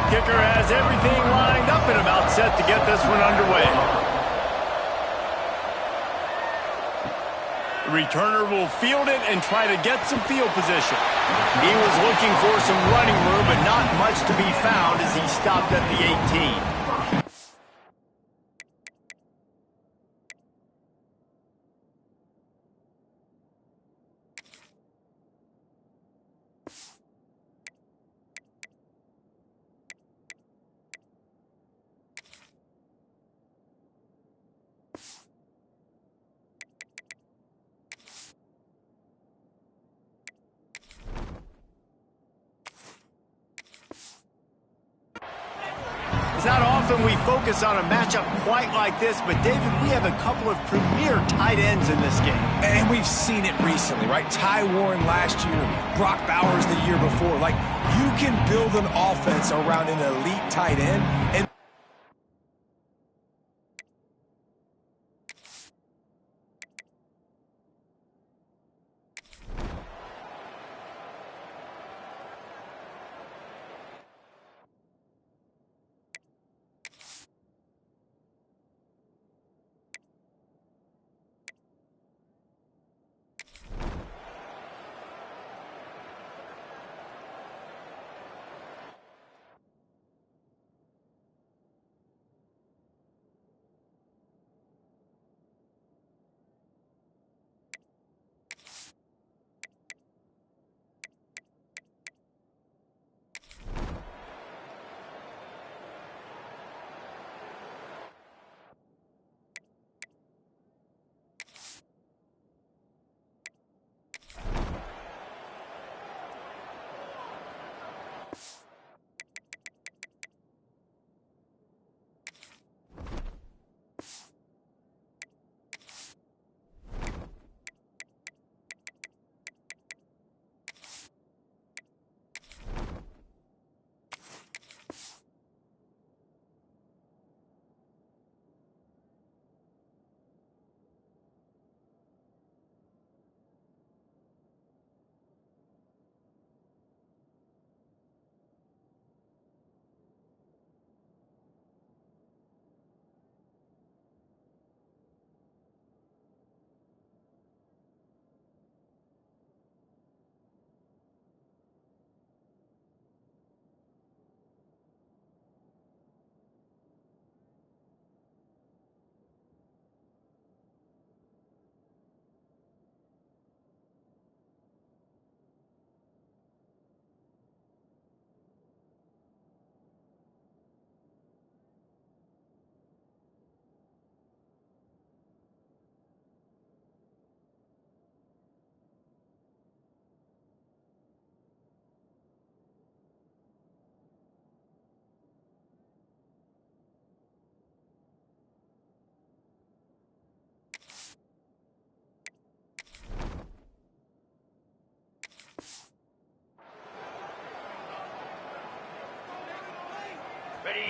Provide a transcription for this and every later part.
Kicker has everything lined up and about set to get this one underway. The returner will field it and try to get some field position. He was looking for some running room, but not much to be found as he stopped at the 18. It's not often we focus on a matchup quite like this, but David, we have a couple of premier tight ends in this game. And we've seen it recently, right? Ty Warren last year, Brock Bowers the year before. Like, you can build an offense around an elite tight end, and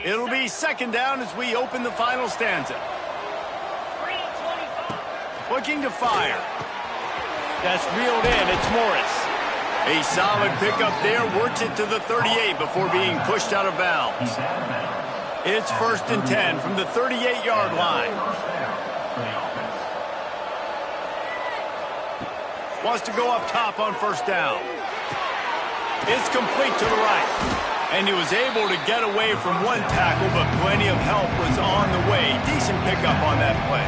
It'll be second down as we open the final stanza. Looking to fire. That's reeled in. It's Morris. A solid pickup there. Works it to the 38 before being pushed out of bounds. It's 1st and 10 from the 38-yard line. Wants to go up top on 1st down. It's complete to the right. And he was able to get away from one tackle, but plenty of help was on the way. Decent pickup on that play.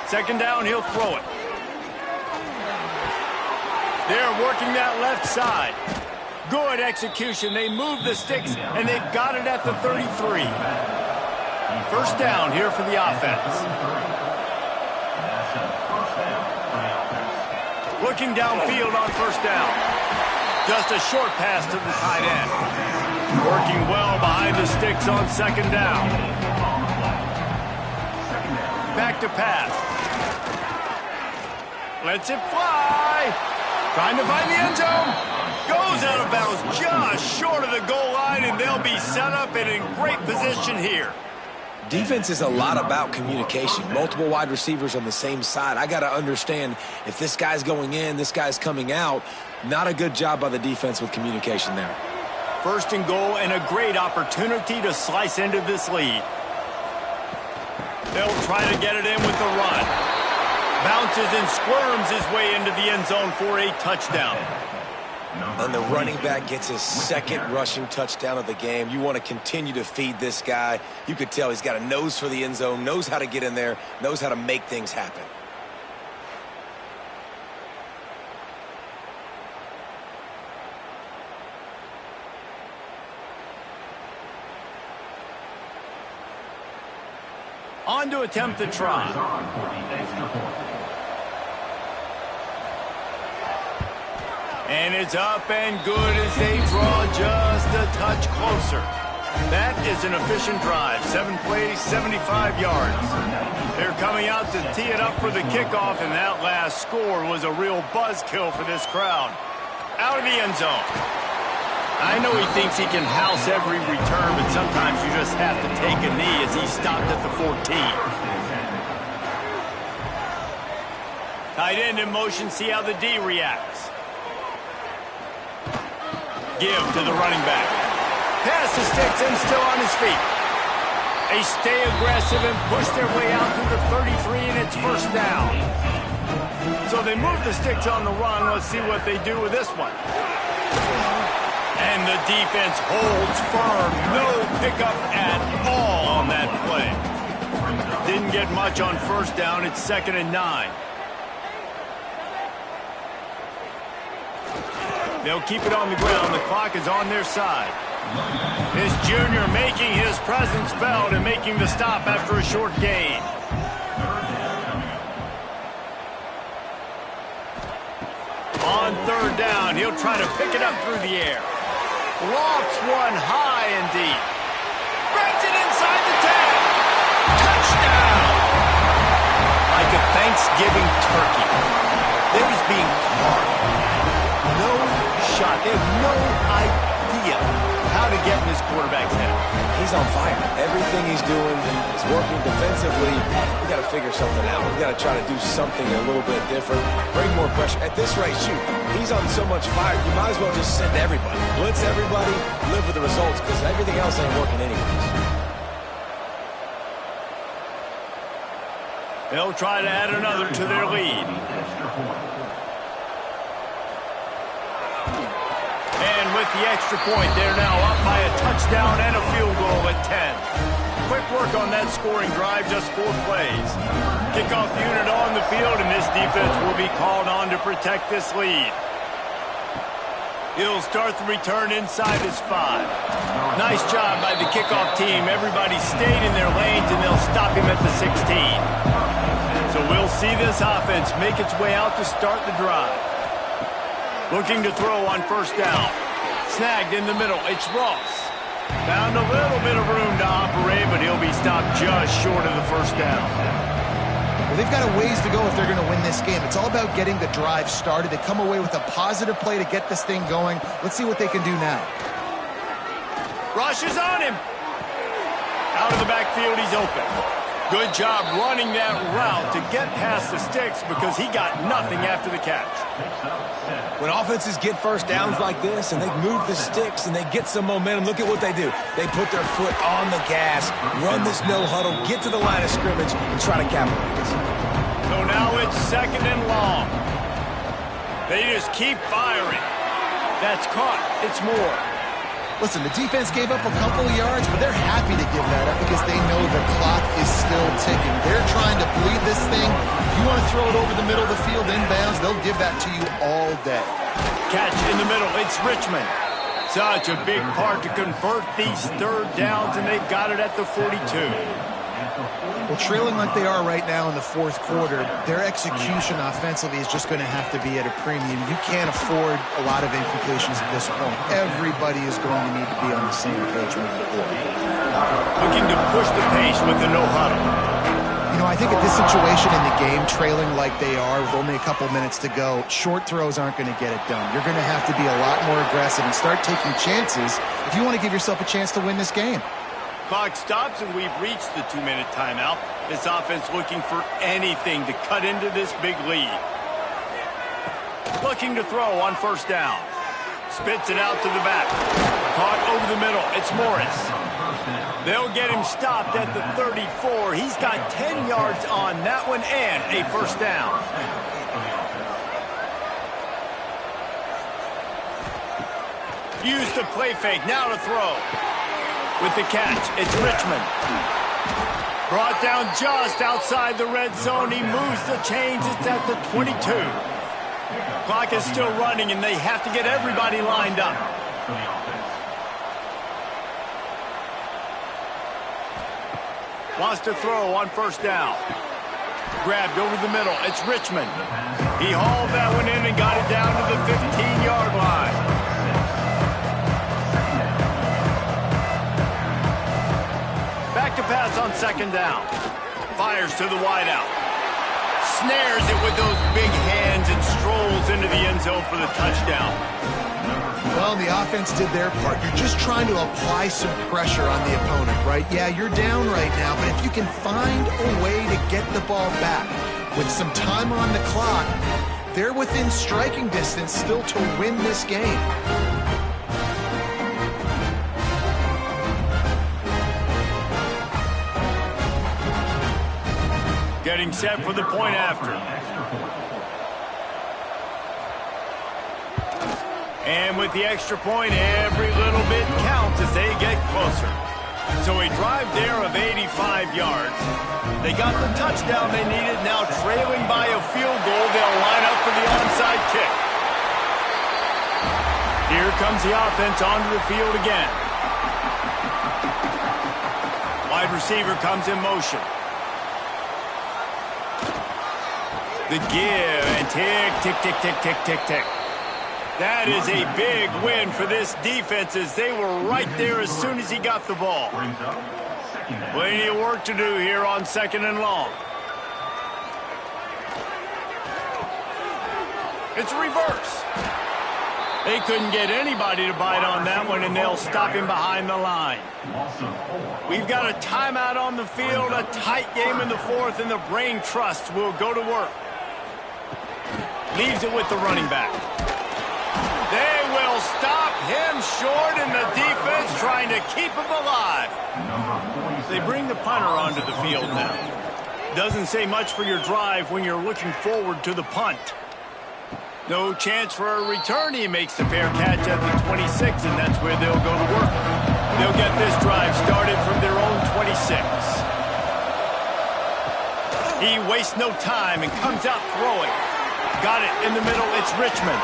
Second down, he'll throw it. They're working that left side. Good execution. They move the sticks, and they've got it at the 33. 1st down here for the offense. Looking downfield on 1st down. Just a short pass to the tight end. Working well behind the sticks on 2nd down. Back to pass. Lets it fly. Trying to find the end zone. Goes out of bounds just short of the goal line, and they'll be set up and in great position here. Defense is a lot about communication. Multiple wide receivers on the same side. I got to understand if this guy's going in, this guy's coming out. Not a good job by the defense with communication there. 1st and goal and a great opportunity to slice into this lead. They'll try to get it in with the run. Bounces and squirms his way into the end zone for a touchdown. And the running back gets his 2nd rushing touchdown of the game. You want to continue to feed this guy. You could tell he's got a nose for the end zone, knows how to get in there, knows how to make things happen. On to attempt the try. And it's up and good as they draw just a touch closer. That is an efficient drive. 7 plays, 75 yards. They're coming out to tee it up for the kickoff, and that last score was a real buzzkill for this crowd. Out of the end zone. I know he thinks he can house every return, but sometimes you just have to take a knee as he stopped at the 14. Tight end in motion, see how the D reacts. Give to the running back. Pass the sticks and still on his feet. They stay aggressive and push their way out to the 33, and it's 1st down. So they move the sticks on the run. Let's see what they do with this one. And the defense holds firm. No pickup at all on that play. Didn't get much on 1st down. It's 2nd and 9. They'll keep it on the ground. The clock is on their side. This junior making his presence felt and making the stop after a short gain. On 3rd down, he'll try to pick it up through the air. Lofts one high and deep. Grabs it inside the 10. Touchdown! Like a Thanksgiving turkey. They're just being carved. No shot. They have no idea how to get in this quarterback's head. He's on fire. Everything he's doing is working defensively. We got to figure something out. We got to try to do something a little bit different. Bring more pressure. At this rate, shoot, he's on so much fire, you might as well just send everybody. Blitz everybody, live with the results, because everything else ain't working anyways. They'll try to add another to their lead. And with the extra point, they're now up by a touchdown and a field goal at 10. Quick work on that scoring drive, just 4 plays. Kickoff unit on the field, and this defense will be called on to protect this lead. He'll start the return inside his 5. Nice job by the kickoff team. Everybody stayed in their lanes, and they'll stop him at the 16. So we'll see this offense make its way out to start the drive. Looking to throw on 1st down. Snagged in the middle. It's Ross. Found a little bit of room to operate, but he'll be stopped just short of the 1st down. They've got a ways to go if they're going to win this game. It's all about getting the drive started. They come away with a positive play to get this thing going. Let's see what they can do now. Rush is on him. Out of the backfield, he's open. Good job running that route to get past the sticks because he got nothing after the catch. When offenses get first downs like this and they move the sticks and they get some momentum, look at what they do. They put their foot on the gas, run this no huddle, get to the line of scrimmage, and try to capitalize. So now it's 2nd and long. They just keep firing. That's caught. It's more. Listen, the defense gave up a couple of yards, but they're happy to give that up because they know the clock is still ticking. They're trying to bleed this thing. If you want to throw it over the middle of the field inbounds, they'll give that to you all day. Catch in the middle. It's Richmond. Such a big part to convert these 3rd downs, and they've got it at the 42. Well, trailing like they are right now in the 4th quarter, their execution offensively is just going to have to be at a premium. You can't afford a lot of incompletions at this point. Everybody is going to need to be on the same page moving forward. Looking to push the pace with the no-huddle. You know, I think at this situation in the game, trailing like they are with only a couple minutes to go, short throws aren't going to get it done. You're going to have to be a lot more aggressive and start taking chances if you want to give yourself a chance to win this game. Clock stops, and we've reached the 2-minute timeout. This offense looking for anything to cut into this big lead. Looking to throw on 1st down. Spits it out to the back. Caught over the middle. It's Morris. They'll get him stopped at the 34. He's got 10 yards on that one and a 1st down. Use the play fake. Now to throw. With the catch, it's Richmond. Brought down just outside the red zone. He moves the chains. It's at the 22. Clock is still running, and they have to get everybody lined up. Wants to throw on 1st down. Grabbed over the middle. It's Richmond. He hauled that one in and got it down to the 15-yard line. Back to pass on 2nd down. Fires to the wideout. Snares it with those big hands and strolls into the end zone for the touchdown. Well, the offense did their part. You're just trying to apply some pressure on the opponent, right? Yeah, you're down right now, but if you can find a way to get the ball back with some time on the clock, they're within striking distance still to win this game. Getting set for the point after. And with the extra point, every little bit counts as they get closer. So a drive there of 85 yards. They got the touchdown they needed. Now trailing by a field goal, they'll line up for the onside kick. Here comes the offense onto the field again. Wide receiver comes in motion. The give and tick, tick, tick, tick, tick, tick, tick. That is a big win for this defense as they were right there as soon as he got the ball. Plenty of work to do here on 2nd and long. It's a reverse. They couldn't get anybody to bite on that one, and they'll stop him behind the line. We've got a timeout on the field, a tight game in the 4th, and the Brain Trust will go to work. Leaves it with the running back. They will stop him short, and the defense trying to keep him alive. They bring the punter onto the field now. Doesn't say much for your drive when you're looking forward to the punt. No chance for a return. He makes the fair catch at the 26, and that's where they'll go to work. They'll get this drive started from their own 26. He wastes no time and comes out throwing. Got it in the middle. It's Richmond.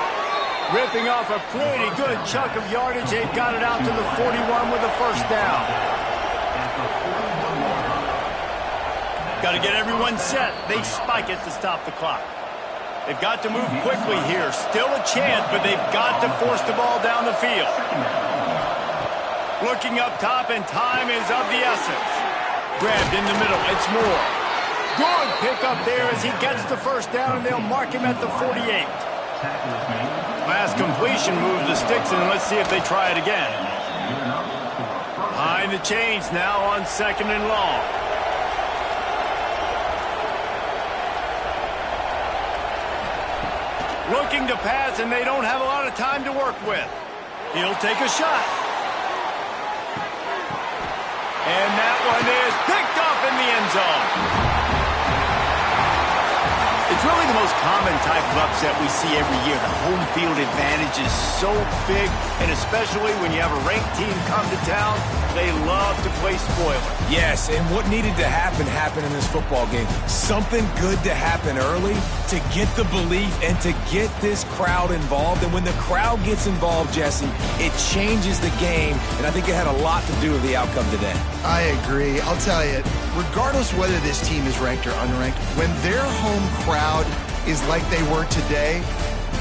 Ripping off a pretty good chunk of yardage. They've got it out to the 41 with a 1st down. Got to get everyone set. They spike it to stop the clock. They've got to move quickly here. Still a chance, but they've got to force the ball down the field. Looking up top, and time is of the essence. Grabbed in the middle. It's Moore. Good pickup there as he gets the first down, and they'll mark him at the 48. Last completion moved the sticks, and let's see if they try it again. Behind the chains now on 2nd and long. Looking to pass, and they don't have a lot of time to work with. He'll take a shot. And that one is picked off in the end zone. It's really the most common type of upset we see every year. The home field advantage is so big, and especially when you have a ranked team come to town, they love to play spoiler. Yes, and what needed to happen happened in this football game. Something good to happen early to get the belief and to get this crowd involved. And when the crowd gets involved, Jesse, it changes the game, and I think it had a lot to do with the outcome today. I agree. I'll tell you, regardless whether this team is ranked or unranked, when their home crowd is like they were today,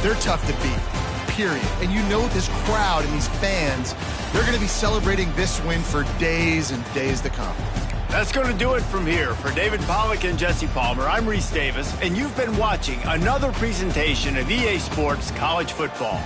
they're tough to beat, period. And you know this crowd and these fans, they're going to be celebrating this win for days and days to come. That's going to do it from here. For David Pollack and Jesse Palmer, I'm Reese Davis, and you've been watching another presentation of EA Sports College Football.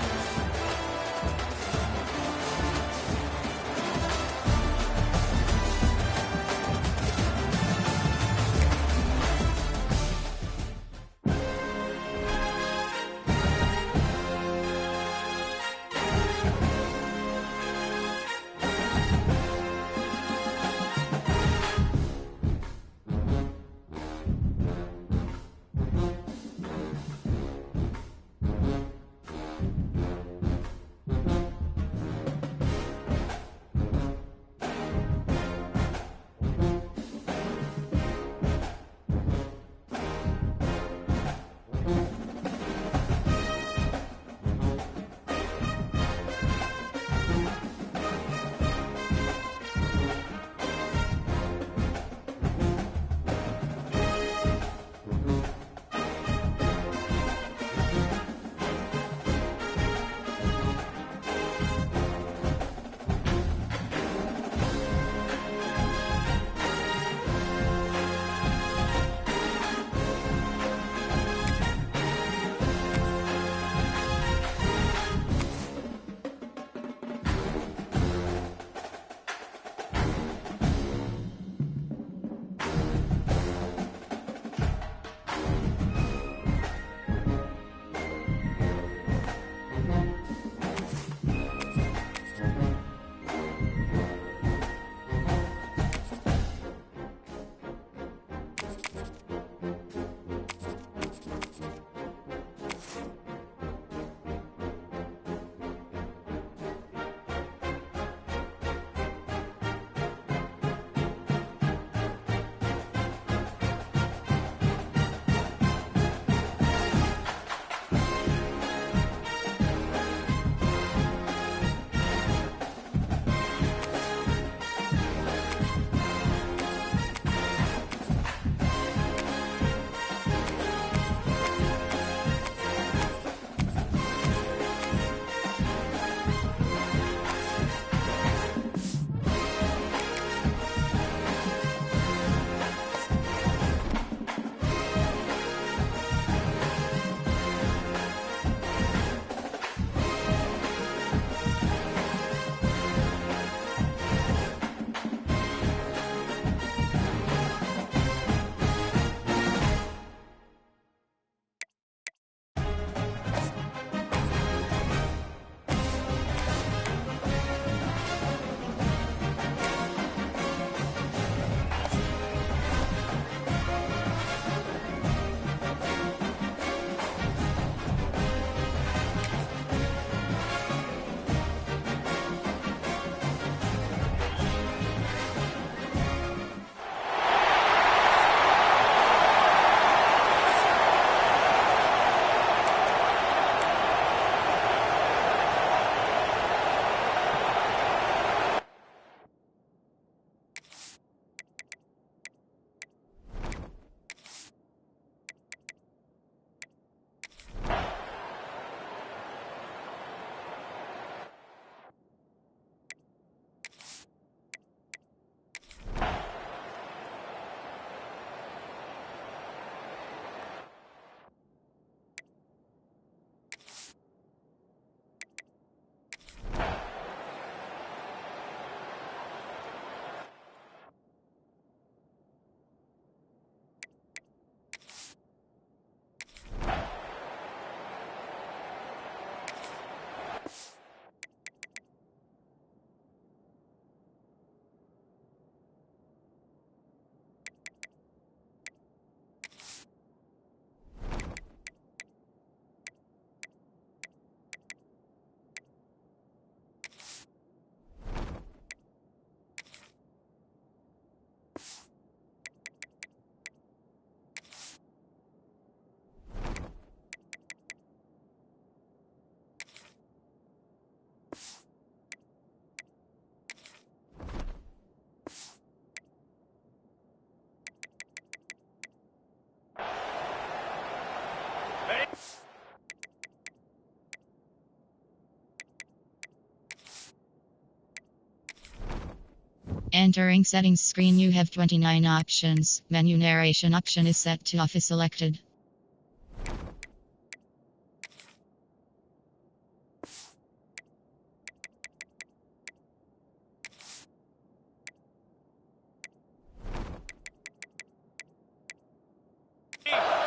Entering settings screen, you have 29 options. Menu narration option is set to off is selected.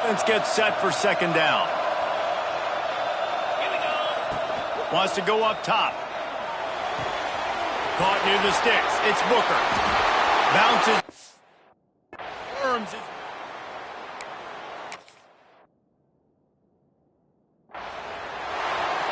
Let's get set for second down. Wants to go up top. Caught near the sticks. It's Booker. Bounces. Worms it.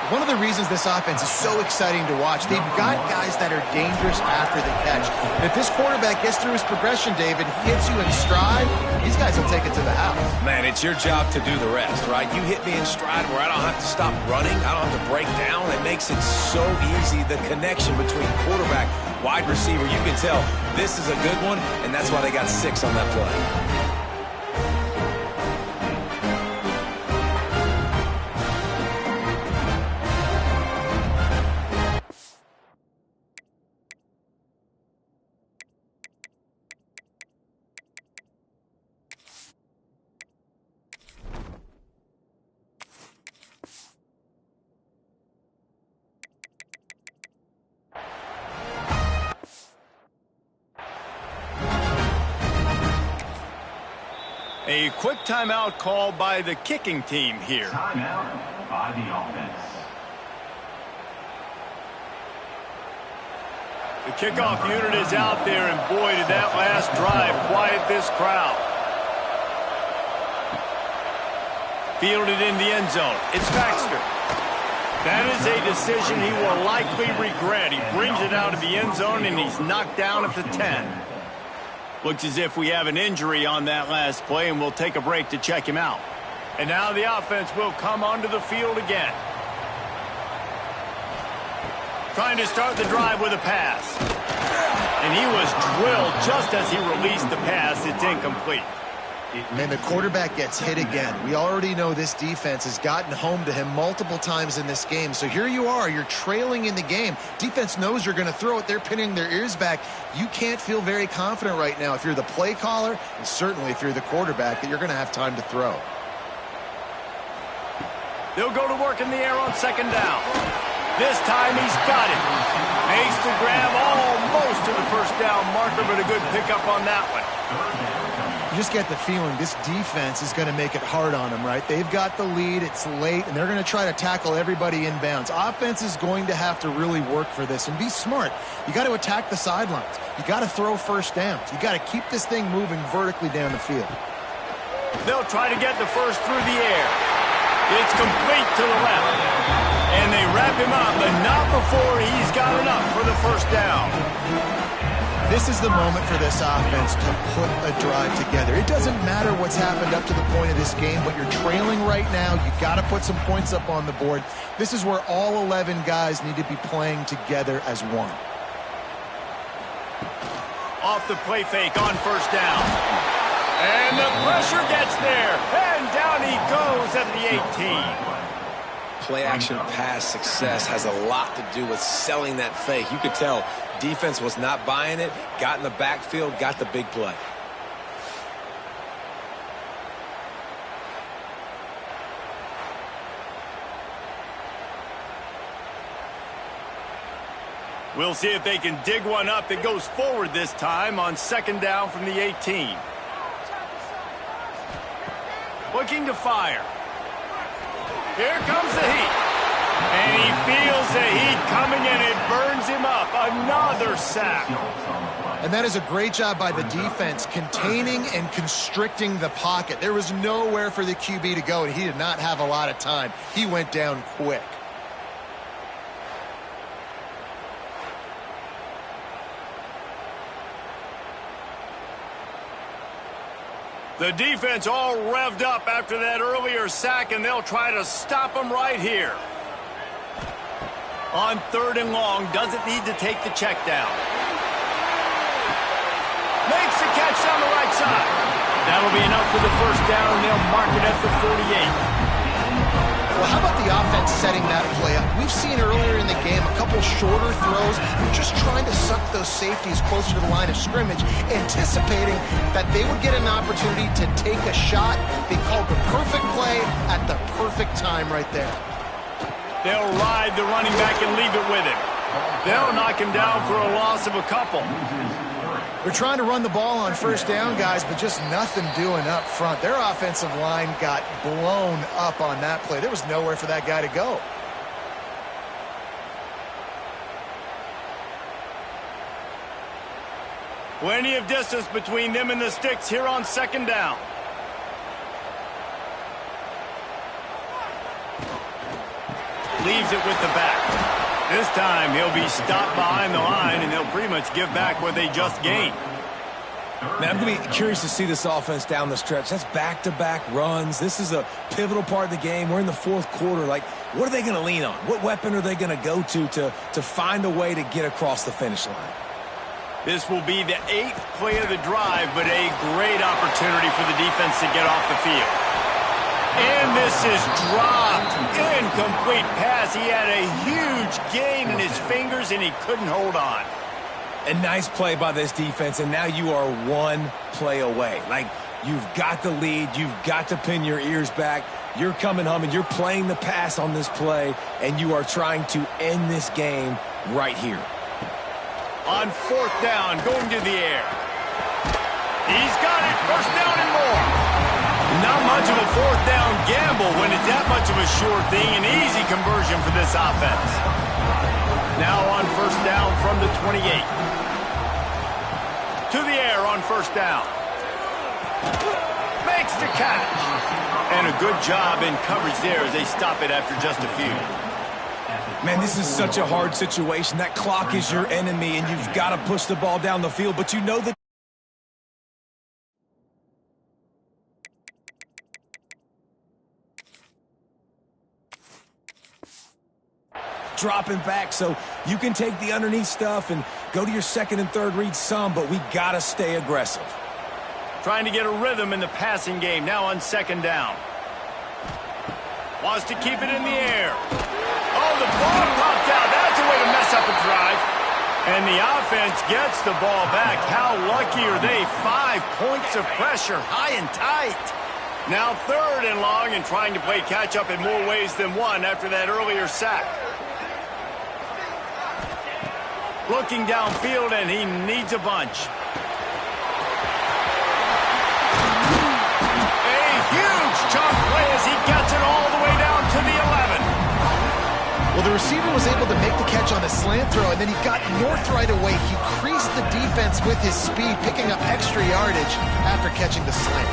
One of the reasons this offense is so exciting to watch, they've got guys that are dangerous after the catch. And if this quarterback gets through his progression, David, hits you in stride, these guys will take it to the house. Man, it's your job to do the rest, right? You hit me in stride where I don't have to stop running. I don't have to break down. It makes it so easy, the connection between quarterback, wide receiver. You can tell this is a good one, and that's why they got 6 on that play. A quick timeout call by the kicking team here. Timeout by the offense. The kickoff unit is out there, and boy, did that last drive quiet this crowd. Fielded in the end zone. It's Baxter. That is a decision he will likely regret. He brings it out of the end zone, and he's knocked down at the 10. Looks as if we have an injury on that last play, and we'll take a break to check him out. And now the offense will come onto the field again. Trying to start the drive with a pass. And he was drilled just as he released the pass. It's incomplete. And the quarterback gets hit again. We already know this defense has gotten home to him multiple times in this game. So here you are, you're trailing in the game. Defense knows you're going to throw it. They're pinning their ears back. You can't feel very confident right now if you're the play caller, and certainly if you're the quarterback, that you're going to have time to throw. They'll go to work in the air on second down. This time he's got it. Makes the grab almost to the first down marker, but a good pickup on that one. You just get the feeling this defense is going to make it hard on them, right? They've got the lead, it's late, and they're going to try to tackle everybody inbounds. Offense is going to have to really work for this and be smart. You got to attack the sidelines. You got to throw first downs. You got to keep this thing moving vertically down the field. They'll try to get the first through the air. It's complete to the left. And they wrap him up, but not before he's got enough for the first down. This is the moment for this offense to put a drive together. It doesn't matter what's happened up to the point of this game, but you're trailing right now. You've got to put some points up on the board. This is where all 11 guys need to be playing together as one. Off the play fake on first down. And the pressure gets there. And down he goes at the 18. Play-action pass success has a lot to do with selling that fake. You could tell defense was not buying it, got in the backfield, got the big play. We'll see if they can dig one up that goes forward this time on second down from the 18. Looking to fire. Here comes the heat. And he feels the heat coming in. It burns him up. Another sack. And that is a great job by the defense, containing and constricting the pocket. There was nowhere for the QB to go, and he did not have a lot of time. He went down quick. The defense all revved up after that earlier sack, and they'll try to stop him right here. On third and long, doesn't need to take the check down. Makes the catch down the right side. That'll be enough for the first down, and they'll mark it at the 48. setting that play up. We've seen earlier in the game a couple shorter throws. They're just trying to suck those safeties closer to the line of scrimmage, anticipating that they would get an opportunity to take a shot. They called the perfect play at the perfect time right there. They'll ride the running back and leave it with him. They'll knock him down for a loss of a couple. They're trying to run the ball on first down, guys, but just nothing doing up front. Their offensive line got blown up on that play. There was nowhere for that guy to go. Plenty of distance between them and the sticks here on second down. Leaves it with the back. This time he'll be stopped behind the line, and they'll pretty much give back what they just gained. Man, I'm going to be curious to see this offense down the stretch. That's back-to-back runs. This is a pivotal part of the game. We're in the fourth quarter. Like, what are they going to lean on? What weapon are they going to go to find a way to get across the finish line? This will be the 8th play of the drive, but a great opportunity for the defense to get off the field. And this is dropped. Incomplete pass. He had a huge gain in his fingers, and he couldn't hold on. A nice play by this defense, and now you are one play away. Like, you've got the lead. You've got to pin your ears back. You're coming home, and you're playing the pass on this play, and you are trying to end this game right here. On fourth down, going to the air. He's got it. First down and more. Not much of a fourth down gamble when it's that much of a sure thing. An easy conversion for this offense. Now on first down from the 28. To the air on first down. Makes the catch. And a good job in coverage there as they stop it after just a few. Man, this is such a hard situation. That clock is your enemy, and you've got to push the ball down the field, but you know that dropping back, so you can take the underneath stuff and go to your second and third read some, but we got to stay aggressive. Trying to get a rhythm in the passing game now on second down. Wants to keep it in the air. Oh, the ball popped out. That's a way to mess up a drive. And the offense gets the ball back. How lucky are they? 5 points of pressure, high and tight. Now third and long, and trying to play catch-up in more ways than one after that earlier sack. Looking downfield, and he needs a bunch. A huge chunk play as he gets it all the way down to the 11. Well, the receiver was able to make the catch on a slant throw, and then he got north right away. He creased the defense with his speed, picking up extra yardage after catching the slant.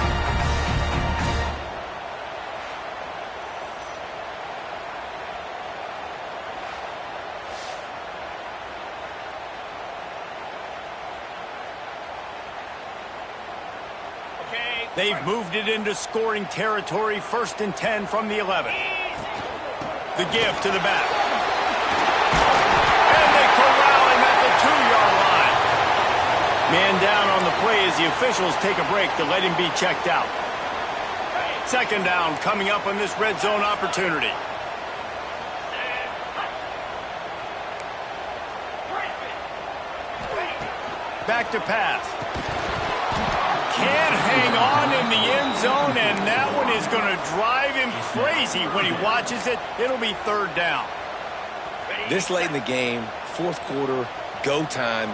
They've moved it into scoring territory, 1st and 10 from the 11. The give to the back. And they corral him at the 2-yard line. Man down on the play as the officials take a break to let him be checked out. Second down coming up on this red zone opportunity. Back to pass. Can't hang on in the end zone, and that one is going to drive him crazy when he watches it. It'll be third down. This late in the game, fourth quarter, go time,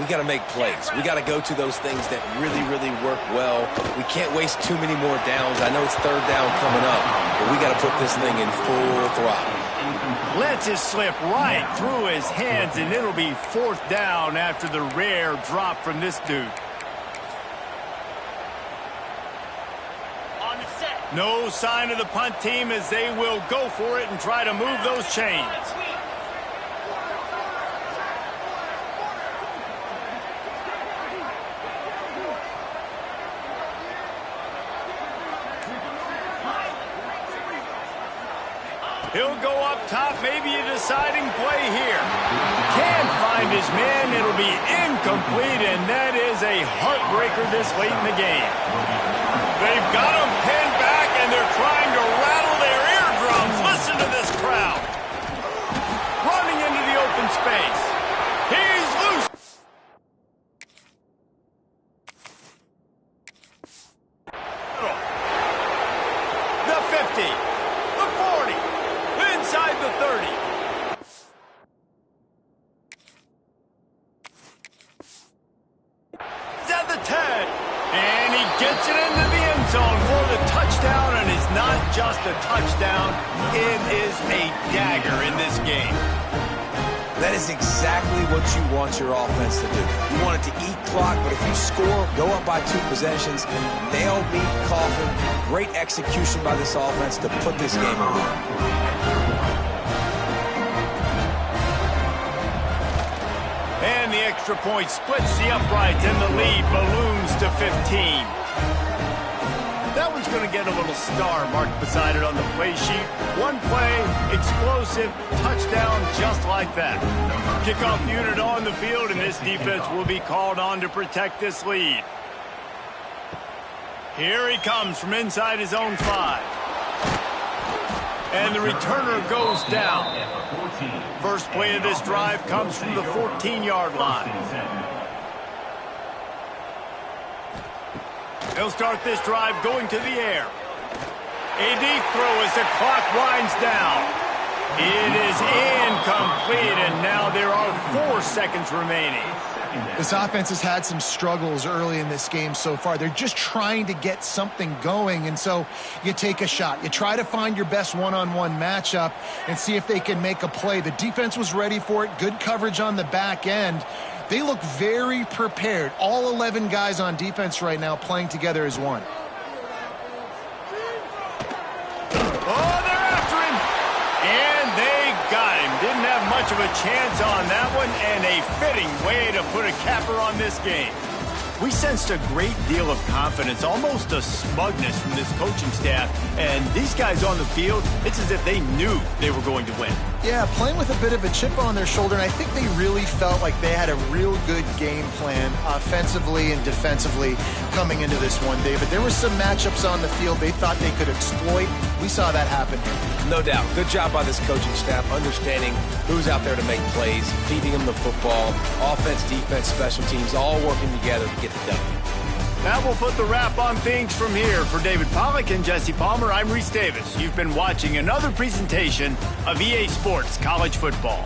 we got to make plays. We got to go to those things that really, really work well. We can't waste too many more downs. I know it's third down coming up, but we got to put this thing in full throttle. Lets it slip right through his hands, and it'll be fourth down after the rare drop from this dude. No sign of the punt team as they will go for it and try to move those chains. He'll go up top, maybe a deciding play here. Can't find his man, it'll be incomplete, and that is a heartbreaker this late in the game. They've got him pinned back, and they're trying to rattle their eardrums. Listen to this crowd. 50, the 40, inside the 30. It's at the 10, and he gets it into the end zone for the touchdown, and it's not just a touchdown, it is a dagger in this game. That is exactly what you want your offense to do. You want it to eat clock, but if you score, go up by 2 possessions, nail, meet, coffin. Great execution by this offense to put this game away. And the extra point splits the uprights, and the lead balloons to 15. That one's going to get a little star marked beside it on the play sheet. One play, explosive, touchdown, just like that. Kickoff unit on the field, and this defense will be called on to protect this lead. Here he comes from inside his own 5. And the returner goes down. First play of this drive comes from the 14-yard line. He'll start this drive going to the air. A deep throw as the clock winds down. It is incomplete, and now there are 4 seconds remaining. This offense has had some struggles early in this game so far. They're just trying to get something going, and so you take a shot. You try to find your best one-on-one matchup and see if they can make a play. The defense was ready for it. Good coverage on the back end. They look very prepared. All 11 guys on defense right now playing together as one. Oh, they're after him. And they got him. Didn't have much of a chance on that one, and a fitting way to put a capper on this game. We sensed a great deal of confidence, almost a smugness from this coaching staff. And these guys on the field, it's as if they knew they were going to win. Yeah, playing with a bit of a chip on their shoulder, and I think they really felt like they had a real good game plan offensively and defensively coming into this one, David. There were some matchups on the field they thought they could exploit. We saw that happen here. No doubt. Good job by this coaching staff understanding who's out there to make plays, feeding them the football, offense, defense, special teams, all working together to get the W. That will put the wrap on things from here. For David Pollack and Jesse Palmer, I'm Reese Davis. You've been watching another presentation of EA Sports College Football.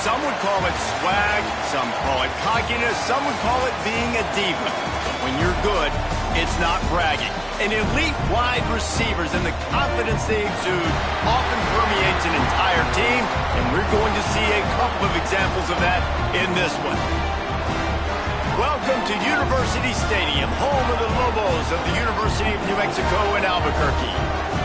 Some would call it swag, some call it cockiness, some would call it being a diva. When you're good, it's not bragging. And elite wide receivers and the confidence they exude often permeates an entire team, and we're going to see a couple of examples of that in this one. Welcome to University Stadium, home of the Lobos of the University of New Mexico in Albuquerque.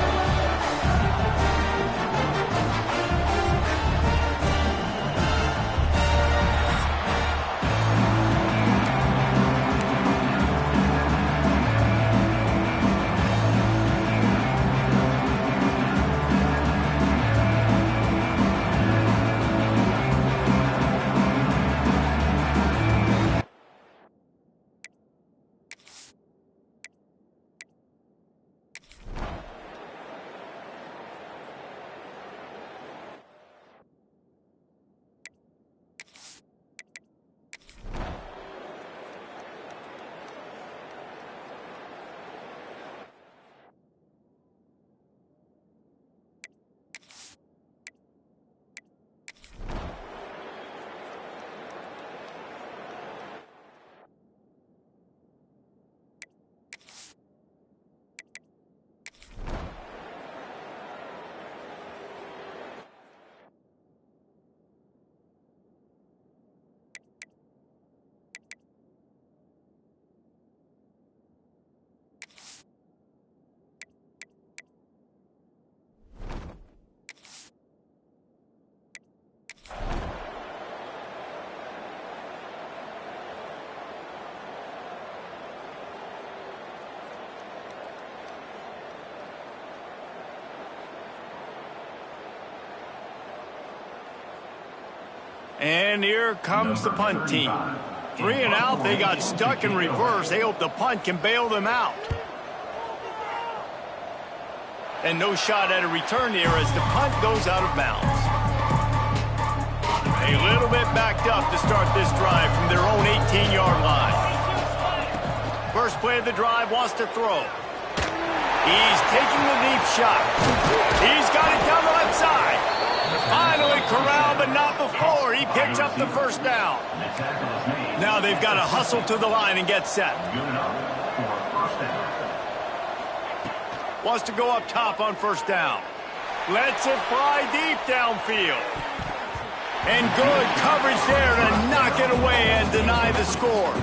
And here comes the punt team. 3 and out, they got stuck in reverse. They hope the punt can bail them out. And no shot at a return here as the punt goes out of bounds. A little bit backed up to start this drive from their own 18-yard line. First play of the drive, wants to throw. He's taking the deep shot. He's got it down the left side. Finally corralled, but not before. He picks up the first down. Now they've got to hustle to the line and get set. Wants to go up top on first down. Lets it fly deep downfield. And good coverage there to knock it away and deny the score.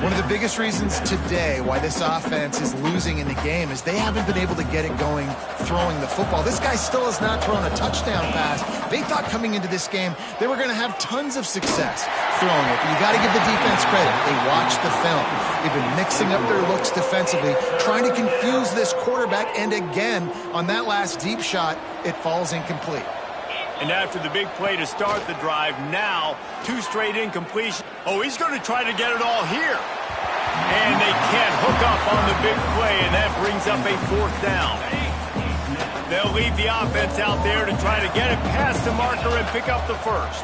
One of the biggest reasons today why this offense is losing in the game is they haven't been able to get it going throwing the football. This guy still has not thrown a touchdown pass. They thought coming into this game they were going to have tons of success throwing it. But you got to give the defense credit. They watched the film. They've been mixing up their looks defensively, trying to confuse this quarterback. And again, on that last deep shot, it falls incomplete. And after the big play to start the drive, now 2 straight incompletions. Oh, he's going to try to get it all here. And they can't hook up on the big play, and that brings up a 4th down. They'll leave the offense out there to try to get it past the marker and pick up the first.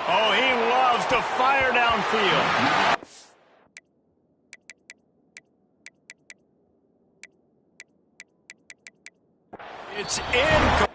Oh, he loves to fire downfield. It's in.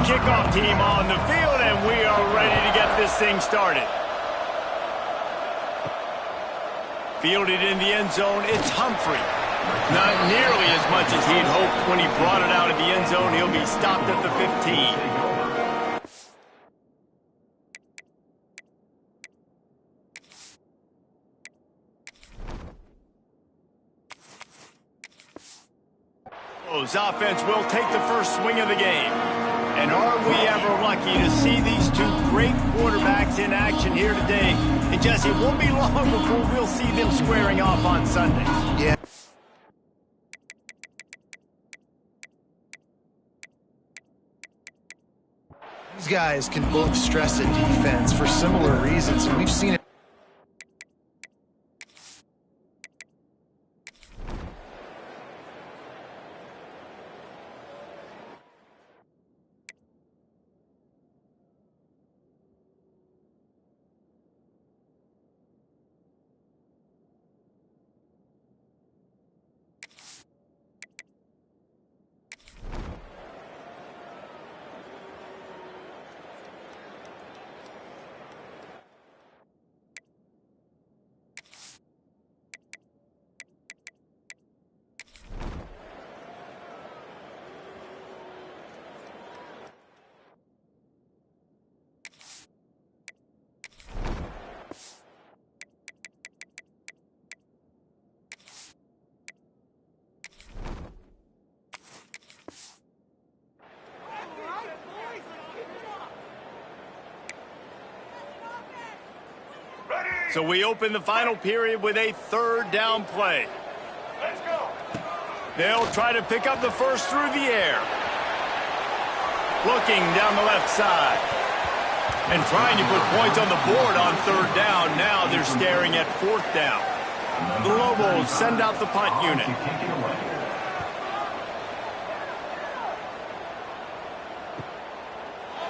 Kickoff team on the field, and we are ready to get this thing started. Fielded in the end zone, it's Humphrey. Not nearly as much as he'd hoped when he brought it out of the end zone. He'll be stopped at the 15. Offense will take the first swing of the game. And are we ever lucky to see these 2 great quarterbacks in action here today? And Jesse, it won't be long before we'll see them squaring off on Sunday. Yeah. These guys can both stress a defense for similar reasons, and we've seen it. So we open the final period with a third down play. Let's go. They'll try to pick up the first through the air. Looking down the left side. And trying to put points on the board on third down. Now they're staring at fourth down. The Lobos send out the punt unit.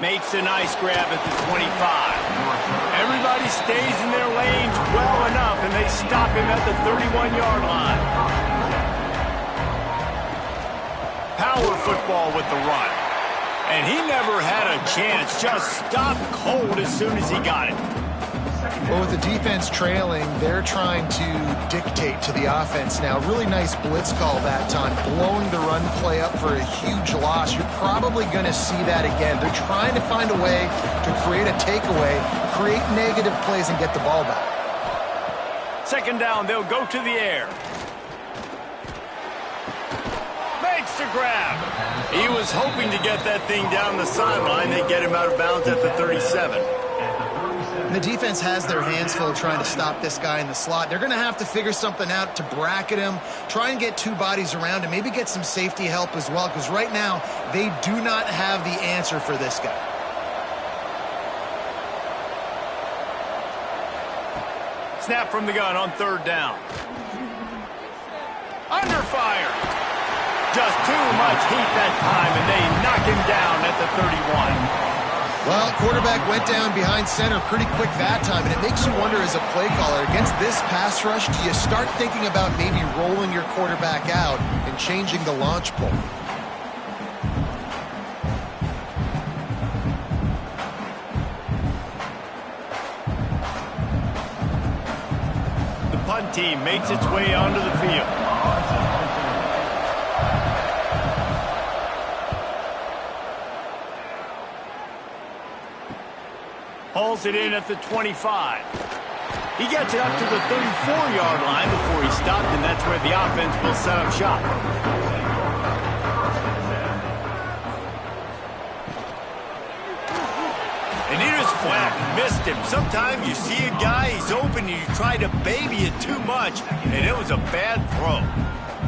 Makes a nice grab at the 25. Everybody stays in their lanes well enough, and they stop him at the 31-yard line. Power football with the run. And he never had a chance, just stopped cold as soon as he got it. Well, with the defense trailing, they're trying to dictate to the offense now. Really nice blitz call that time, blowing the run play up for a huge loss. You're probably going to see that again. They're trying to find a way to create a takeaway, create negative plays, and get the ball back. Second down, they'll go to the air. Makes the grab. He was hoping to get that thing down the sideline. They get him out of bounds at the 37. And the defense has their hands full trying to stop this guy in the slot. They're going to have to figure something out to bracket him, try and get two bodies around him, maybe get some safety help as well, because right now they do not have the answer for this guy. Snap from the gun on third down. Under fire. Just too much heat that time, and they knock him down at the 31. Well, quarterback went down behind center pretty quick that time, and it makes you wonder as a play caller, against this pass rush, do you start thinking about maybe rolling your quarterback out and changing the launch point? The punt team makes its way onto the field. Hauls it in at the 25. He gets it up to the 34-yard line before he stopped, and that's where the offense will set up shop. And he just flat missed him. Sometimes you see a guy, he's open, and you try to baby it too much, and it was a bad throw.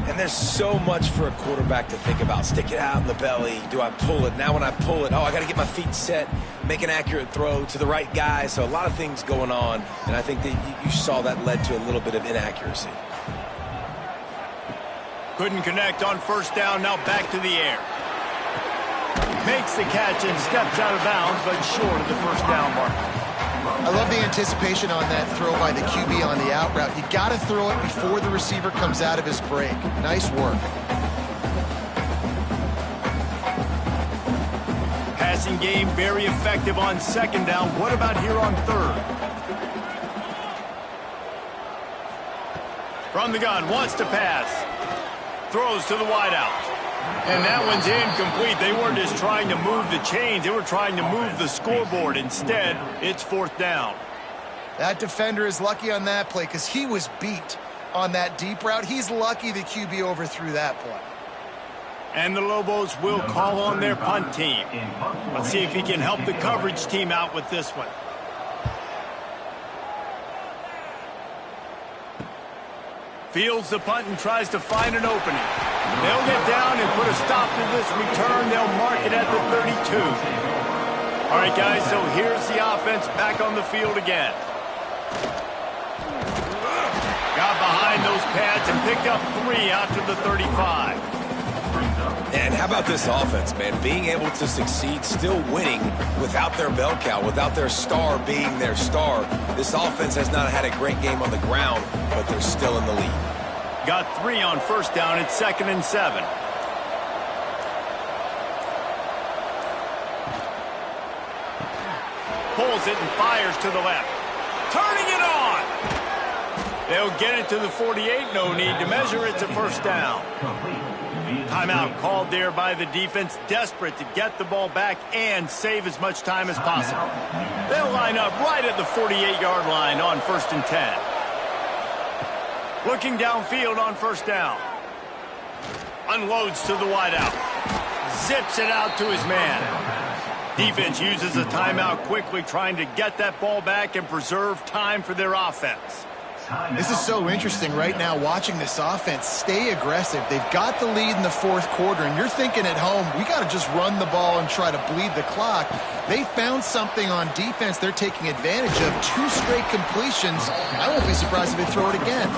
And there's so much for a quarterback to think about. Stick it out in the belly. Do I pull it? Now when I pull it, I got to get my feet set, make an accurate throw to the right guy. So a lot of things going on, and I think that you saw that led to a little bit of inaccuracy. Couldn't connect on first down, now back to the air. Makes the catch and steps out of bounds, but short of the first down mark. I love the anticipation on that throw by the QB on the out route. You got to throw it before the receiver comes out of his break. Nice work. Passing game very effective on second down. What about here on third? From the gun, wants to pass. Throws to the wideout. And that one's incomplete. They weren't just trying to move the chains. They were trying to move the scoreboard. Instead, it's fourth down. That defender is lucky on that play because he was beat on that deep route. He's lucky the QB overthrew that play. And the Lobos will call on their punt team. Let's see if he can help the coverage team out with this one. Fields the punt and tries to find an opening. They'll get down and put a stop to this return. They'll mark it at the 32. All right, guys, so here's the offense back on the field again. Got behind those pads and picked up 3 out to the 35. And how about this offense, man? Being able to succeed, still winning without their bell cow, without their star being their star. This offense has not had a great game on the ground, but they're still in the lead. Got 3 on first down. It's 2nd and 7. Pulls it and fires to the left. Turning it on. They'll get it to the 48. No need to measure. It's a first down. Timeout called there by the defense, desperate to get the ball back and save as much time as possible. They'll line up right at the 48-yard line on 1st and 10. Looking downfield on first down. Unloads to the wideout. Zips it out to his man. Defense uses a timeout quickly, trying to get that ball back and preserve time for their offense. This is so interesting right now, watching this offense stay aggressive. They've got the lead in the 4th quarter, and you're thinking at home, we got to just run the ball and try to bleed the clock. They found something on defense they're taking advantage of. 2 straight completions. I won't be surprised if they throw it again.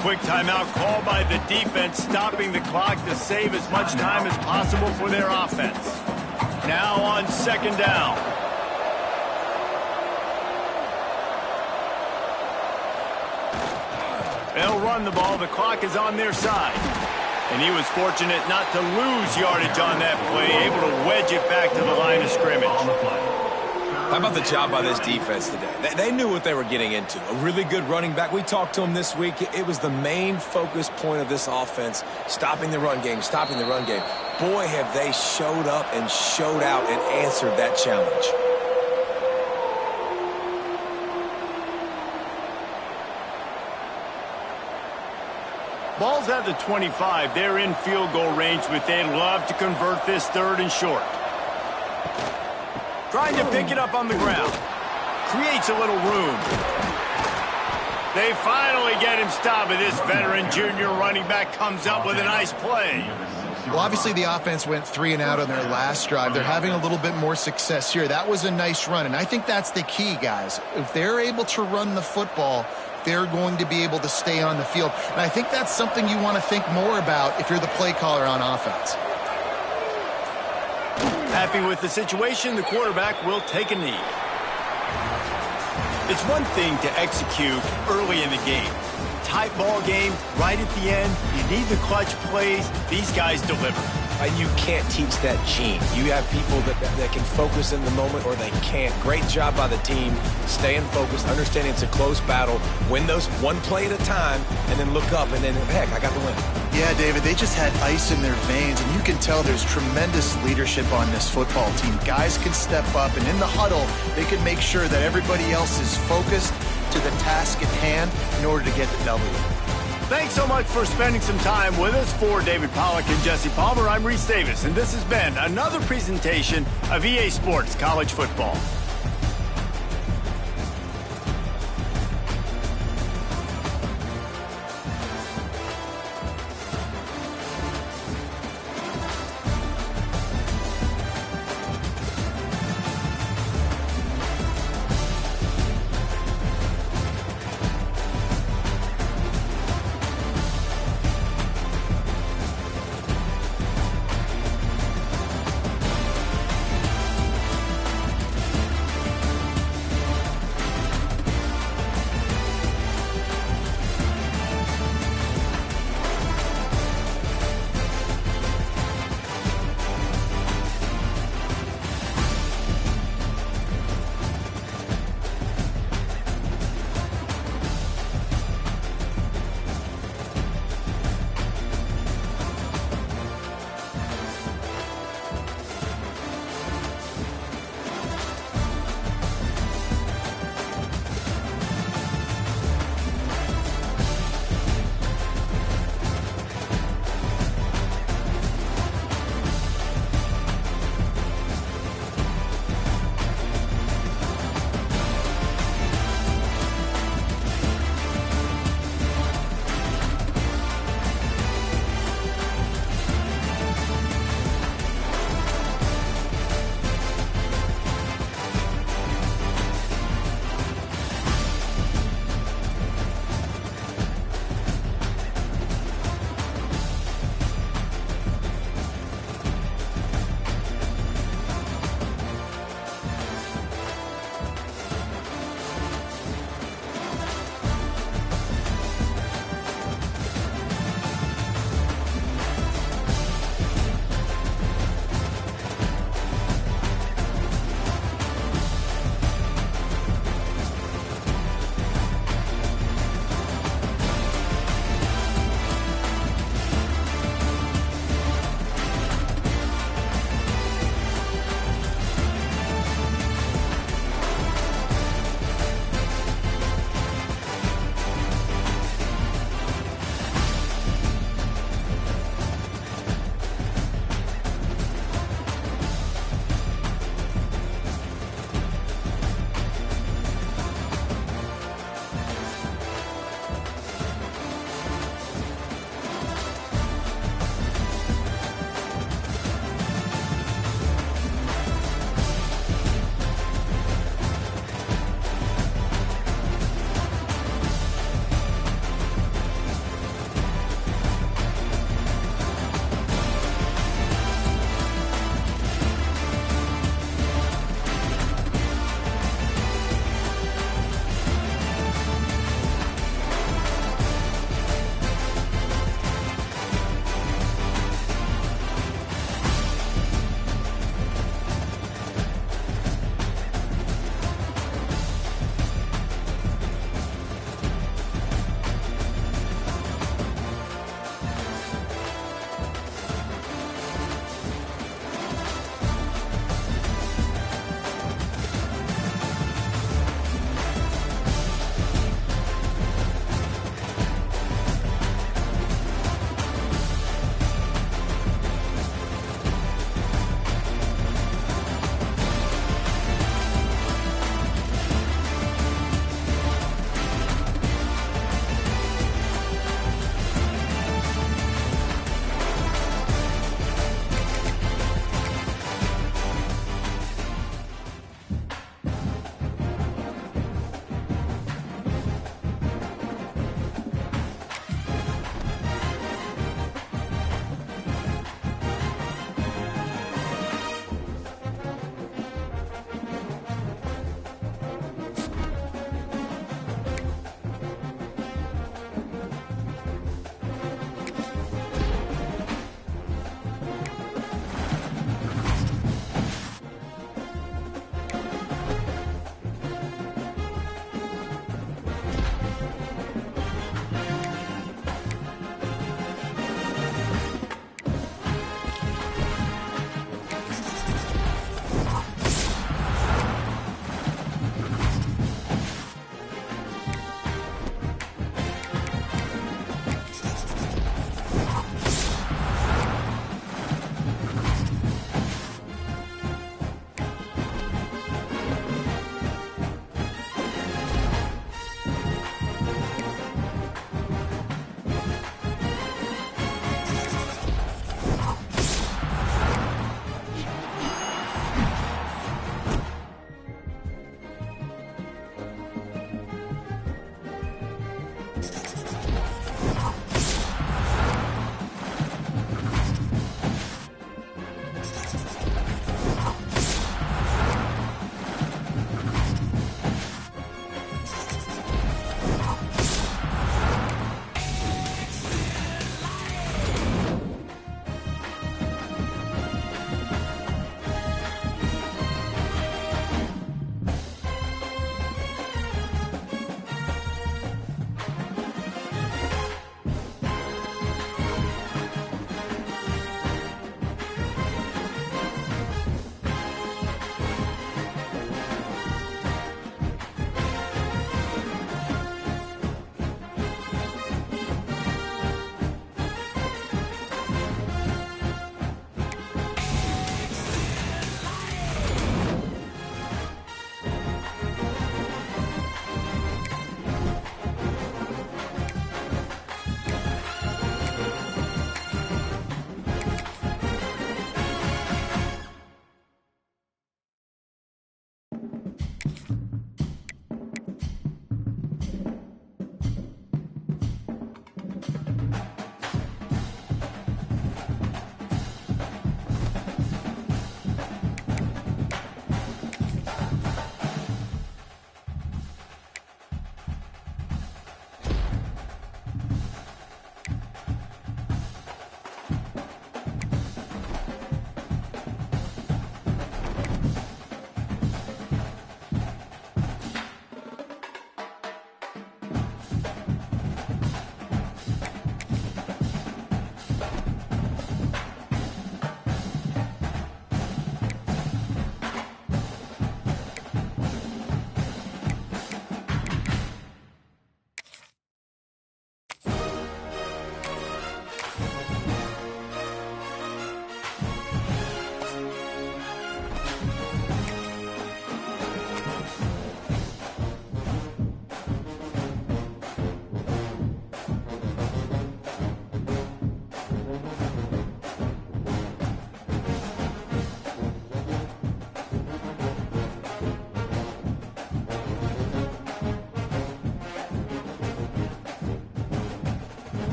Quick timeout called by the defense, stopping the clock to save as much time as possible for their offense. Now on 2nd down. They'll run the ball. The clock is on their side. And he was fortunate not to lose yardage on that play, able to wedge it back to the line of scrimmage. How about the job by this defense today? They knew what they were getting into. A really good running back. We talked to him this week. It was the main focus point of this offense, stopping the run game, stopping the run game. Boy, have they showed up and showed out and answered that challenge. Ball's at the 25. They're in field goal range, but they'd love to convert this 3rd and short. Trying to pick it up on the ground. Creates a little room. They finally get him stopped, but this veteran junior running back comes up with a nice play. Well, obviously the offense went 3 and out on their last drive. They're having a little bit more success here. That was a nice run, and I think that's the key, guys. If they're able to run the football, they're going to be able to stay on the field. And I think that's something you want to think more about if you're the play caller on offense. Happy with the situation, the quarterback will take a knee. It's one thing to execute early in the game. Tight ball game, right at the end, you need the clutch plays. These guys deliver. You can't teach that gene. You have people that can focus in the moment or they can't. Great job by the team, staying focused, understanding it's a close battle, win those one play at a time, and then look up and then, heck, I got the win. Yeah, David, they just had ice in their veins, and you can tell there's tremendous leadership on this football team. Guys can step up, and in the huddle, they can make sure that everybody else is focused to the task at hand in order to get the W. Thanks so much for spending some time with us. For David Pollack and Jesse Palmer, I'm Reese Davis, and this has been another presentation of EA Sports College Football.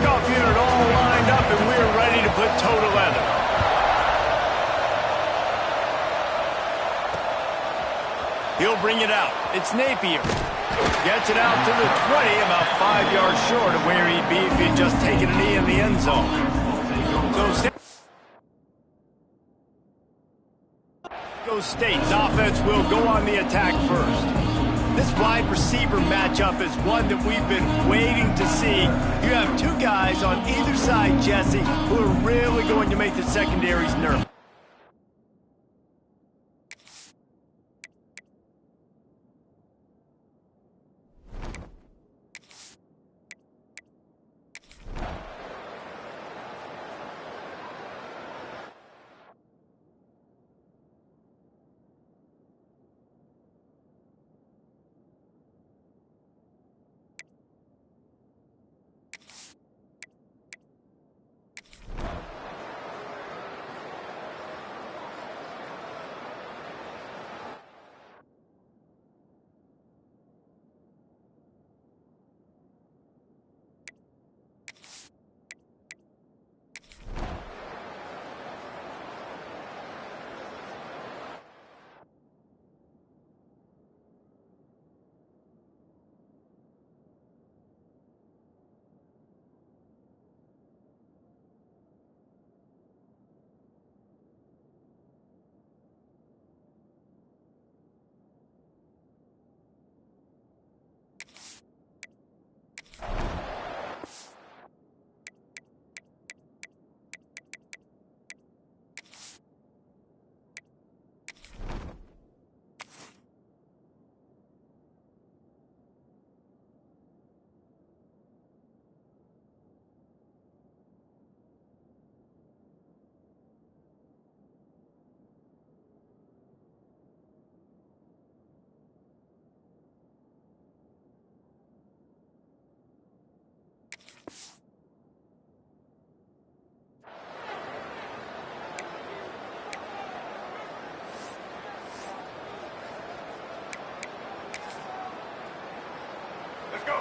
kickoff unit all lined up, and we're ready to put toe to leather. He'll bring it out. It's Napier. Gets it out to the 20, about 5 yards short of where he'd be if he'd just taken a knee in the end zone. So State's offense will go on the attack first. This wide receiver matchup is one that we've been waiting to see. You have two guys on either side, Jesse, who are really going to make the secondaries nervous.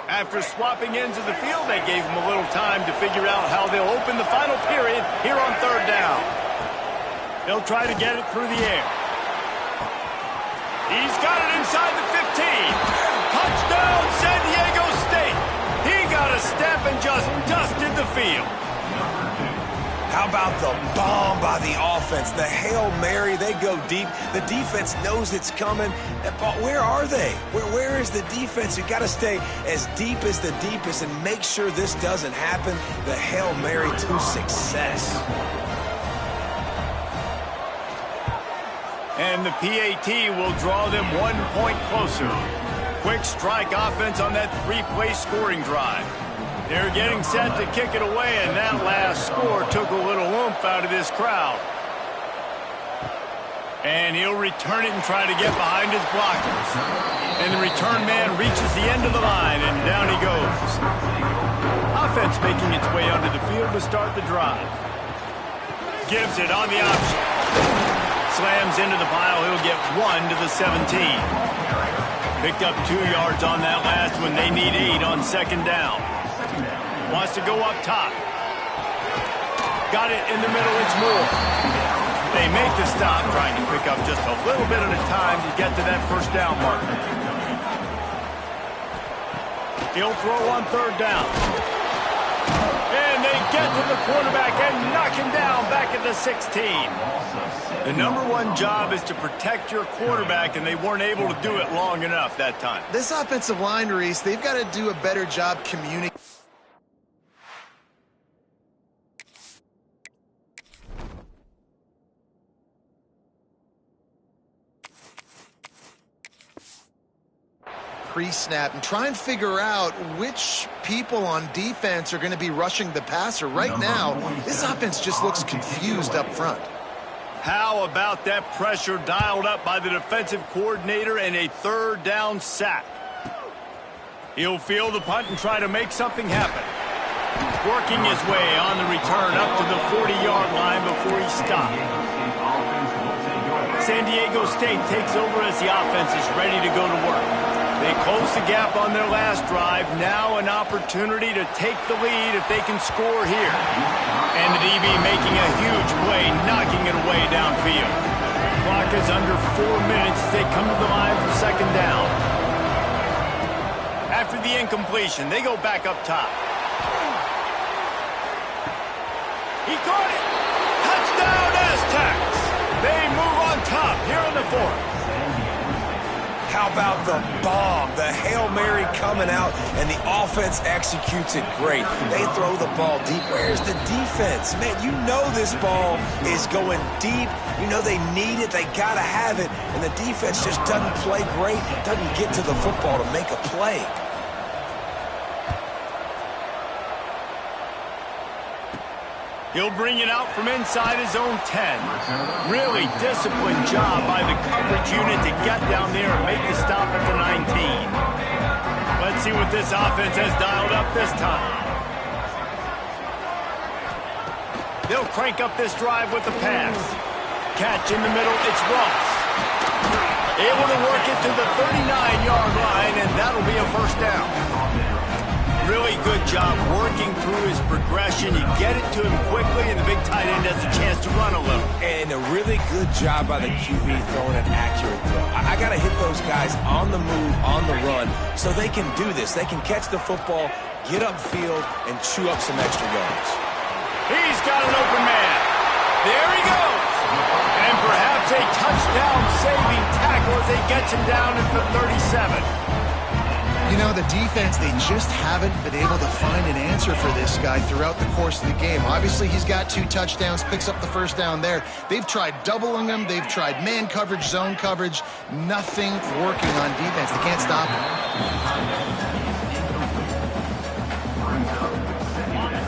After swapping ends of the field, they gave him a little time to figure out how they'll open the final period here on third down. They'll try to get it through the air. He's got it inside the 15. Touchdown, San Diego State. He got a step and just dusted the field. How about the bomb by the offense? The Hail Mary, they go deep. The defense knows it's coming. But where are they? Where is the defense? You got to stay as deep as the deepest and make sure this doesn't happen. The Hail Mary to success. And the PAT will draw them 1 point closer. Quick strike offense on that three-play scoring drive. They're getting set to kick it away, and that last score took a little oomph out of this crowd. And he'll return it and try to get behind his blockers. And the return man reaches the end of the line, and down he goes. Offense making its way onto the field to start the drive. Gives it on the option. Slams into the pile. He'll get 1 to the 17. Picked up 2 yards on that last one. They need 8 on second down. Wants to go up top. Got it in the middle. It's Moore. They make the stop, trying to pick up just a little bit at a time to get to that first down marker. He'll throw on third down. And they get to the quarterback and knock him down back at the 16. The number one job is to protect your quarterback, and they weren't able to do it long enough that time. This offensive line, Reese, they've got to do a better job communicating. Pre-snap and try and figure out which people on defense are going to be rushing the passer. Right now, this offense just looks confused up front. How about that pressure dialed up by the defensive coordinator and a third down sack? He'll field the punt and try to make something happen. Working his way on the return up to the 40-yard line before he stopped. San Diego State takes over as the offense is ready to go to work. They closed the gap on their last drive. Now an opportunity to take the lead if they can score here. And the DB making a huge play, knocking it away downfield. Clock is under 4 minutes as they come to the line for second down. After the incompletion, they go back up top. He caught it! Touchdown Aztecs! They move on top here in the fourth. How about the bomb? The Hail Mary coming out, and the offense executes it great. They throw the ball deep. Where's the defense? Man, you know this ball is going deep. You know they need it. They got to have it. And the defense just doesn't play great, doesn't get to the football to make a play. He'll bring it out from inside his own 10. Really disciplined job by the coverage unit to get down there and make the stop at the 19. Let's see what this offense has dialed up this time. They'll crank up this drive with the pass. Catch in the middle, it's Ross. Able to work it to the 39-yard line, and that'll be a first down. Really good job working through his progression. You get it to him quickly, and the big tight end has a chance to run a little. And a really good job by the QB throwing an accurate throw. I got to hit those guys on the move, on the run, so they can do this. They can catch the football, get upfield, and chew up some extra yards. He's got an open man. There he goes. And perhaps a touchdown-saving tackle as they get him down at the 37. You know, the defense, they just haven't been able to find an answer for this guy throughout the course of the game. Obviously, he's got 2 touchdowns, picks up the first down there. They've tried doubling him. They've tried man coverage, zone coverage. Nothing working on defense. They can't stop him.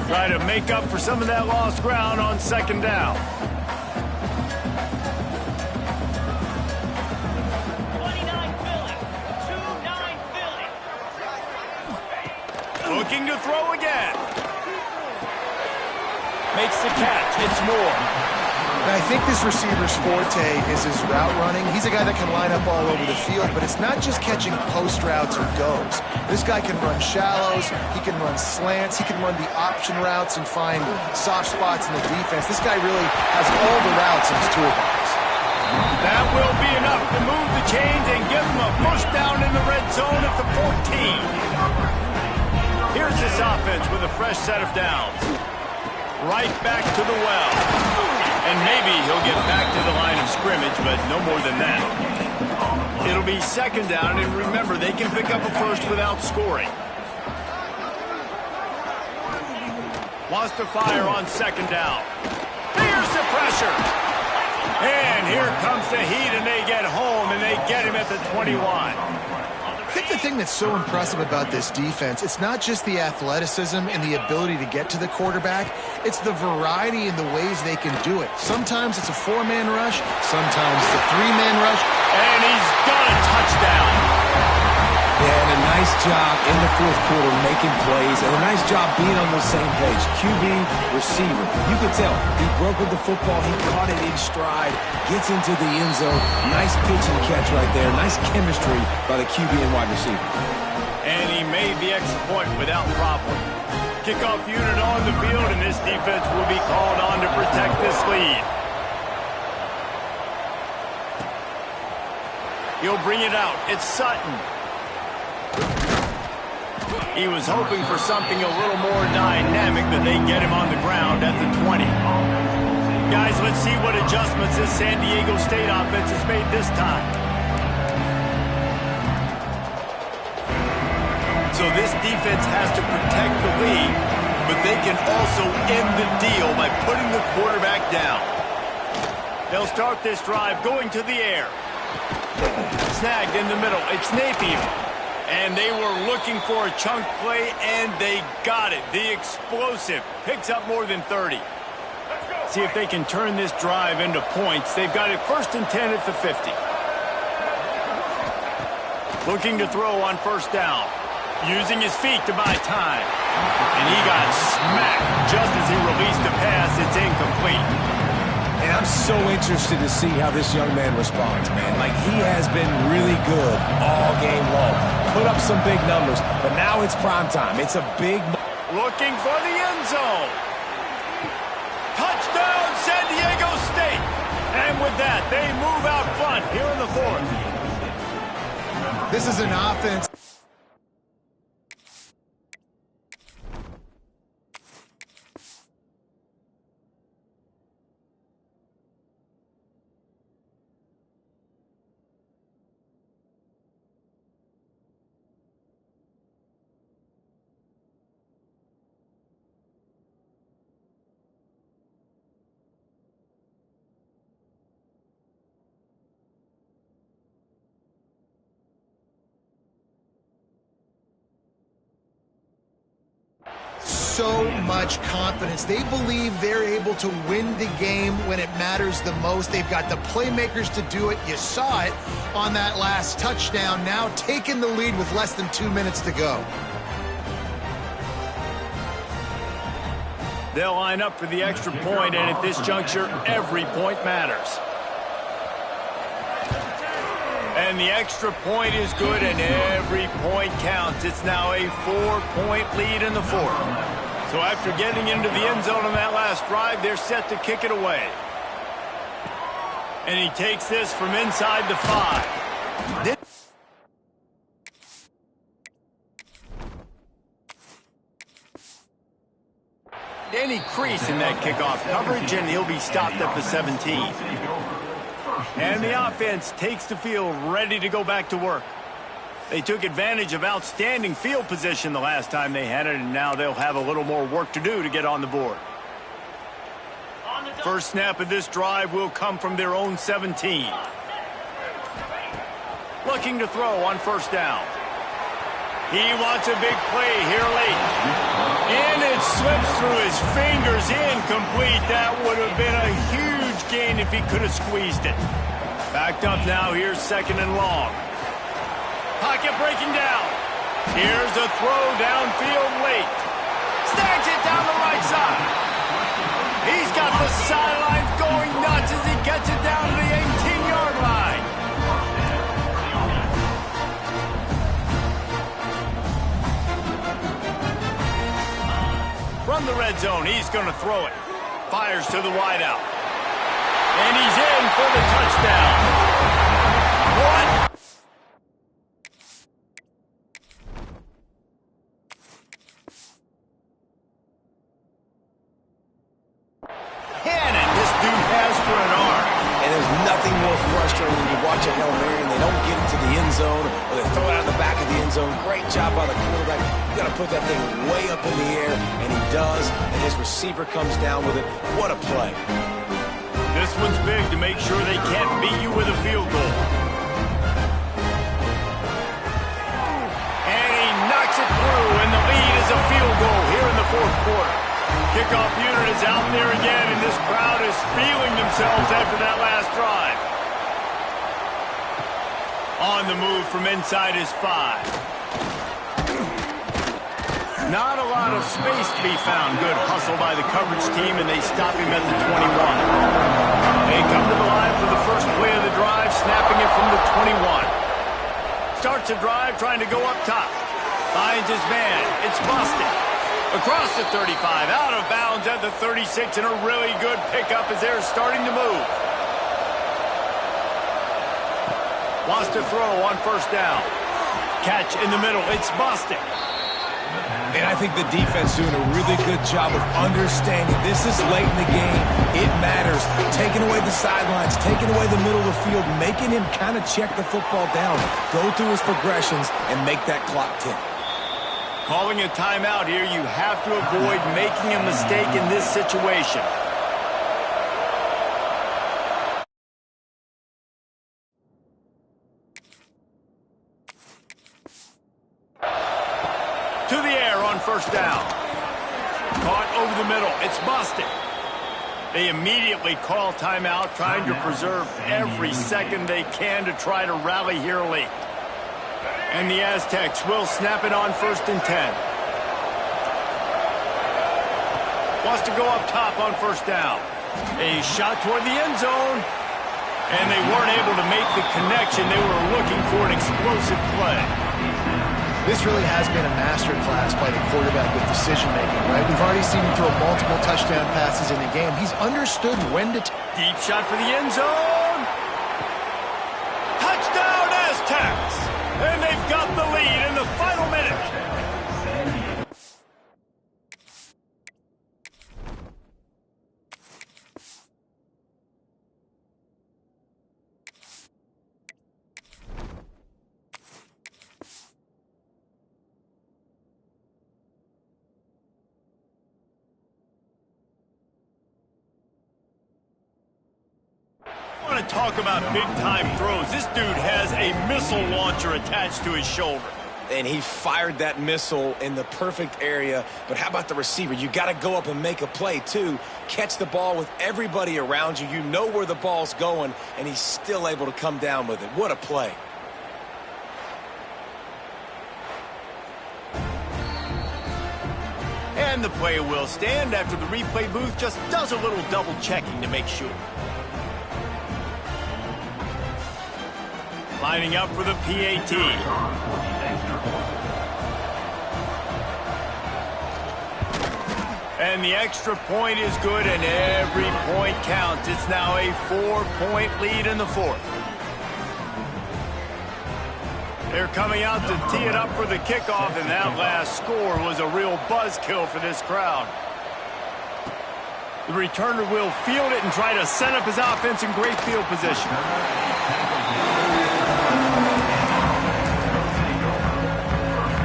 Try to make up for some of that lost ground on second down. Looking to throw again. Makes the catch. It's Moore. And I think this receiver's forte is his route running. He's a guy that can line up all over the field, but it's not just catching post routes or goes. This guy can run shallows. He can run slants. He can run the option routes and find soft spots in the defense. This guy really has all the routes in his toolbox. That will be enough to move the chains and give him a push down in the red zone at the 14. Here's this offense with a fresh set of downs. Right back to the well. And maybe he'll get back to the line of scrimmage, but no more than that. It'll be second down, and remember, they can pick up a first without scoring. Wants to fire on second down. Here's the pressure. And here comes the heat, and they get home, and they get him at the 21. I think the thing that's so impressive about this defense, it's not just the athleticism and the ability to get to the quarterback, it's the variety in the ways they can do it. Sometimes it's a 4-man rush, sometimes it's a 3-man rush. And he's got a touchdown. Yeah, and a nice job in the fourth quarter making plays, and a nice job being on the same page. QB, receiver. You could tell he broke with the football, he caught it in stride, gets into the end zone. Nice pitch and catch right there. Nice chemistry by the QB and wide receiver. And he made the extra point without problem. Kickoff unit on the field, and this defense will be called on to protect this lead. He'll bring it out. It's Sutton. He was hoping for something a little more dynamic, but they get him on the ground at the 20. Guys, let's see what adjustments this San Diego State offense has made this time. So this defense has to protect the lead, but they can also end the deal by putting the quarterback down. They'll start this drive going to the air. Snagged in the middle. It's Napier. And they were looking for a chunk play, and they got it. The explosive picks up more than 30. See if they can turn this drive into points. They've got it 1st and 10 at the 50. Looking to throw on first down. Using his feet to buy time. And he got smacked just as he released the pass. It's incomplete. And I'm so interested to see how this young man responds, man. Like, he has been really good all game long. Put up some big numbers, but now it's prime time. It's a big... Looking for the end zone. Touchdown, San Diego State. And with that, they move out front here in the fourth. This is an offense. So much confidence. They believe they're able to win the game when it matters the most. They've got the playmakers to do it. You saw it on that last touchdown. Now taking the lead with less than 2 minutes to go. They'll line up for the extra point, and at this juncture, every point matters. And the extra point is good, and every point counts. It's now a 4-point lead in the fourth. So after getting into the end zone on that last drive, they're set to kick it away. And he takes this from inside the 5. Any crease in that kickoff coverage, and he'll be stopped at the 17. And the offense takes the field ready to go back to work. They took advantage of outstanding field position the last time they had it, and now they'll have a little more work to do to get on the board. First snap of this drive will come from their own 17. Looking to throw on first down. He wants a big play here late. And it slips through his fingers, incomplete. That would have been a huge gain if he could have squeezed it. Backed up now, here's second and long. Pocket breaking down. Here's a throw downfield late. Snags it down the right side. He's got the sidelines going nuts as he gets it down to the 18-yard line. From the red zone, he's going to throw it. Fires to the wideout. And he's in for the touchdown. What? Cannon, this dude has for an arm. And there's nothing more frustrating than you watch a Hail Mary and they don't get it to the end zone, or they throw it out the back of the end zone. Great job by the quarterback. You got to put that thing way up in the air, and he does, and his receiver comes down with it. What a play. This one's big to make sure they can't beat you with a field goal. And he knocks it through, and the lead is a field goal here in the fourth quarter. Kickoff unit is out there again, and this crowd is feeling themselves after that last drive. On the move from inside his 5. Not a lot of space to be found. Good hustle by the coverage team, and they stop him at the 21. They come to the line for the first play of the drive, snapping it from the 21. Starts the drive, trying to go up top. Finds his man. It's busted. Across the 35, out of bounds at the 36, and a really good pickup as they're starting to move. Wants to throw on first down. Catch in the middle. It's busted. And I think the defense doing a really good job of understanding this is late in the game. It matters. Taking away the sidelines, taking away the middle of the field, making him kind of check the football down, go through his progressions, and make that clock tick. Calling a timeout here, you have to avoid making a mistake in this situation. To the air on first down. Caught over the middle. It's busted. They immediately call timeout, trying to preserve every second they can to try to rally here late. And the Aztecs will snap it on first and 10. Wants to go up top on first down. A shot toward the end zone. And they weren't able to make the connection. They were looking for an explosive play. This really has been a masterclass by the quarterback with decision-making, right? We've already seen him throw multiple touchdown passes in the game. He's understood when to... Deep shot for the end zone. Touchdown, Aztecs! And they've got the lead in the final minute. Talk about big-time throws. This dude has a missile launcher attached to his shoulder. And he fired that missile in the perfect area. But how about the receiver? You got to go up and make a play, too. Catch the ball with everybody around you. You know where the ball's going, and he's still able to come down with it. What a play. And the play will stand after the replay booth just does a little double-checking to make sure. Lining up for the PAT. And the extra point is good, and every point counts. It's now a 4-point lead in the fourth. They're coming out to tee it up for the kickoff, and that last score was a real buzzkill for this crowd. The returner will field it and try to set up his offense in great field position.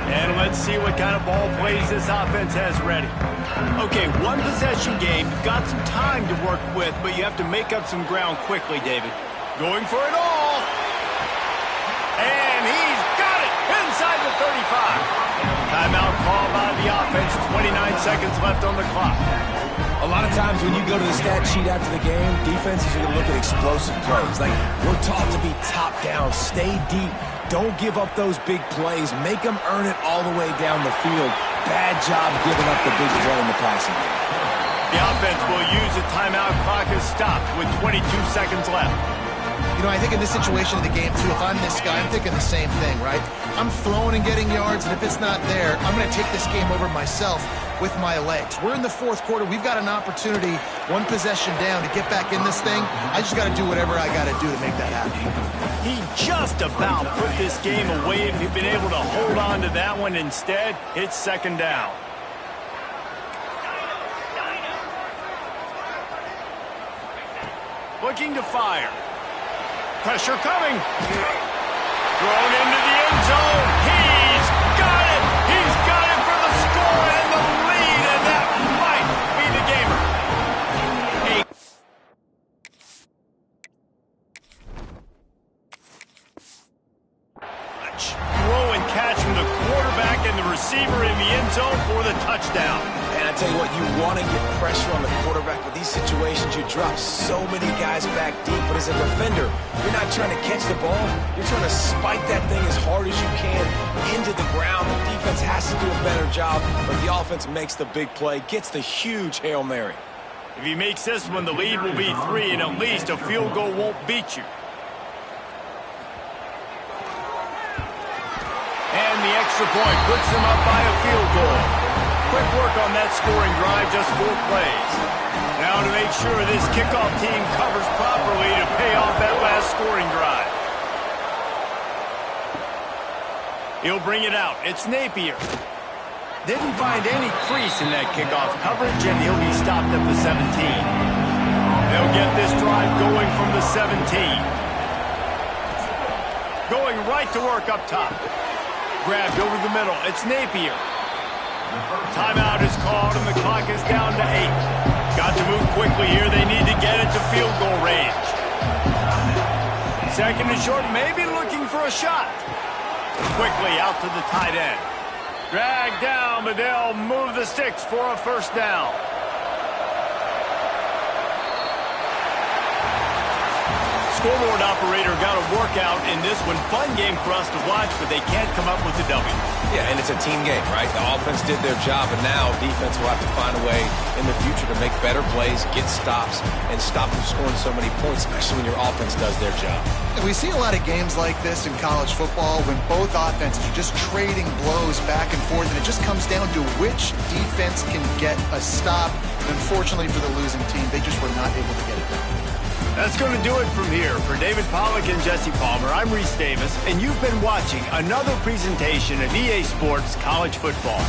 And let's see what kind of ball plays this offense has ready. Okay, one possession game. You've got some time to work with, but you have to make up some ground quickly, David. Going for it all. And he's got it inside the 35. Timeout call by the offense. 29 seconds left on the clock. A lot of times when you go to the stat sheet after the game, defenses are going to look at explosive plays. Like, we're taught to be top down, stay deep, don't give up those big plays, make them earn it all the way down the field. Bad job giving up the big play in the passing game. The offense will use the timeout. Clock is stopped with 22 seconds left. You know, I think in this situation of the game, too, if I'm this guy, I'm thinking the same thing, right? I'm throwing and getting yards, and if it's not there, I'm going to take this game over myself with my legs. We're in the fourth quarter. We've got an opportunity, one possession down, to get back in this thing. I just got to do whatever I got to do to make that happen. He just about put this game away if he'd been able to hold on to that one. Instead, it's second down. Looking to fire. Pressure coming. Thrown into the end zone. He's got it. He's got it for the score and the lead, and that might be the gamer. Throw and catch from the quarterback and the receiver in the end zone for the touchdown. And I tell you what, you want to get pressure on the quarterback. With these situations, you drop so many guys back deep. But as a defender, you're not trying to catch the ball. You're trying to spike that thing as hard as you can into the ground. The defense has to do a better job, but the offense makes the big play, gets the huge Hail Mary. If he makes this one, the lead will be 3, and at least a field goal won't beat you. And the extra point puts them up by a field goal. Quick work on that scoring drive, just 4 plays. Now to make sure this kickoff team covers properly to pay off that last scoring drive. He'll bring it out. It's Napier. Didn't find any crease in that kickoff coverage, and he'll be stopped at the 17. They'll get this drive going from the 17. Going right to work up top. Grabbed over the middle. It's Napier. Timeout is called, and the clock is down to 8. Got to move quickly here. They need to get it to field goal range. Second and short, maybe looking for a shot. Quickly out to the tight end. Dragged down, but they'll move the sticks for a first down. scoreboard operator got a workout in this one. Fun game for us to watch, but they can't come up with the W. Yeah, and it's a team game, right? The offense did their job, and now defense will have to find a way in the future to make better plays, get stops, and stop them scoring so many points, especially when your offense does their job. And we see a lot of games like this in college football when both offenses are just trading blows back and forth, and it just comes down to which defense can get a stop. And unfortunately for the losing team, they just were not able to get it done. That's going to do it from here. For David Pollack and Jesse Palmer, I'm Reese Davis, and you've been watching another presentation of EA Sports College Football.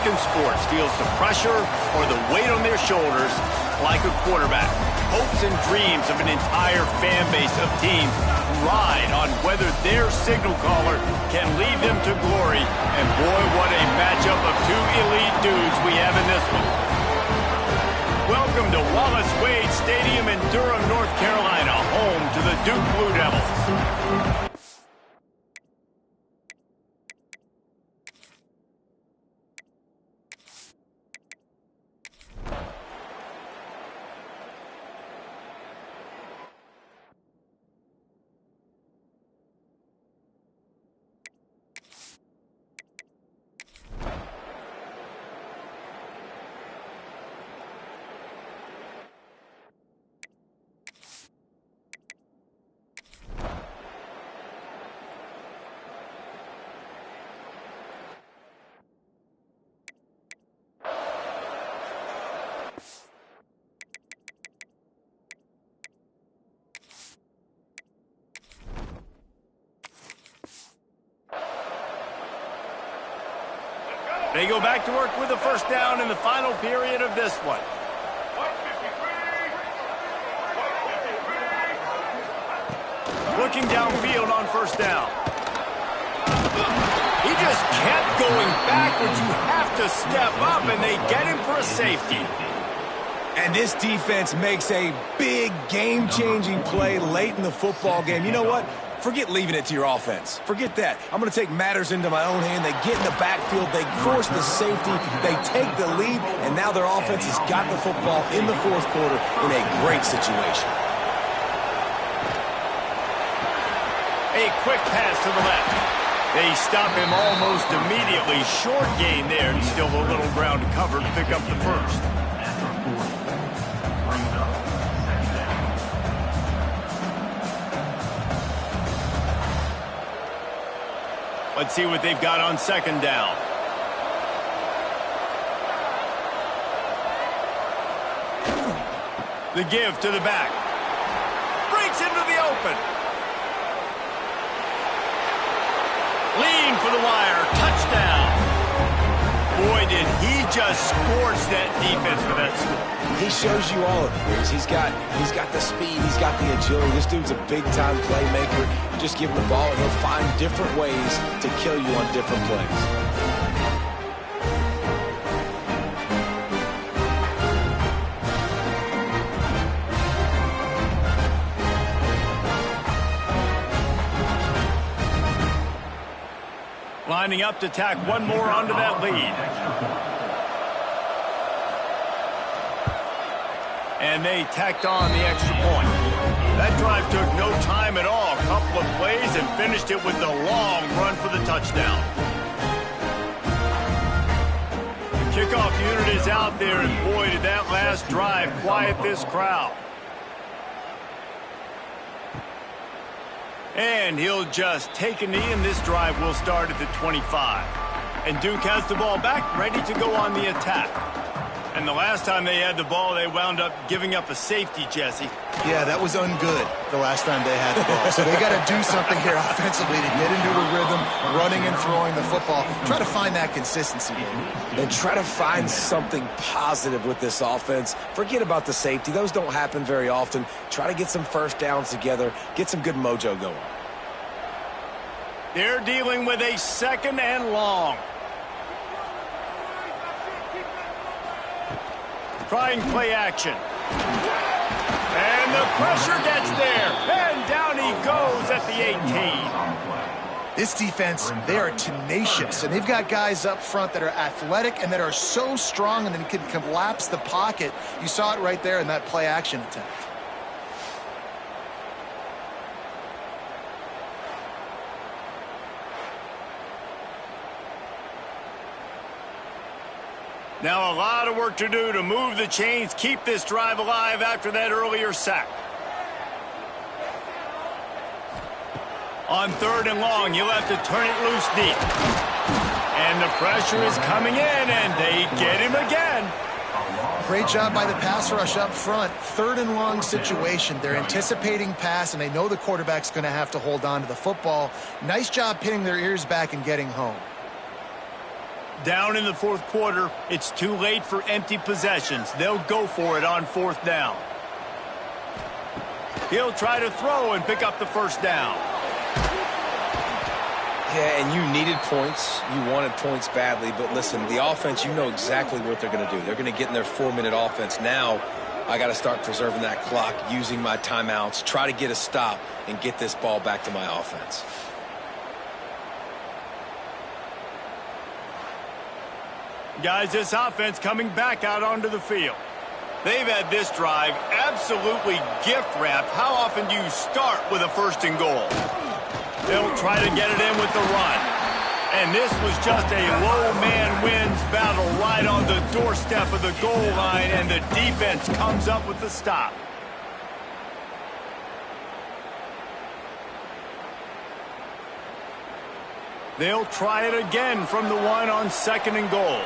American sports feels the pressure or the weight on their shoulders like a quarterback. Hopes and dreams of an entire fan base of teams ride on whether their signal caller can lead them to glory. And boy, what a matchup of two elite dudes we have in this one. Welcome to Wallace Wade Stadium in Durham, North Carolina, home to the Duke Blue Devils. They go back to work with a first down in the final period of this one. Looking downfield on first down. He just kept going backwards. You have to step up, and they get him for a safety. And this defense makes a big game-changing play late in the football game. You know what? Forget leaving it to your offense. Forget that. I'm going to take matters into my own hand. They get in the backfield. They force the safety. They take the lead. And now their offense has got the football in the fourth quarter in a great situation. A quick pass to the left. They stop him almost immediately. Short gain there, and still a little ground to cover to pick up the first. Let's see what they've got on second down. The give to the back. Breaks into the open. Lean for the wire. Touchdown. Boy, did he just scorch that defense for that score. He shows you all of it. He's got the speed. He's got the agility. This dude's a big-time playmaker. You just give him the ball, and he'll find different ways to kill you on different plays. Lining up to tack one more onto that lead. And they tacked on the extra point. That drive took no time at all. A couple of plays and finished it with the long run for the touchdown. The kickoff unit is out there, and boy, did that last drive quiet this crowd. And he'll just take a knee, and this drive will start at the 25. And Duke has the ball back, ready to go on the attack. And the last time they had the ball, they wound up giving up a safety, Jesse. Yeah, that was ungood the last time they had the ball. So they got to do something here offensively to get into a rhythm, running and throwing the football. Try to find that consistency, baby. And try to find something positive with this offense. Forget about the safety. Those don't happen very often. Try to get some first downs together. Get some good mojo going. They're dealing with a second and long. Trying play action. And the pressure gets there. And down he goes at the 18. This defense, they are tenacious, and they've got guys up front that are athletic and that are so strong and then can collapse the pocket. You saw it right there in that play action attempt. Now a lot of work to do to move the chains, keep this drive alive after that earlier sack. On third and long, you'll have to turn it loose deep. And the pressure is coming in, and they get him again. Great job by the pass rush up front. Third and long situation. They're anticipating pass, and they know the quarterback's going to have to hold on to the football. Nice job pinning their ears back and getting home. Down in the fourth quarter, it's too late for empty possessions. They'll go for it on fourth down. He'll try to throw and pick up the first down. Yeah, and you needed points. You wanted points badly. But listen, the offense, you know exactly what they're going to do. They're going to get in their 4-minute offense. Now, I got to start preserving that clock, using my timeouts, try to get a stop, and get this ball back to my offense. Guys, this offense coming back out onto the field. They've had this drive absolutely gift-wrapped. How often do you start with a first and goal? They'll try to get it in with the run. And this was just a low man wins battle right on the doorstep of the goal line, and the defense comes up with the stop. They'll try it again from the one on second and goal.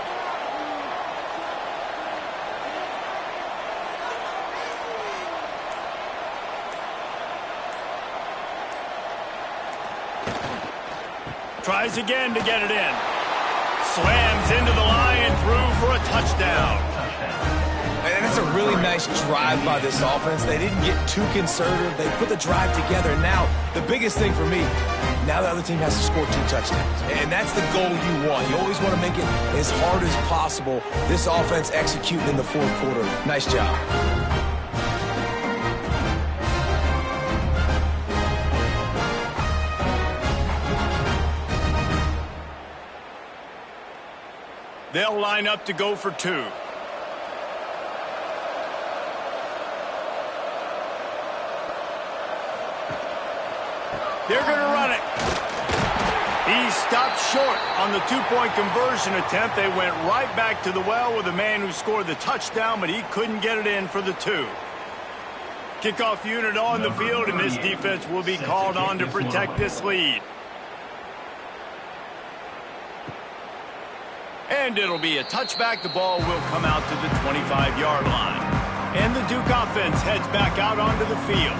Tries again to get it in. Slams into the line and through for a touchdown. And it's a really nice drive by this offense. They didn't get too conservative. They put the drive together. Now, the biggest thing for me, now the other team has to score 2 touchdowns. And that's the goal you want. You always want to make it as hard as possible. This offense executing in the fourth quarter. Nice job. They'll line up to go for 2. They're going to run it. He stopped short on the 2-point conversion attempt. They went right back to the well with the man who scored the touchdown, but he couldn't get it in for the 2. Kickoff unit on the field, and this defense will be called on to protect this lead. And it'll be a touchback. The ball will come out to the 25-yard line. And the Duke offense heads back out onto the field.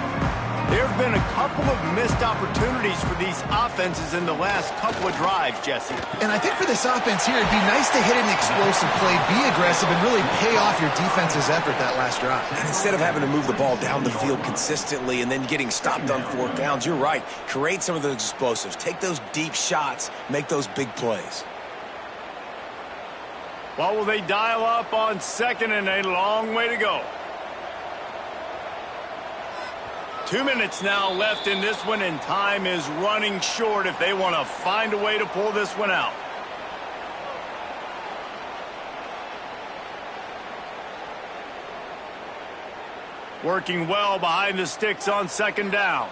There have been a couple of missed opportunities for these offenses in the last couple of drives, Jesse. And I think for this offense here, it'd be nice to hit an explosive play, be aggressive, and really pay off your defense's effort that last drive. And instead of having to move the ball down the field consistently and then getting stopped on 4th downs, you're right. Create some of those explosives. Take those deep shots. Make those big plays. Well, will they dial up on second, and a long way to go. 2 minutes now left in this one, and time is running short if they want to find a way to pull this one out. Working well behind the sticks on second down.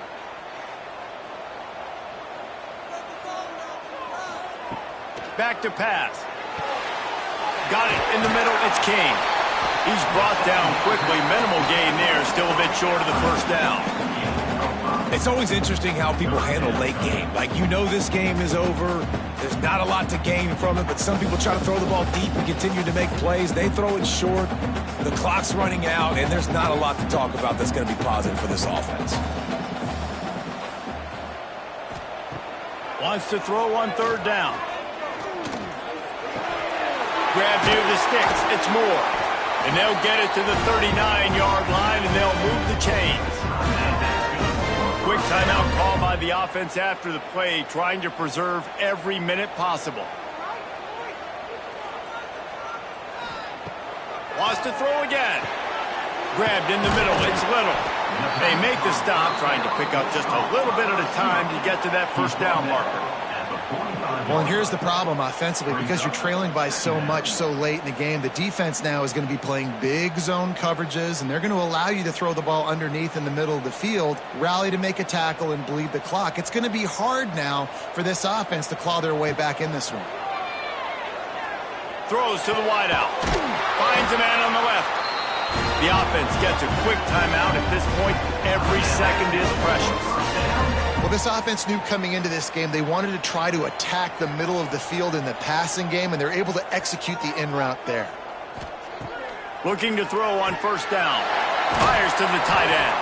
Back to pass. Got it in the middle. It's King. He's brought down quickly. Minimal gain there. Still a bit short of the first down. It's always interesting how people handle late game. Like, you know this game is over. There's not a lot to gain from it, but some people try to throw the ball deep and continue to make plays. They throw it short. The clock's running out, and there's not a lot to talk about that's going to be positive for this offense. Wants to throw on third down. Grab near the sticks. It's Moore. And they'll get it to the 39-yard line, and they'll move the chains. Quick timeout call by the offense after the play, trying to preserve every minute possible. Wants to throw again. Grabbed in the middle. It's Little. They make the stop, trying to pick up just a little bit at a time to get to that first down marker. Well, and here's the problem offensively. Because you're trailing by so much so late in the game, the defense now is going to be playing big zone coverages, and they're going to allow you to throw the ball underneath in the middle of the field, rally to make a tackle, and bleed the clock. It's going to be hard now for this offense to claw their way back in this one. Throws to the wideout. Finds a man on the left. The offense gets a quick timeout. At this point, every second is precious. Well, this offense knew coming into this game they wanted to try to attack the middle of the field in the passing game, and they're able to execute the in route there. Looking to throw on first down. Fires to the tight end.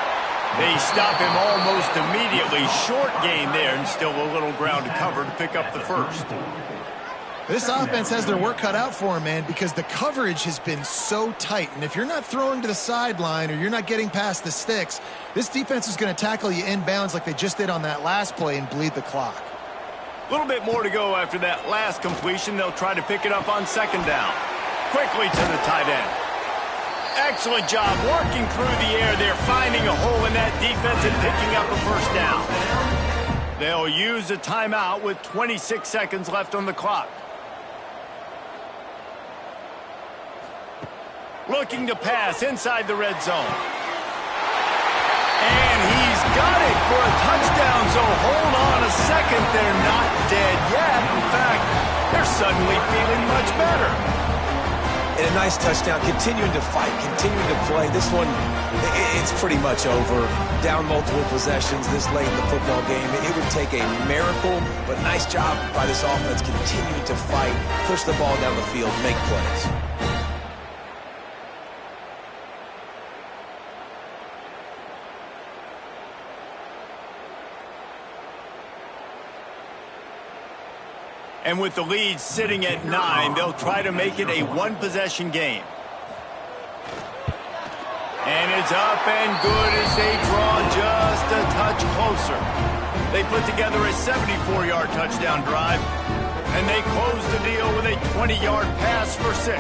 They stop him almost immediately. Short gain there, and still a little ground to cover to pick up the first. This offense has their work cut out for them, man, because the coverage has been so tight. And if you're not throwing to the sideline or you're not getting past the sticks, this defense is going to tackle you inbounds like they just did on that last play and bleed the clock. A little bit more to go after that last completion. They'll try to pick it up on second down. Quickly to the tight end. Excellent job working through the air there, finding a hole in that defense and picking up a first down. They'll use a timeout with 26 seconds left on the clock. Looking to pass inside the red zone. And he's got it for a touchdown, so hold on a second. They're not dead yet. In fact, they're suddenly feeling much better. And a nice touchdown, continuing to fight, continuing to play. This one, it's pretty much over. Down multiple possessions this late in the football game. It would take a miracle, but nice job by this offense continuing to fight, push the ball down the field, make plays. And with the lead sitting at 9, they'll try to make it a one-possession game. And it's up and good as they draw just a touch closer. They put together a 74-yard touchdown drive, and they close the deal with a 20-yard pass for 6.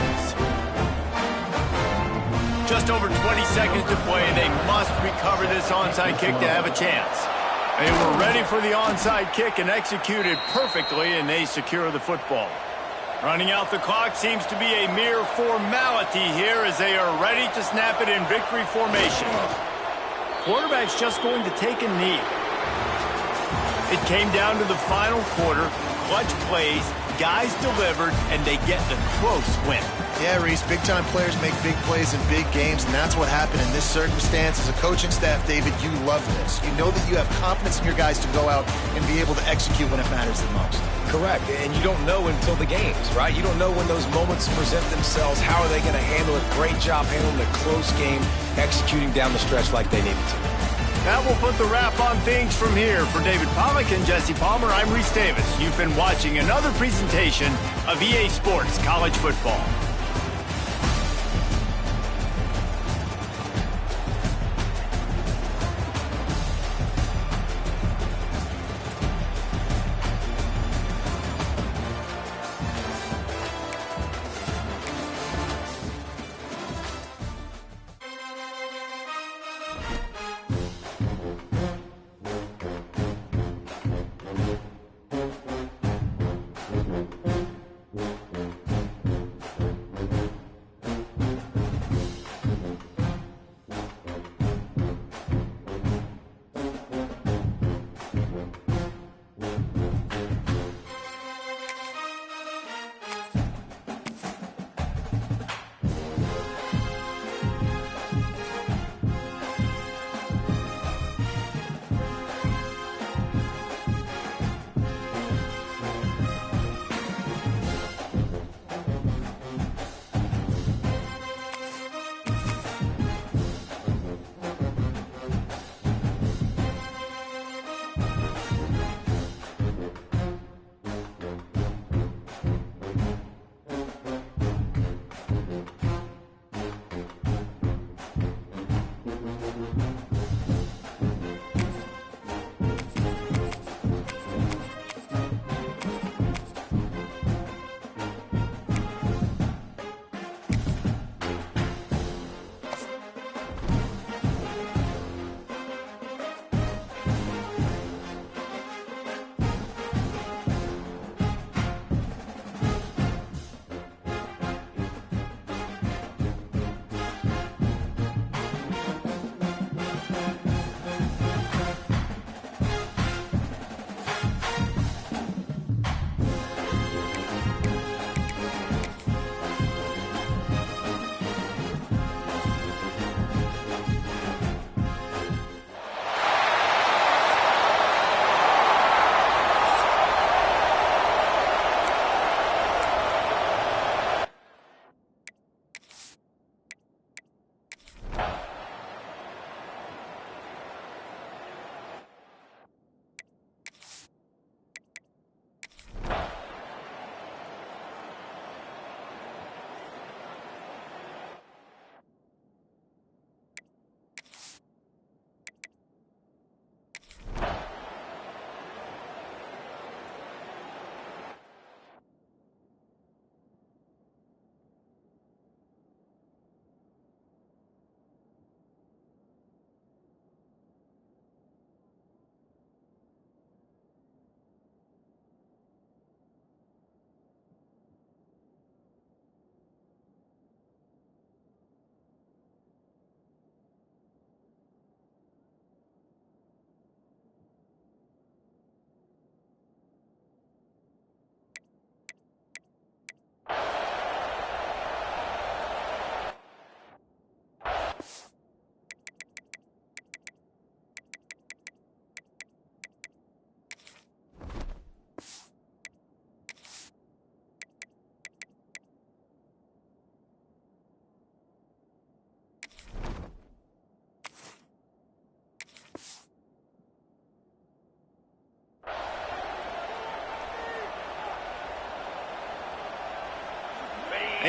Just over 20 seconds to play. They must recover this onside kick to have a chance. They were ready for the onside kick and executed perfectly, and they secure the football. Running out the clock seems to be a mere formality here as they are ready to snap it in victory formation. Quarterback's just going to take a knee. It came down to the final quarter. Clutch plays, guys delivered, and they get the close win. Yeah, Reese, big-time players make big plays in big games, and that's what happened in this circumstance. As a coaching staff, David, you love this. You know that you have confidence in your guys to go out and be able to execute when it matters the most. Correct, and you don't know until the games, right? You don't know when those moments present themselves. How are they going to handle it? Great job handling a close game, executing down the stretch like they needed to. That will put the wrap on things from here. For David Pollack and Jesse Palmer, I'm Reese Davis. You've been watching another presentation of EA Sports College Football.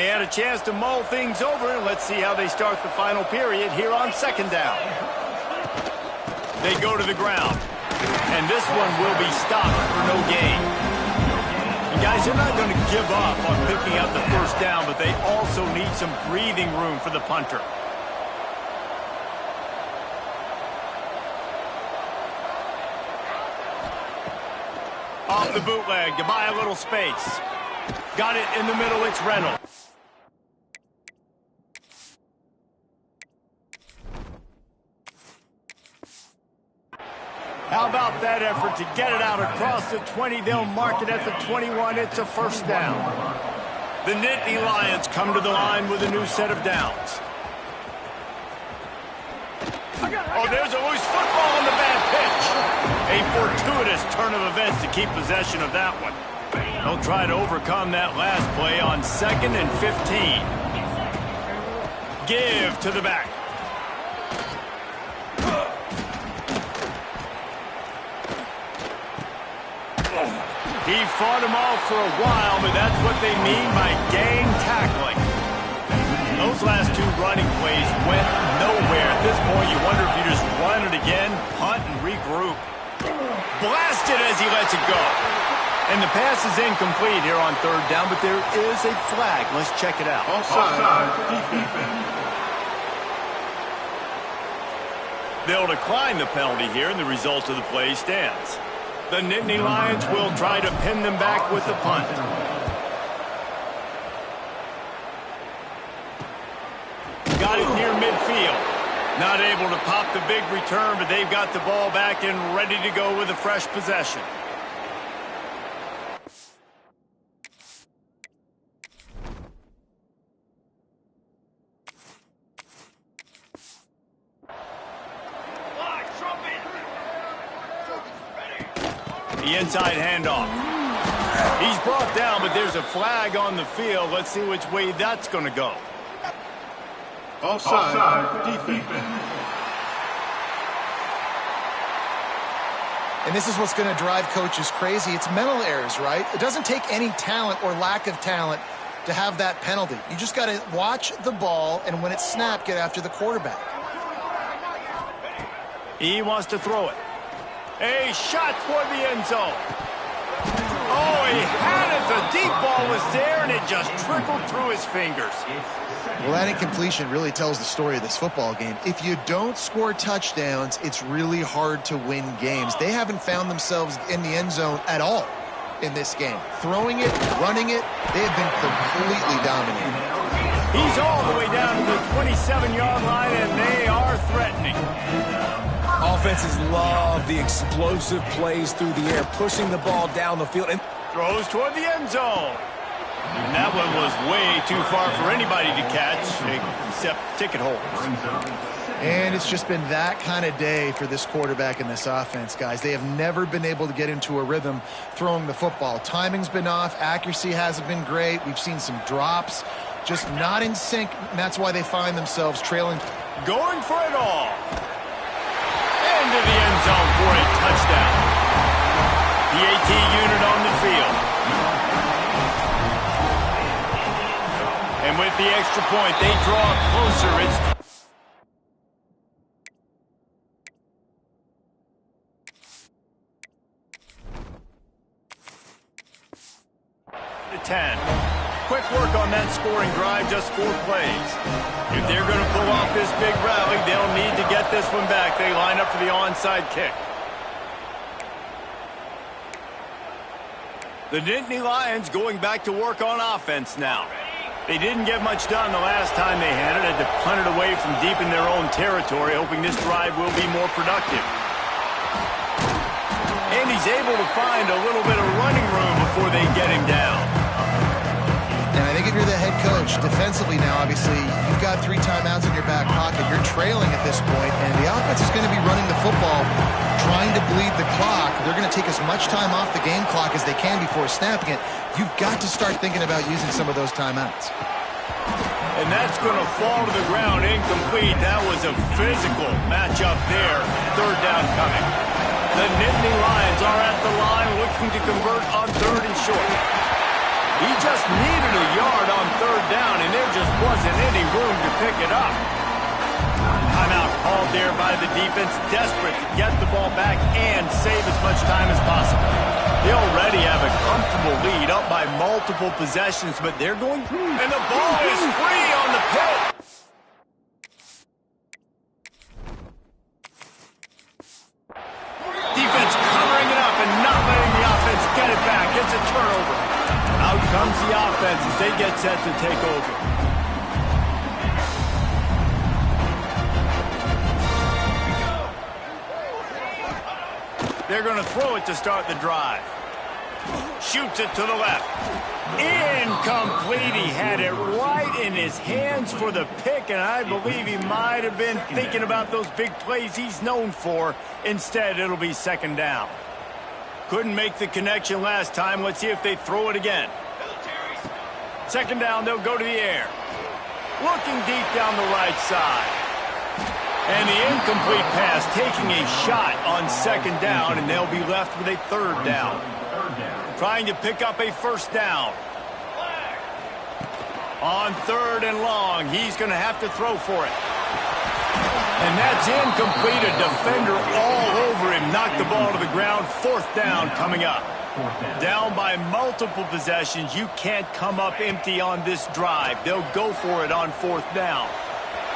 And a chance to mull things over. Let's see how they start the final period here on second down. They go to the ground. And this one will be stopped for no gain. And guys, they're not going to give up on picking up the first down, but they also need some breathing room for the punter. Off the bootleg to buy a little space. Got it in the middle, it's Reynolds. How about that effort to get it out across the 20? They'll mark it at the 21. It's a first down. The Nittany Lions come to the line with a new set of downs. Oh, there's a loose football on the bad pitch. A fortuitous turn of events to keep possession of that one. They'll try to overcome that last play on 2nd and 15. Give to the back. He fought him off for a while, but that's what they mean by gang tackling. Those last two running plays went nowhere. At this point, you wonder if you just run it again, punt, and regroup. Blasted as he lets it go. And the pass is incomplete here on third down, but there is a flag. Let's check it out. Offside. Defense. They'll decline the penalty here, and the result of the play stands. The Nittany Lions will try to pin them back with the punt. Got it near midfield. Not able to pop the big return, but they've got the ball back and ready to go with a fresh possession. The inside handoff. He's brought down, but there's a flag on the field. Let's see which way that's going to go. Offside. Defense. And this is what's going to drive coaches crazy. It's mental errors, right? It doesn't take any talent or lack of talent to have that penalty. You just got to watch the ball, and when it's snapped, get after the quarterback. He wants to throw it. A shot toward the end zone. Oh, he had it. The deep ball was there, and it just trickled through his fingers. Well, that incompletion really tells the story of this football game. If you don't score touchdowns, it's really hard to win games. They haven't found themselves in the end zone at all in this game. Throwing it, running it, they have been completely dominating. He's all the way down to the 27-yard line, and they are threatening. Offenses love the explosive plays through the air, pushing the ball down the field. And throws toward the end zone. And that one was way too far for anybody to catch, except ticket holders. And it's just been that kind of day for this quarterback and this offense, guys. They have never been able to get into a rhythm throwing the football. Timing's been off. Accuracy hasn't been great. We've seen some drops, just not in sync, and that's why they find themselves trailing. Going for it all. Into the end zone for a touchdown. The AT unit on the field. And with the extra point, they draw closer. It's 10. Quick work on that scoring drive, just 4 plays. If they're going to pull off this big rally, they'll need to get this one back. They line up for the onside kick. The Nittany Lions going back to work on offense now. They didn't get much done the last time they had it. Had to punt it away from deep in their own territory, hoping this drive will be more productive. And he's able to find a little bit of running room before they get him down. And I think if you're the head coach, defensively now, obviously, you've got 3 timeouts in your back pocket. You're trailing at this point, and the offense is going to be running the football, trying to bleed the clock. They're going to take as much time off the game clock as they can before snapping it. You've got to start thinking about using some of those timeouts. And that's going to fall to the ground incomplete. That was a physical matchup there. Third down coming. The Nittany Lions are at the line looking to convert on 3rd and short. He just needed a yard on third down, and there just wasn't any room to pick it up. Timeout called there by the defense, desperate to get the ball back and save as much time as possible. They already have a comfortable lead, up by multiple possessions, but they're going... And the ball is free on the pit. Defense covering it up and not letting the offense get it back. It's a turnover. Out comes the offense as they get set to take over. They're going to throw it to start the drive. Shoots it to the left. Incomplete. He had it right in his hands for the pick, and I believe he might have been thinking about those big plays he's known for. Instead, it'll be second down. Couldn't make the connection last time. Let's see if they throw it again. Second down, they'll go to the air. Looking deep down the right side. And the incomplete pass taking a shot on second down, and they'll be left with a third down. Trying to pick up a first down. On third and long, he's going to have to throw for it. And that's incomplete. A defender all over him. Knocked the ball to the ground. Fourth down coming up. Down by multiple possessions. You can't come up empty on this drive. They'll go for it on fourth down.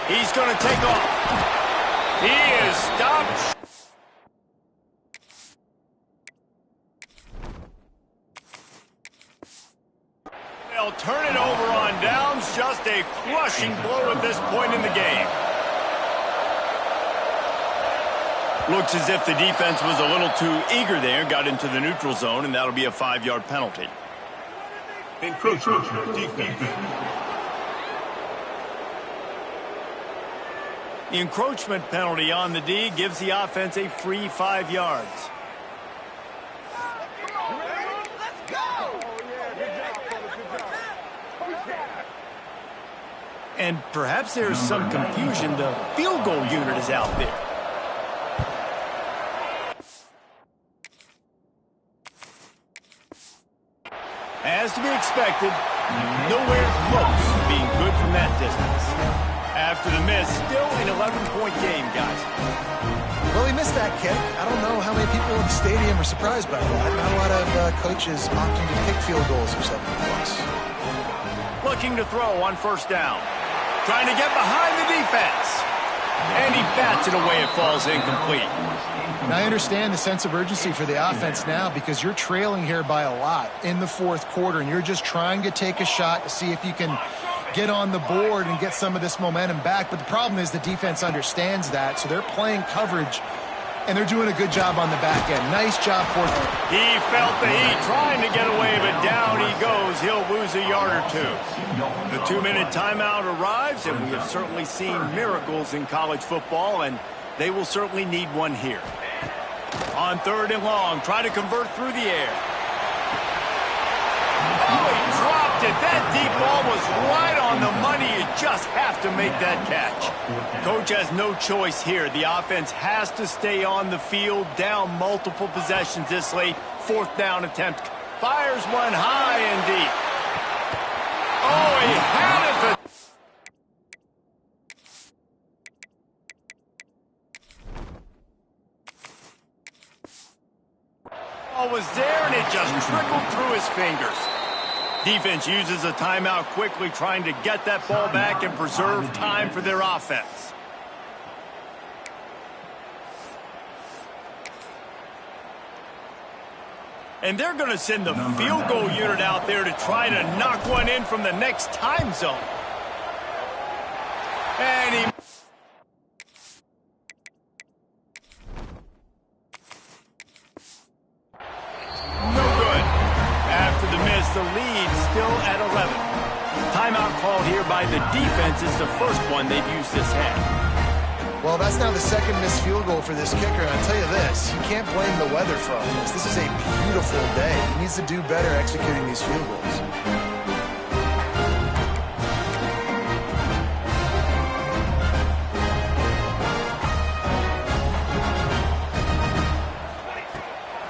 He's going to take off. He is stopped. They'll turn it over on downs. Just a crushing blow at this point in the game. Looks as if the defense was a little too eager there, got into the neutral zone, and that'll be a 5-yard penalty. Encroachment defense. The encroachment penalty on the D gives the offense a free 5 yards. And perhaps there's some confusion. The field goal unit is out there. As to be expected, nowhere close to being good from that distance. After the miss, still an 11-point game, guys. Well, he missed that kick. I don't know how many people in the stadium are surprised by that. Not a lot of coaches opting to kick field goals of 70+. Looking to throw on first down. Trying to get behind the defense. And he bats it away. It falls incomplete. Now, I understand the sense of urgency for the offense now because you're trailing here by a lot in the fourth quarter, and you're just trying to take a shot to see if you can get on the board and get some of this momentum back. But the problem is the defense understands that, so they're playing coverage, and they're doing a good job on the back end. Nice job for them. He felt the heat trying to get away, but down he goes. He'll lose a yard or two. The 2-minute timeout arrives, and we have certainly seen miracles in college football, and they will certainly need one here. On third and long, try to convert through the air. Oh, he dropped it. That deep ball was right on the money. You just have to make that catch. Coach has no choice here. The offense has to stay on the field, down multiple possessions this late. Fourth down attempt. Fires one high and deep. Oh, he had it. Was there, and it just trickled through his fingers. Defense uses a timeout quickly, trying to get that ball back and preserve time for their offense. And they're going to send the field goal unit out there to try to knock one in from the next time zone. And he... The lead still at 11. Timeout called here by the defense. It's the first one they've used this half. Well, that's now the second missed field goal for this kicker. And I'll tell you this, you can't blame the weather for all this. This is a beautiful day. He needs to do better executing these field goals.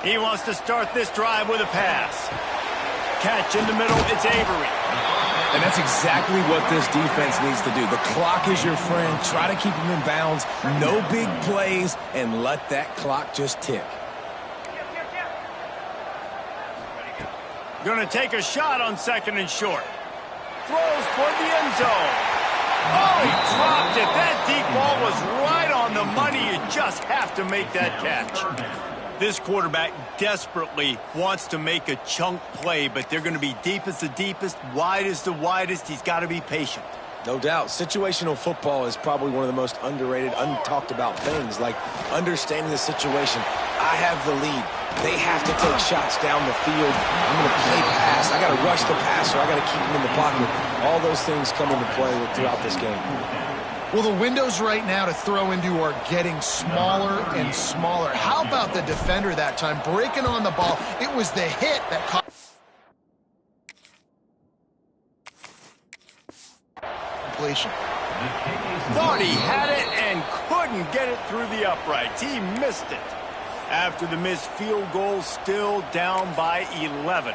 He wants to start this drive with a pass. Catch in the middle, it's Avery. And that's exactly what this defense needs to do. The clock is your friend. Try to keep them in bounds. No big plays, and let that clock just tick. Going to take a shot on 2nd and short. Throws toward the end zone. Oh, he dropped it. That deep ball was right on the money. You just have to make that catch. This quarterback desperately wants to make a chunk play, but they're going to be deep as the deepest, wide as the widest. He's got to be patient. No doubt. Situational football is probably one of the most underrated, untalked about things, like understanding the situation. I have the lead. They have to take shots down the field. I'm going to play pass. I got to rush the passer. I got to keep him in the pocket. All those things come into play throughout this game. Well, the windows right now to throw into are getting smaller and smaller. How about the defender that time breaking on the ball? It was the hit that caught completion. Thought he had it and couldn't get it through the uprights. He missed it. After the missed field goal, still down by 11.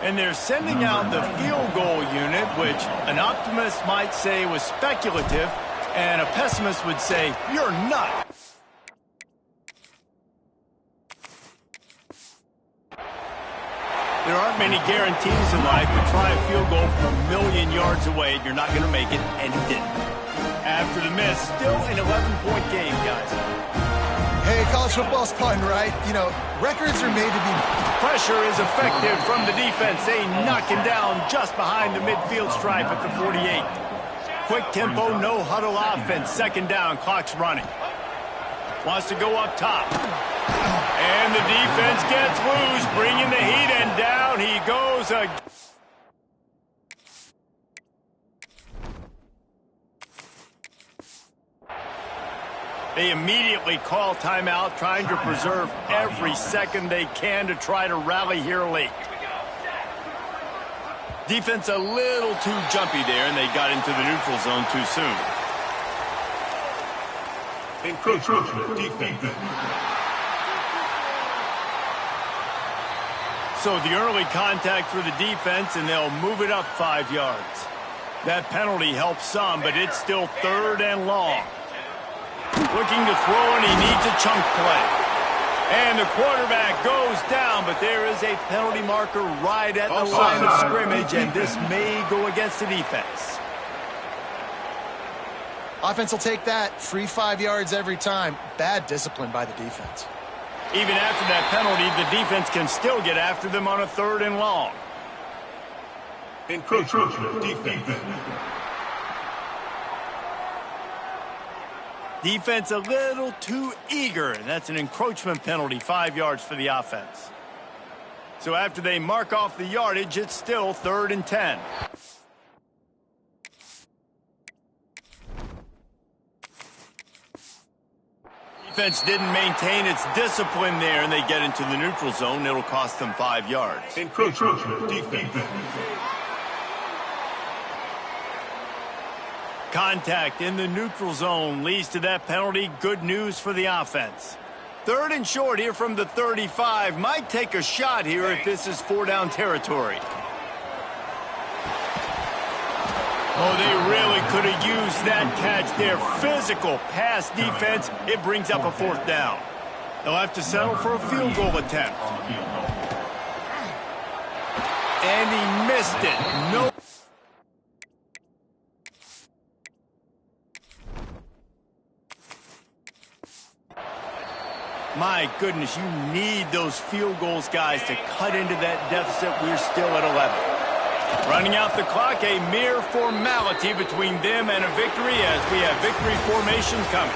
And they're sending out the field goal unit, which an optimist might say was speculative, and a pessimist would say, you're nuts. There aren't many guarantees in life, but try a field goal from 1,000,000 yards away, and you're not going to make it, and he didn't. After the miss, still an 11-point game, guys. Hey, college football's fun, right? You know, records are made to be... Pressure is effective from the defense. They knock him down just behind the midfield stripe at the 48. Quick tempo, no huddle offense. 2nd down, clock's running. Wants to go up top. And the defense gets loose, bringing the heat, and down he goes again. They immediately call timeout, trying to preserve every second they can to try to rally here late. Defense a little too jumpy there, and they got into the neutral zone too soon. Encroachment defense. So the early contact for the defense, and they'll move it up 5 yards. That penalty helps some, but it's still 3rd and long. Looking to throw, and he needs a chunk play. And the quarterback goes down, but there is a penalty marker right at the line of scrimmage, and this may go against the defense. Offense will take that. Free 5 yards every time. Bad discipline by the defense. Even after that penalty, the defense can still get after them on a 3rd and long. Encroachment defense. Defense a little too eager, and that's an encroachment penalty, 5 yards for the offense. So after they mark off the yardage, it's still 3rd and 10. Defense didn't maintain its discipline there, and they get into the neutral zone. It'll cost them 5 yards. Encroachment defense. Contact in the neutral zone leads to that penalty. Good news for the offense. 3rd and short here from the 35. Might take a shot here if this is 4-down territory. Oh, they really could have used that catch there. Physical pass defense. It brings up a 4th down. They'll have to settle for a field goal attempt. And he missed it. No. My goodness, you need those field goals, guys, to cut into that deficit. We're still at 11. Running out the clock, a mere formality between them and a victory as we have victory formation coming.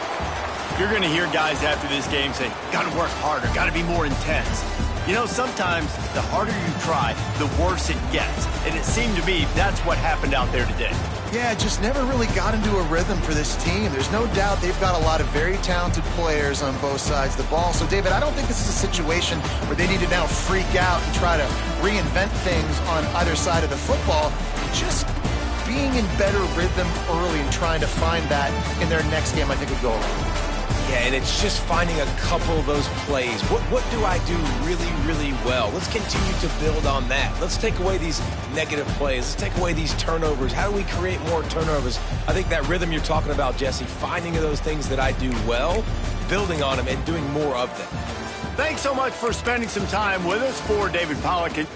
You're going to hear guys after this game say, got to work harder, got to be more intense. You know, sometimes the harder you try, the worse it gets. And it seemed to me that's what happened out there today. Yeah, just never really got into a rhythm for this team. There's no doubt they've got a lot of very talented players on both sides of the ball. So, David, I don't think this is a situation where they need to now freak out and try to reinvent things on either side of the football. Just being in better rhythm early and trying to find that in their next game, I think, would go along. Yeah, and it's just finding a couple of those plays. What do I do really, really well? Let's continue to build on that. Let's take away these negative plays. Let's take away these turnovers. How do we create more turnovers? I think that rhythm you're talking about, Jesse, finding those things that I do well, building on them, and doing more of them. Thanks so much for spending some time with us. For David Pollack.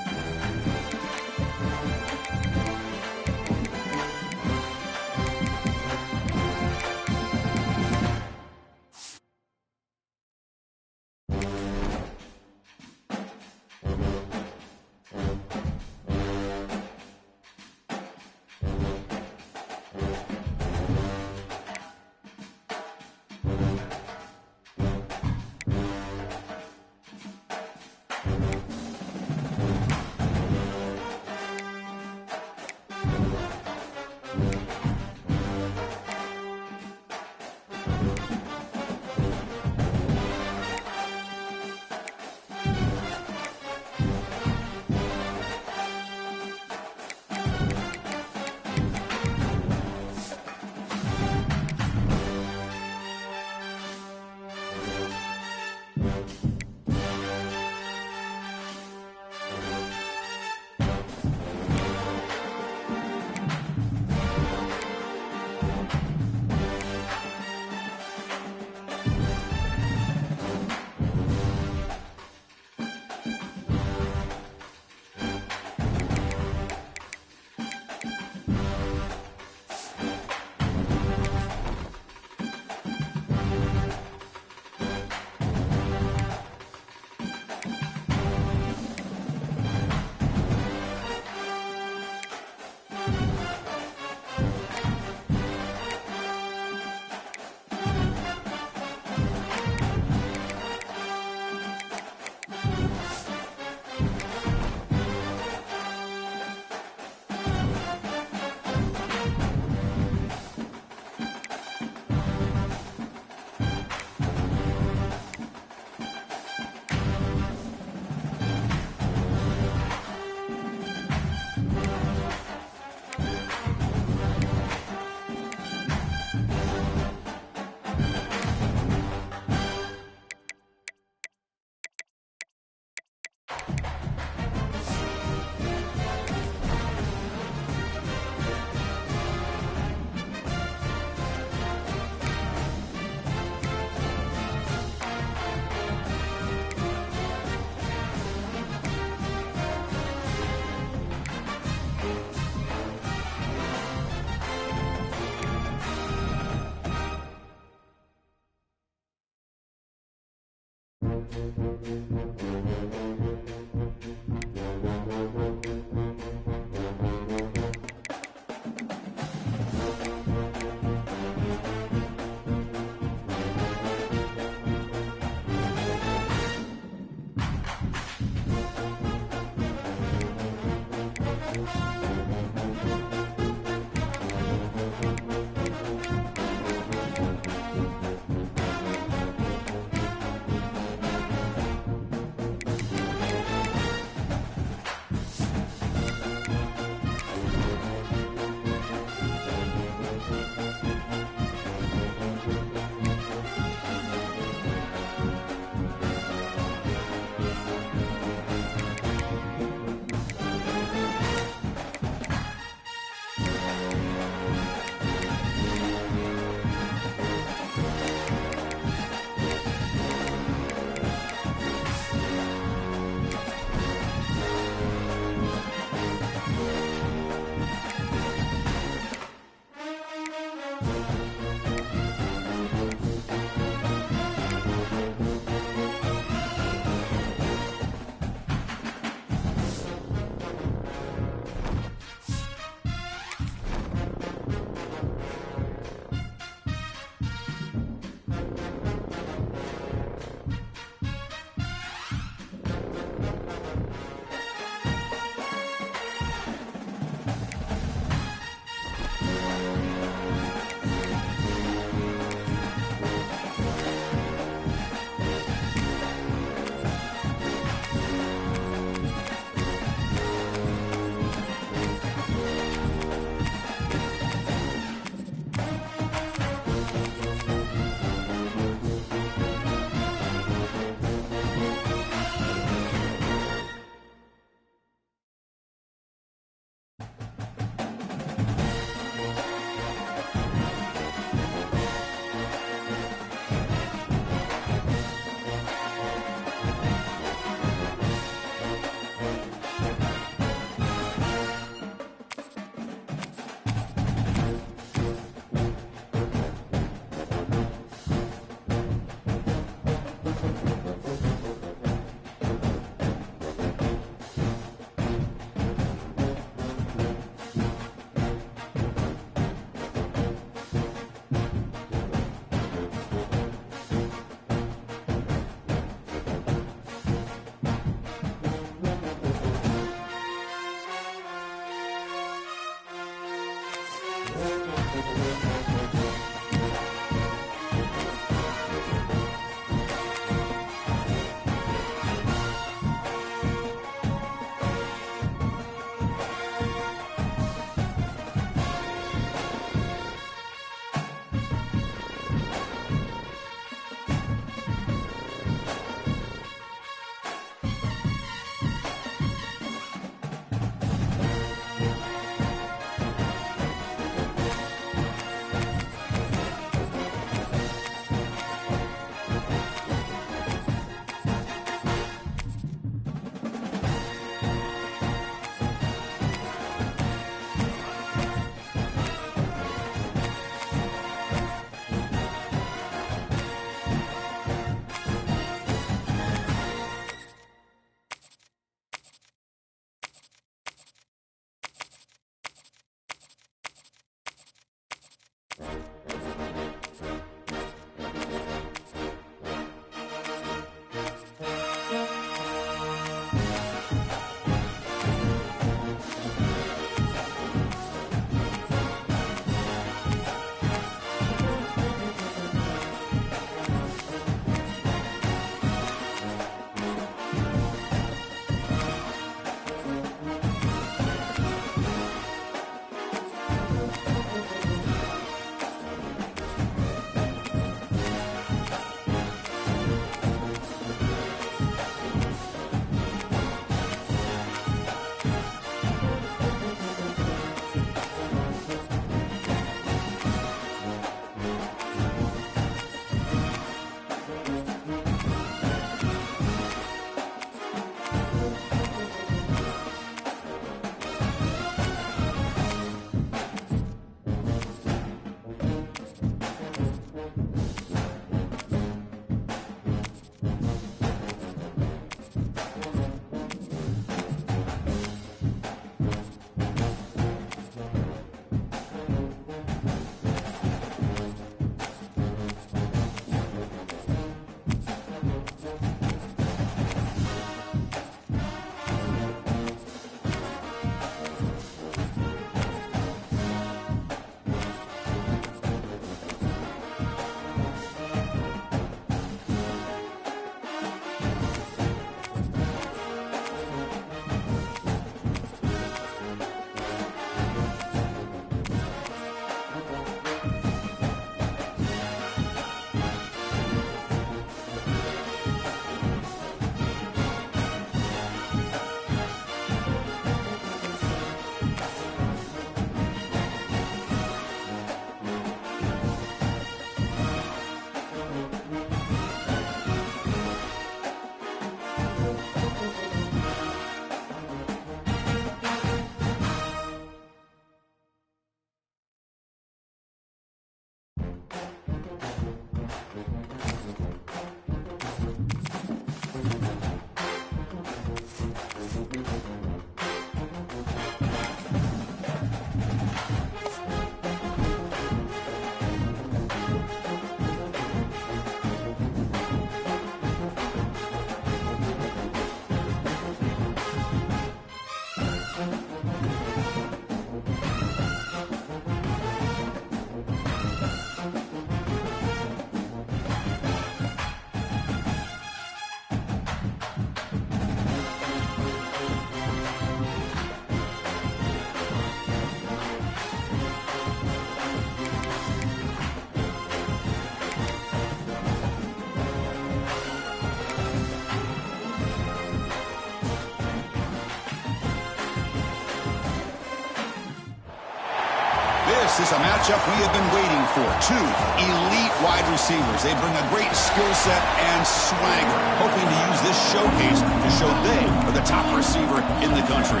This is a matchup we have been waiting for. Two elite wide receivers. They bring a great skill set and swagger, hoping to use this showcase to show they are the top receiver in the country.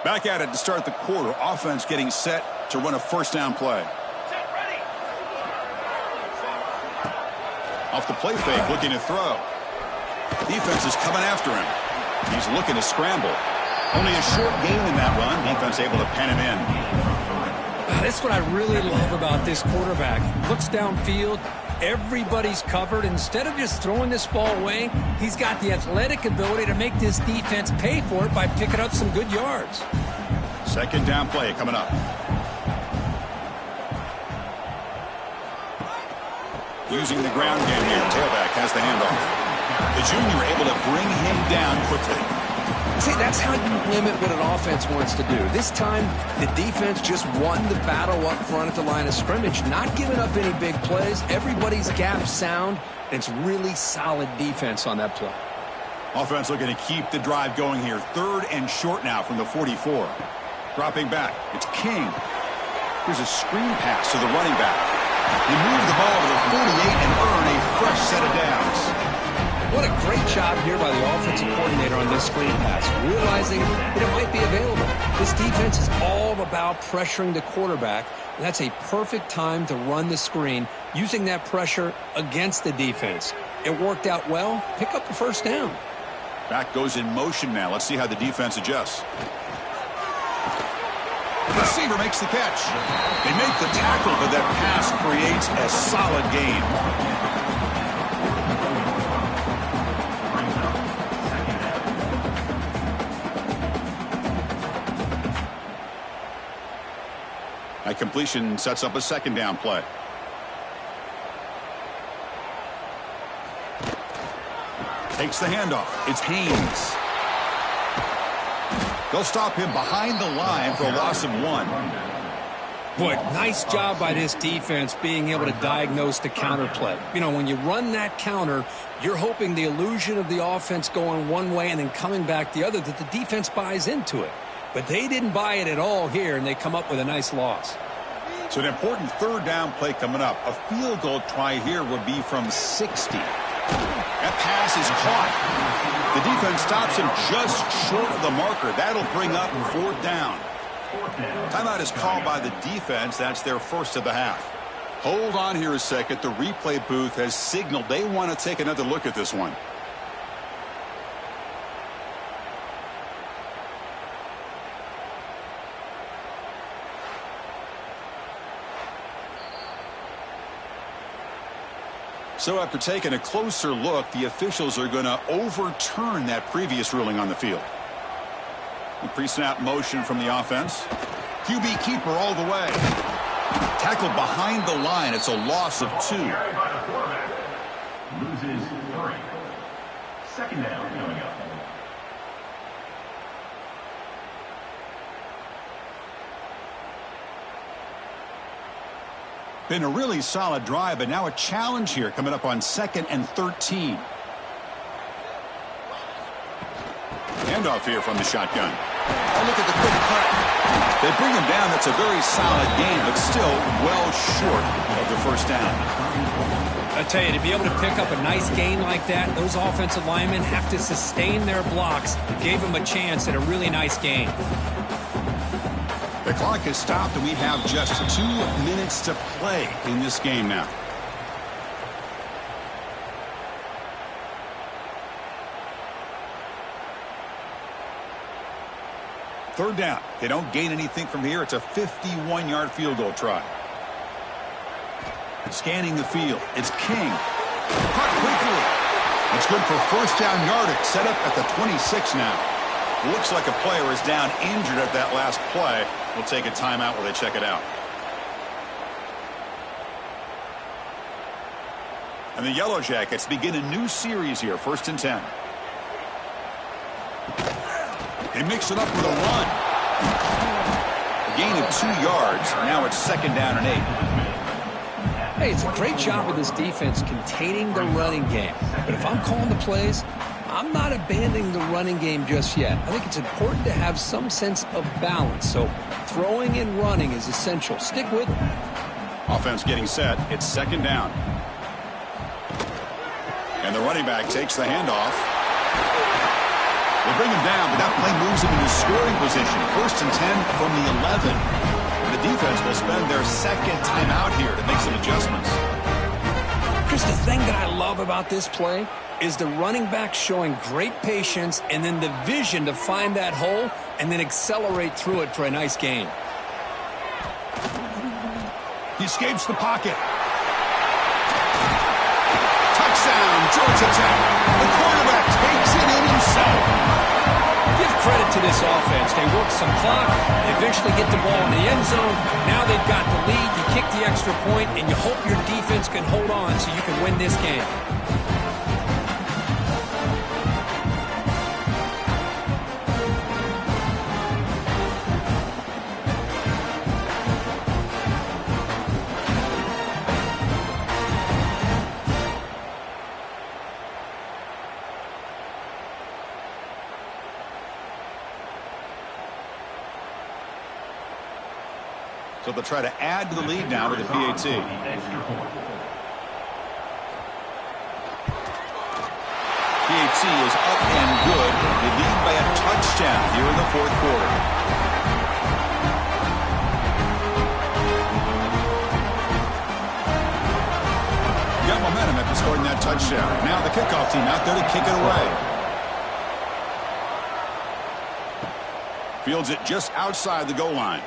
Back at it to start the quarter. Offense getting set to run a first down play. Off the play fake, looking to throw. Defense is coming after him. He's looking to scramble. Only a short gain in that run. Defense able to pen him in. That's what I really love about this quarterback. Looks downfield. Everybody's covered. Instead of just throwing this ball away, he's got the athletic ability to make this defense pay for it by picking up some good yards. Second down play coming up. Using the ground game here. Tailback has the handoff. The junior able to bring him down quickly. See, that's how you limit what an offense wants to do. This time, the defense just won the battle up front at the line of scrimmage, not giving up any big plays. Everybody's gap sound, and it's really solid defense on that play. Offense looking to keep the drive going here. Third and short now from the 44. Dropping back. It's King. Here's a screen pass to the running back. You move the ball to the 48 and earn a fresh set of downs. What a great job here by the offensive coordinator on this screen pass, realizing that it might be available. This defense is all about pressuring the quarterback, and that's a perfect time to run the screen, using that pressure against the defense. It worked out well. Pick up the first down. Back goes in motion now. Let's see how the defense adjusts. The receiver makes the catch. They make the tackle, but that pass creates a solid gain. That completion sets up a second down play. Takes the handoff. It's Haynes. They'll stop him behind the line for a loss of 1. Boy, nice job by this defense being able to diagnose the counter play. You know, when you run that counter, you're hoping the illusion of the offense going one way and then coming back the other, that the defense buys into it. But they didn't buy it at all here, and they come up with a nice loss. So an important third down play coming up. A field goal try here would be from 60. That pass is caught. The defense stops him just short of the marker. That'll bring up fourth down. Timeout is called by the defense. That's their first of the half. Hold on here a second. The replay booth has signaled they want to take another look at this one. So after taking a closer look, the officials are going to overturn that previous ruling on the field. A pre-snap motion from the offense. QB keeper all the way. Tackled behind the line. It's a loss of 2. Loses 3. Second down coming up. Been a really solid drive, but now a challenge here coming up on 2nd and 13. Handoff here from the shotgun. Oh, look at the quick cut. They bring him down. That's a very solid gain, but still well short of the first down. I tell you, to be able to pick up a nice gain like that, those offensive linemen have to sustain their blocks. Gave them a chance at a really nice gain. The clock has stopped, and we have just 2 minutes to play in this game now. Third down. They don't gain anything from here. It's a 51-yard field goal try. Scanning the field. It's King. Caught quickly. It's good for first down yardage. Set up at the 26 now. Looks like a player is down injured at that last play. We'll take a timeout while they check it out. And the Yellow Jackets begin a new series here. 1st and 10. They mix it up with a run. A gain of 2 yards. Now it's 2nd down and 8. Hey, it's a great job of this defense containing the running game. But if I'm calling the plays, I'm not abandoning the running game just yet. I think it's important to have some sense of balance. So throwing and running is essential. Stick with it. Offense getting set. It's 2nd down. And the running back takes the handoff. They bring him down, but that play moves him into scoring position. 1st and 10 from the 11. The defense will spend their 2nd timeout here to make some adjustments. Chris, the thing that I love about this play is the running back showing great patience and then the vision to find that hole and then accelerate through it for a nice gain. He escapes the pocket. Touchdown, Georgia Tech. The quarterback takes it in himself. Give credit to this offense. They work some clock. They eventually get the ball in the end zone. Now they've got the lead. You kick the extra point, and you hope your defense can hold on so you can win this game. So they'll try to add to the lead now with the PAT. PAT is up and good. They lead by a touchdown here in the 4th quarter. Got momentum after scoring that touchdown. Now the kickoff team out there to kick it away. Fields it just outside the goal line.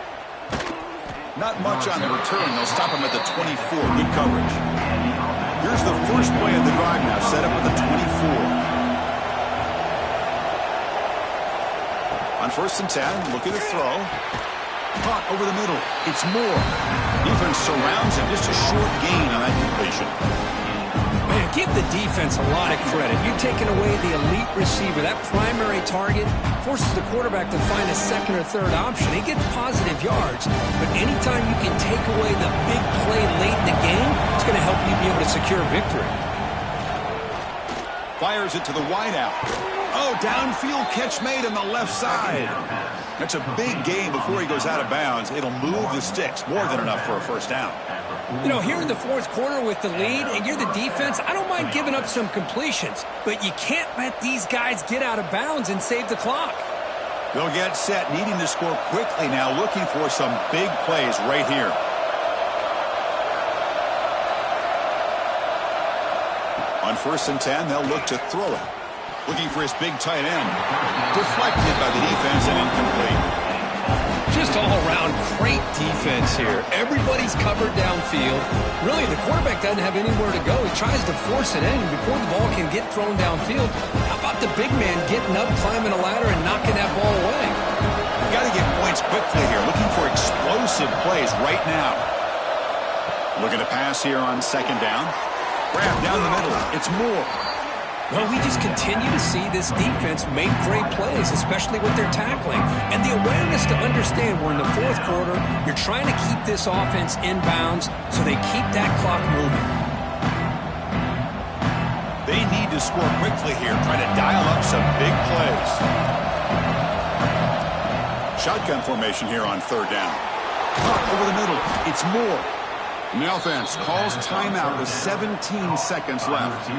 Not much on the return. They'll stop him at the 24. Good coverage. Here's the first play of the drive now. Set up at the 24. On 1st and 10, look at the throw. Caught over the middle. It's Moore. Defense surrounds him. Just a short gain on that completion. Man, give the defense a lot of credit. You've taken away the elite receiver. That primary target forces the quarterback to find a 2nd or 3rd option. He gets positive yards, but anytime you can take away the big play late in the game, it's going to help you be able to secure victory. Fires it to the wideout. Oh, downfield catch made on the left side. That's a big gain before he goes out of bounds. It'll move the sticks. More than enough for a 1st down. You know, here in the 4th quarter with the lead, and you're the defense, I don't mind giving up some completions, but you can't let these guys get out of bounds and save the clock. They'll get set, needing to score quickly now, looking for some big plays right here. On 1st and 10, they'll look to throw it. Looking for his big tight end. Deflected by the defense and incomplete. Just all around great defense here. Everybody's covered downfield. Really, the quarterback doesn't have anywhere to go. He tries to force it in before the ball can get thrown downfield. How about the big man getting up, climbing a ladder, and knocking that ball away? You got to get points quickly here. Looking for explosive plays right now. Looking to pass here on 2nd down. Grab down the middle. It's Moore. Well, we just continue to see this defense make great plays, especially with their tackling. And the awareness to understand we're in the 4th quarter, you're trying to keep this offense in bounds so they keep that clock moving. They need to score quickly here, trying to dial up some big plays. Shotgun formation here on 3rd down. Caught over the middle. It's Moore. And the offense calls timeout with 17 seconds left.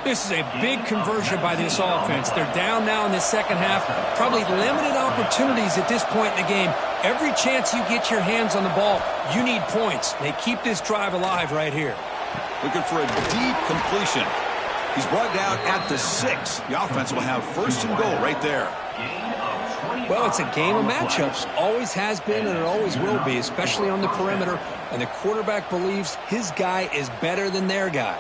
This is a big conversion by this offense. They're down now in the second half. Probably limited opportunities at this point in the game. Every chance you get your hands on the ball, you need points. They keep this drive alive right here. Looking for a deep completion. He's brought down at the 6. The offense will have first and goal right there. Well, it's a game of matchups. Always has been and it always will be, especially on the perimeter. And the quarterback believes his guy is better than their guy.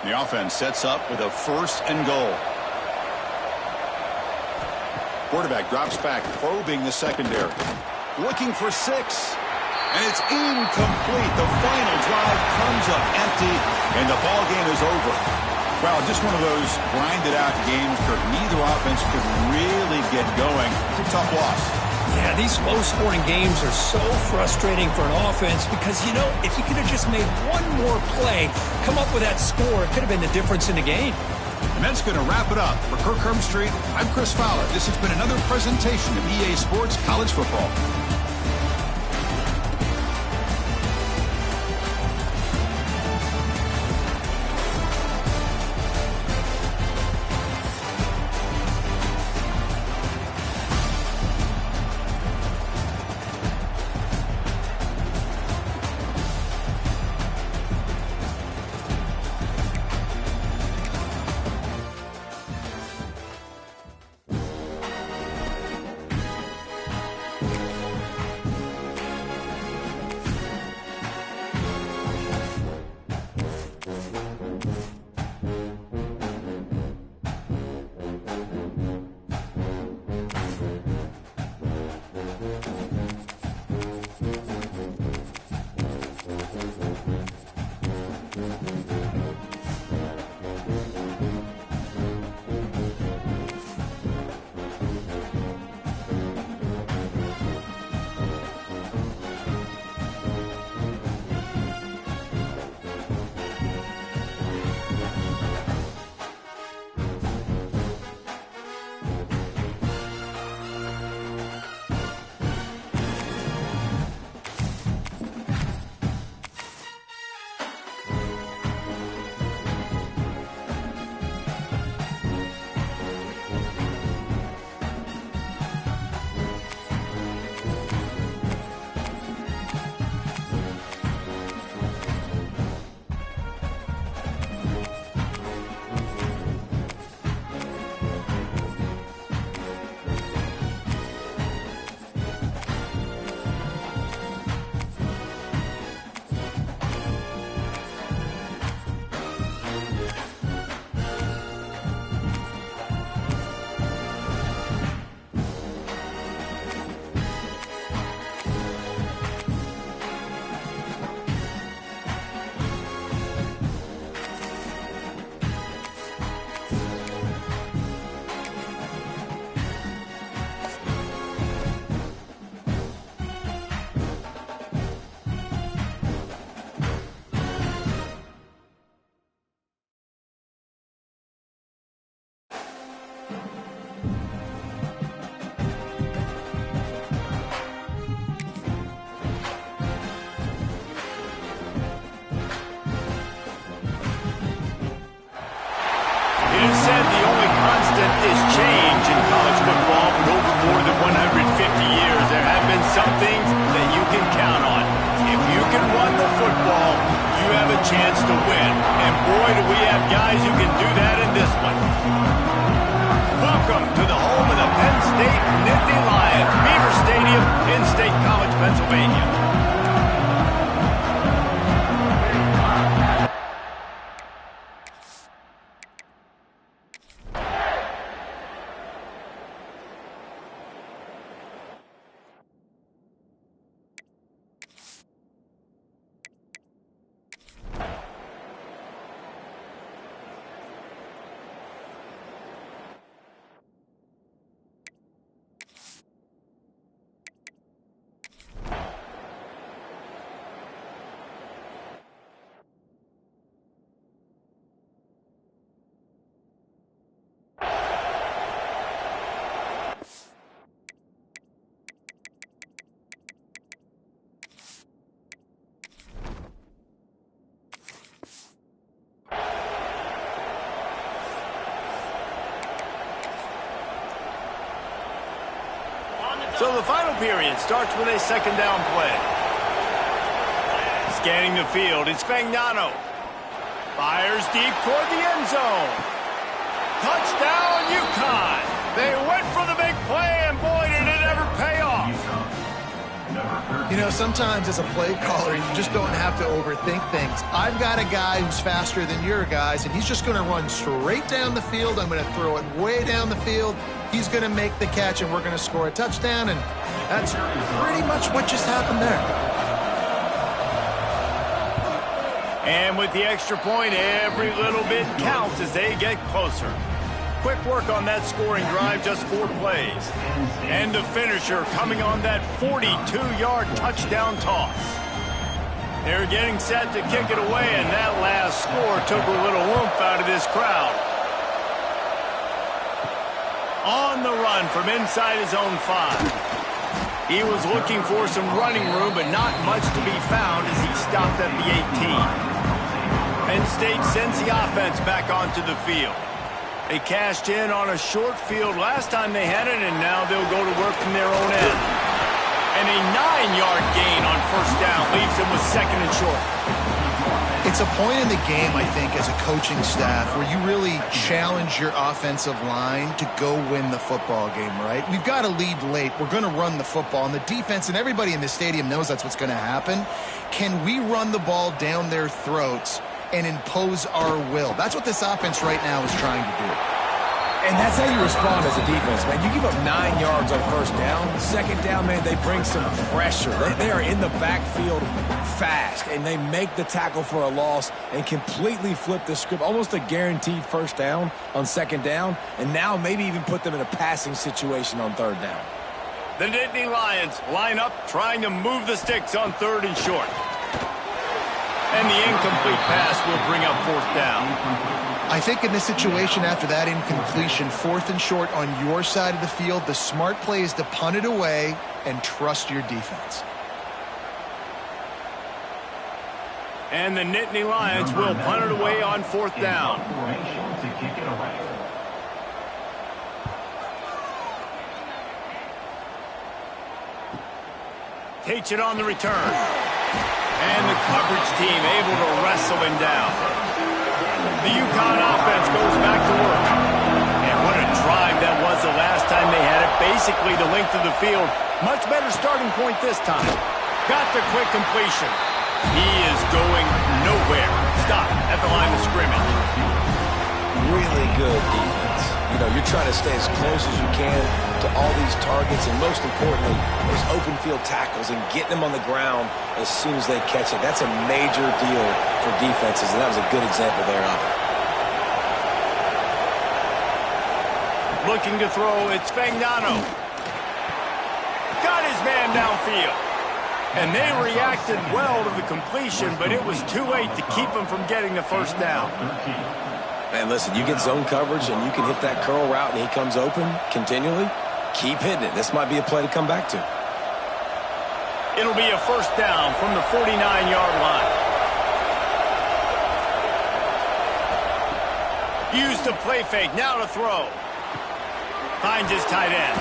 The offense sets up with a first and goal. Quarterback drops back, probing the secondary. Looking for 6. And it's incomplete. The final drive comes up empty, and the ball game is over. Well, just one of those grinded-out games where neither offense could really get going. It's a tough loss. Yeah, these low-scoring games are so frustrating for an offense because, you know, if you could have just made one more play, come up with that score, it could have been the difference in the game. And that's going to wrap it up. For Kirk Herbstreit, I'm Chris Fowler. This has been another presentation of EA Sports College Football. some things that you can count on. If you can run the football, you have a chance to win. And boy, do we have guys who can do that in this one. Welcome to the home of the Penn State Nittany Lions, Beaver Stadium in State College, Pennsylvania. So the final period starts with a second down play. Scanning the field, it's Fagnano. Fires deep toward the end zone. Touchdown, UConn. They went for the big play, and boy, did it ever pay off. You know, sometimes as a play caller, you just don't have to overthink things. I've got a guy who's faster than your guys, and he's just going to run straight down the field. I'm going to throw it way down the field. He's going to make the catch, and we're going to score a touchdown, and that's pretty much what just happened there. And with the extra point, every little bit counts as they get closer. Quick work on that scoring drive, just 4 plays. And the finisher coming on that 42-yard touchdown toss. They're getting set to kick it away, and that last score took a little oomph out of this crowd. On the run from inside his own 5. He was looking for some running room, but not much to be found as he stopped at the 18. Penn State sends the offense back onto the field. They cashed in on a short field last time they had it, and now they'll go to work from their own end. And a 9-yard gain on first down leaves them with second and short. It's a point in the game, I think, as a coaching staff where you really challenge your offensive line to go win the football game, right? We've got to lead late. We're going to run the football. And the defense and everybody in the stadium knows that's what's going to happen. Can we run the ball down their throats and impose our will? That's what this offense right now is trying to do. And that's how you respond as a defense, man. You give up 9 yards on first down. Second down, man, they bring some pressure. They are in the backfield fast, and they make the tackle for a loss and completely flip the script. Almost a guaranteed first down on second down, and now maybe even put them in a passing situation on third down. The Nittany Lions line up trying to move the sticks on third and short. And the incomplete pass will bring up fourth down. I think in this situation, after that incompletion, 4th and short on your side of the field, the smart play is to punt it away and trust your defense. And the Nittany Lions will punt it away on fourth down. Takes it on the return. And the coverage team able to wrestle him down. The UConn offense goes back to work. And what a drive that was the last time they had it. Basically the length of the field. Much better starting point this time. Got the quick completion. He is going nowhere. Stop at the line of scrimmage. Really good defense. You know, you're trying to stay as close as you can to all these targets, and most importantly, those open field tackles and getting them on the ground as soon as they catch it. That's a major deal for defenses, and that was a good example there of it. Looking to throw, it's Fagnano. Got his man downfield. And they reacted well to the completion, but it was too late to keep him from getting the first down. Man, listen, you get zone coverage and you can hit that curl route and he comes open continually, keep hitting it. This might be a play to come back to. It'll be a first down from the 49-yard line. Use the play fake, now to throw. Finds his tight end.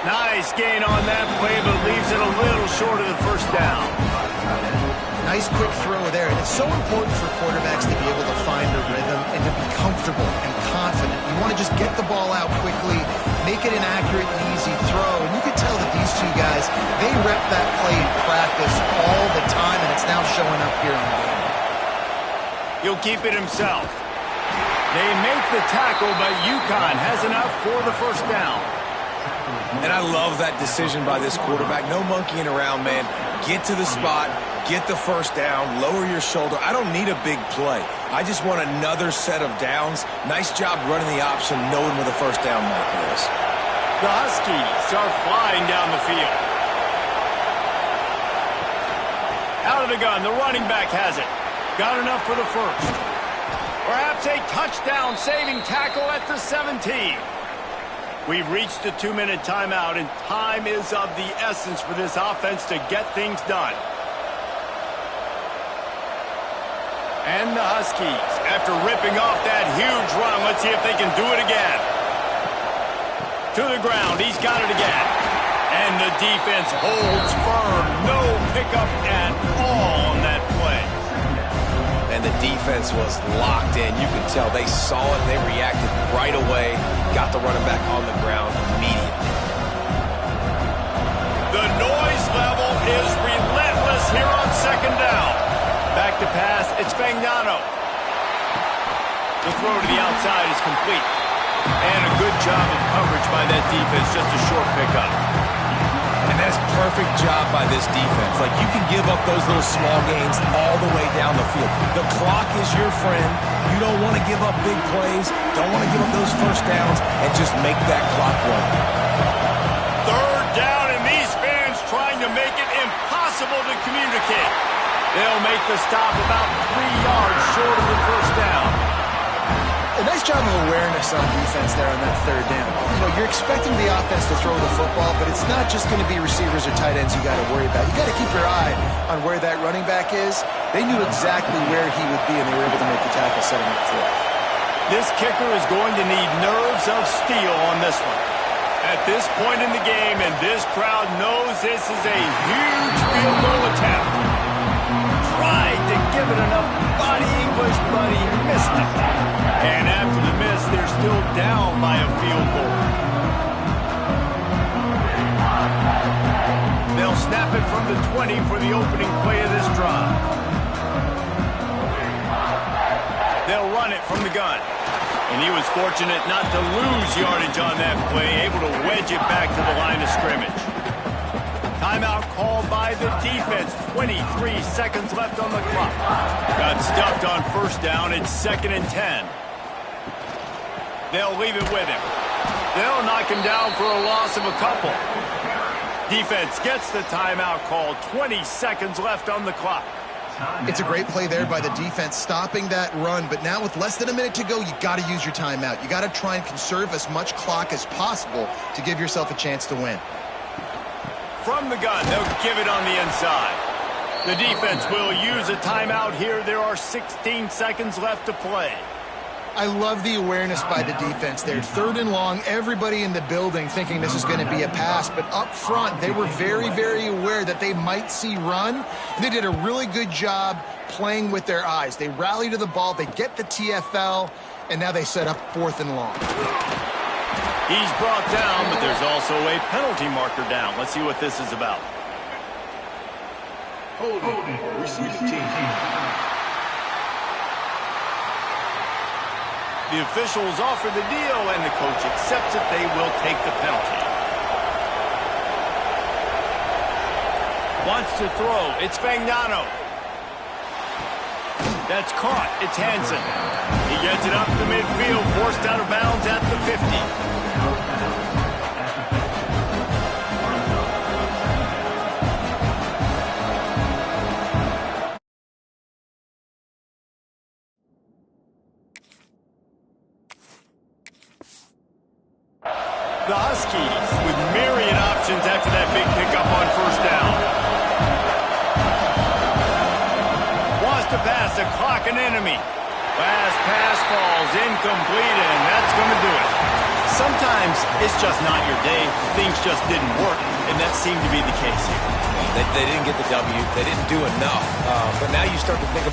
Nice gain on that play, but leaves it a little short of the first down. Nice quick throw there. And it's so important for quarterbacks to be able to find their rhythm and to be comfortable and confident. You want to just get the ball out quickly, make it an accurate and easy throw. And you can tell that these two guys, they rep that play in practice all the time, and it's now showing up here in the game. He'll keep it himself. They make the tackle, but UConn has enough for the first down. And I love that decision by this quarterback. No monkeying around, man. Get to the spot, get the first down, lower your shoulder. I don't need a big play. I just want another set of downs. Nice job running the option, knowing where the first down marker is. The Huskies are flying down the field. Out of the gun, the running back has it. Got enough for the first. Perhaps a touchdown-saving tackle at the 17. We've reached the 2-minute timeout, and time is of the essence for this offense to get things done. And the Huskies, after ripping off that huge run, let's see if they can do it again. To the ground, he's got it again. And the defense holds firm. No pickup at all on that play. And the defense was locked in. You could tell they saw it. They reacted right away. Got the running back on the ground immediately. The noise level is relentless here on second down. Back to pass. It's Fagnano. The throw to the outside is complete. And a good job of coverage by that defense. Just a short pickup. And that's perfect job by this defense. Like, you can give up those little small gains all the way down the field. The clock is your friend. You don't want to give up big plays. Don't want to give up those first downs and just make that clock run. Third down, and these fans trying to make it impossible to communicate. They'll make the stop about 3 yards short of the first down. A nice job of awareness on defense there on that third down. You know, you're expecting the offense to throw the football, but it's not just going to be receivers or tight ends you got to worry about. You got to keep your eye on where that running back is. They knew exactly where he would be, and they were able to make the tackle, setting up for it. This kicker is going to need nerves of steel on this one. At this point in the game, and this crowd knows this is a huge field goal attempt. Tried to give it enough body English, but he missed it. And after the miss, they're still down by a field goal. They'll snap it from the 20 for the opening play of this drive. They'll run it from the gun. And he was fortunate not to lose yardage on that play, able to wedge it back to the line of scrimmage. Timeout called by the defense. 23 seconds left on the clock. Got stuffed on first down. It's 2nd and 10. They'll leave it with him. They'll knock him down for a loss of a couple. Defense gets the timeout called. 20 seconds left on the clock. It's a great play there by the defense, stopping that run. But now with less than a minute to go, you got to use your timeout. You got to try and conserve as much clock as possible to give yourself a chance to win. From the gun, they'll give it on the inside. The defense will use a timeout here. There are 16 seconds left to play. I love the awareness by the defense there. 3rd and long, everybody in the building thinking this is going to be a pass. But up front, they were very, very aware that they might see run. They did a really good job playing with their eyes. They rally to the ball, they get the TFL, and now they set up 4th and long. He's brought down, but there's also a penalty marker down. Let's see what this is about. Holding. Receive team. The officials offer the deal, and the coach accepts it. They will take the penalty. Wants to throw. It's Fagnano. That's caught. It's Hansen. He gets it up the midfield, forced out of bounds at the 50. The Huskies with myriad options after that big pickup on first down. Wants to pass, a clock an enemy. Last pass falls incomplete, and that's going to do it. Sometimes it's just not your day. Things just didn't work, and that seemed to be the case here. They didn't get the W. They didn't do enough. But now you start to think of...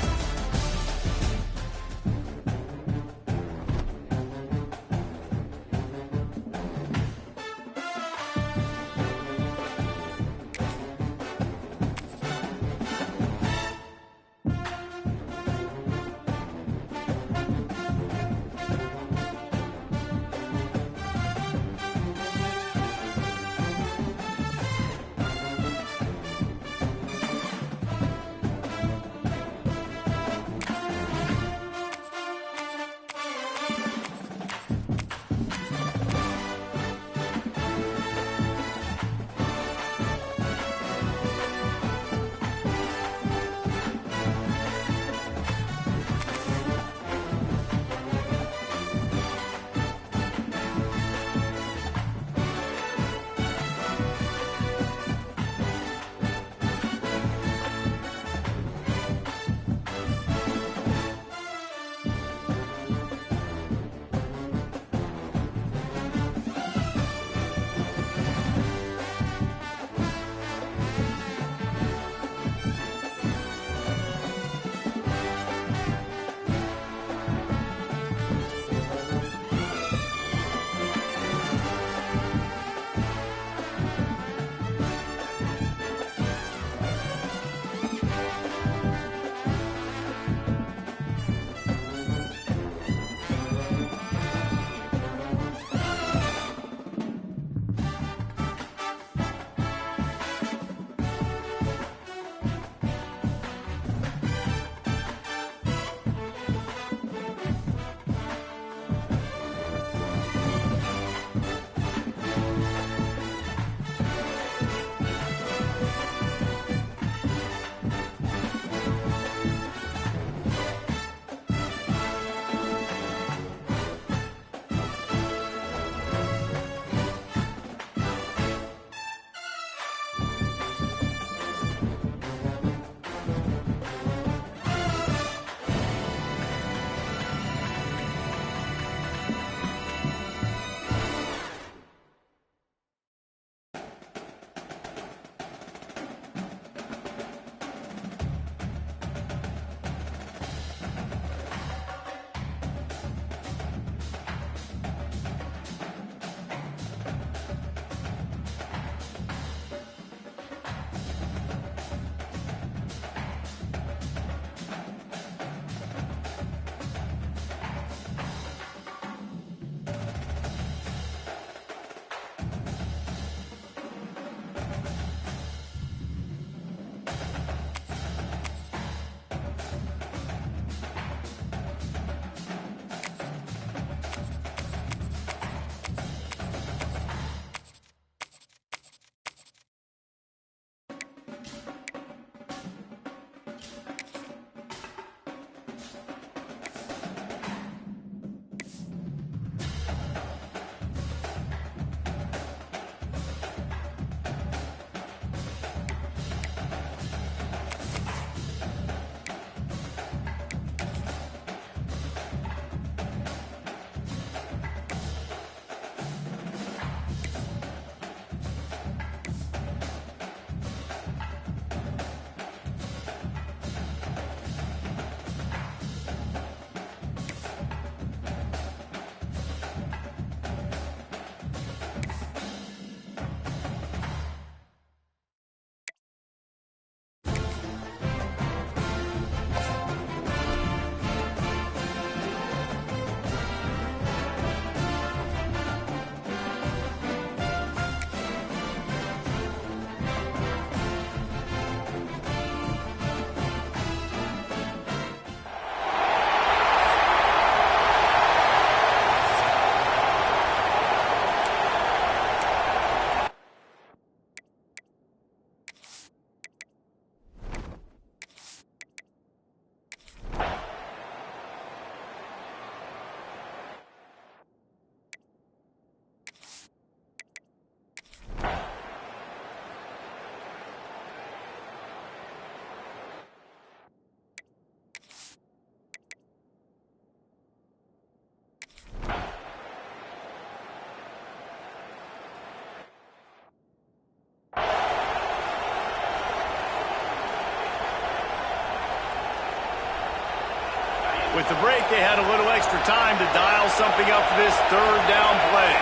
With the break, they had a little extra time to dial something up for this third down play.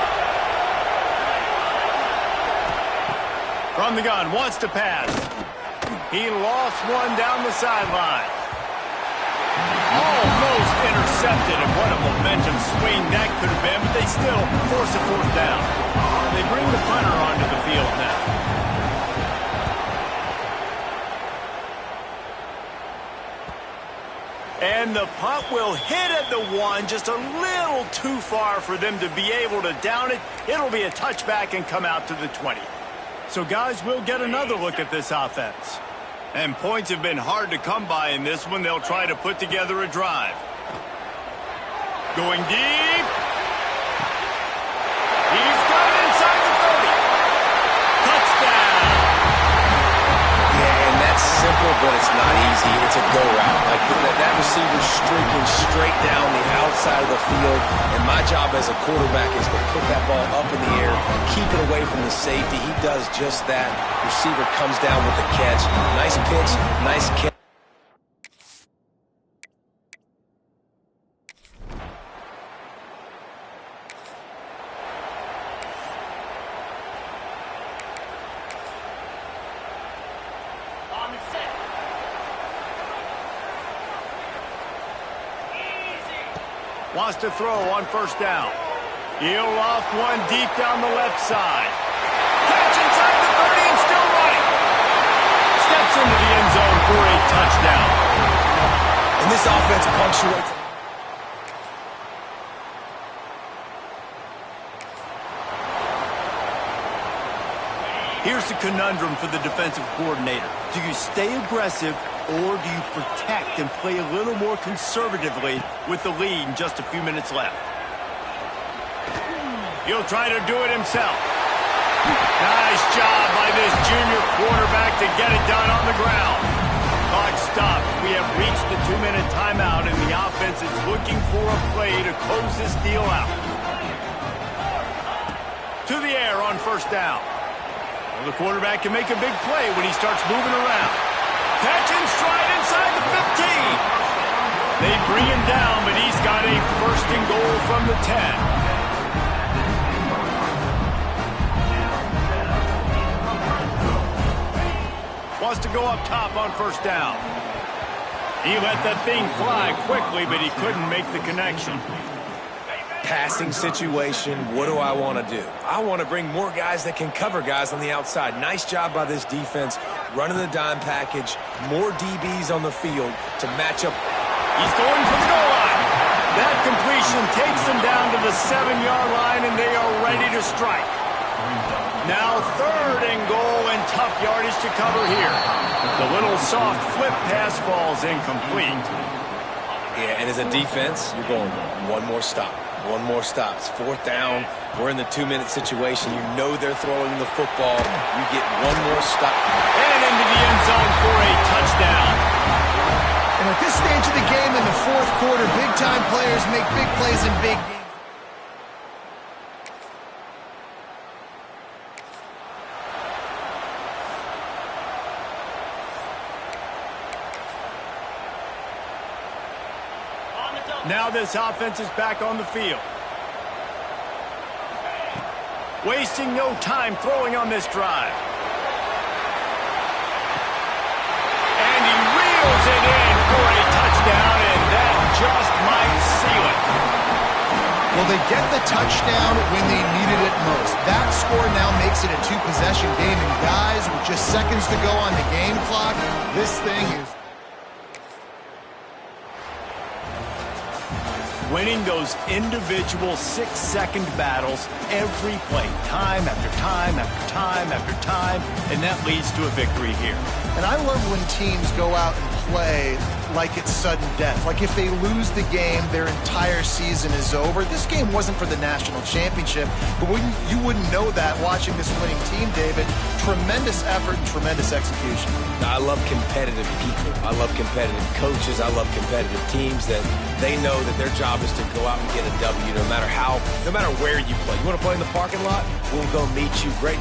From the gun, wants to pass. He lost one down the sideline. Almost intercepted, and what a momentum swing that could have been, but they still force a fourth down. They bring the punter onto the field now. And the punt will hit at the 1, just a little too far for them to be able to down it. It'll be a touchback and come out to the 20. So, guys, we'll get another look at this offense. And points have been hard to come by in this one. They'll try to put together a drive. Going deep. He's got it inside the 30. Touchdown. Yeah, and that's simple, but it's not easy. It's a go route. Like that receiver's streaking straight down the outside of the field, and my job as a quarterback is to put that ball up in the air, keep it away from the safety. He does just that. Receiver comes down with the catch. Nice pitch, nice catch. Wants to throw on first down. He'll loft one deep down the left side. Catch inside the 30 and still running. Steps into the end zone for a touchdown. And this offense punctuates. Here's the conundrum for the defensive coordinator. Do you stay aggressive or do you protect and play a little more conservatively with the lead and just a few minutes left? He'll try to do it himself. Nice job by this junior quarterback to get it done on the ground. Clock stops. We have reached the 2-minute timeout, and the offense is looking for a play to close this deal out. To the air on first down. Well, the quarterback can make a big play when he starts moving around. Catch and stride inside the 15. They bring him down, but he's got a first and goal from the 10. Wants to go up top on first down. He let that thing fly quickly, but he couldn't make the connection. Passing situation, what do I want to do? I want to bring more guys that can cover guys on the outside. Nice job by this defense, running the dime package, more DBs on the field to match up. He's going for the goal line. That completion takes them down to the 7-yard line, and they are ready to strike. Now third and goal and tough yardage to cover here. The little soft flip pass falls incomplete. Yeah, and as a defense, you're going one more stop. One more stop. It's fourth down. We're in the 2-minute situation. You know they're throwing the football. You get one more stop. And into the end zone for a touchdown. And at this stage of the game in the fourth quarter, big-time players make big plays in big games. Now this offense is back on the field. Wasting no time throwing on this drive. And he reels it in for a touchdown, and that just might seal it. Well, they get the touchdown when they needed it most. That score now makes it a 2-possession game, and guys, with just seconds to go on the game clock, this thing is... Winning those individual 6-second battles every play, time after time after time after time, and that leads to a victory here. And I love when teams go out and play like it's sudden death. Like if they lose the game, their entire season is over. This game wasn't for the national championship, but you wouldn't know that watching this winning team, David. Tremendous effort and tremendous execution. I love competitive people. I love competitive coaches. I love competitive teams that they know that their job is to go out and get a W no matter where you play. You want to play in the parking lot? We'll go meet you. Great.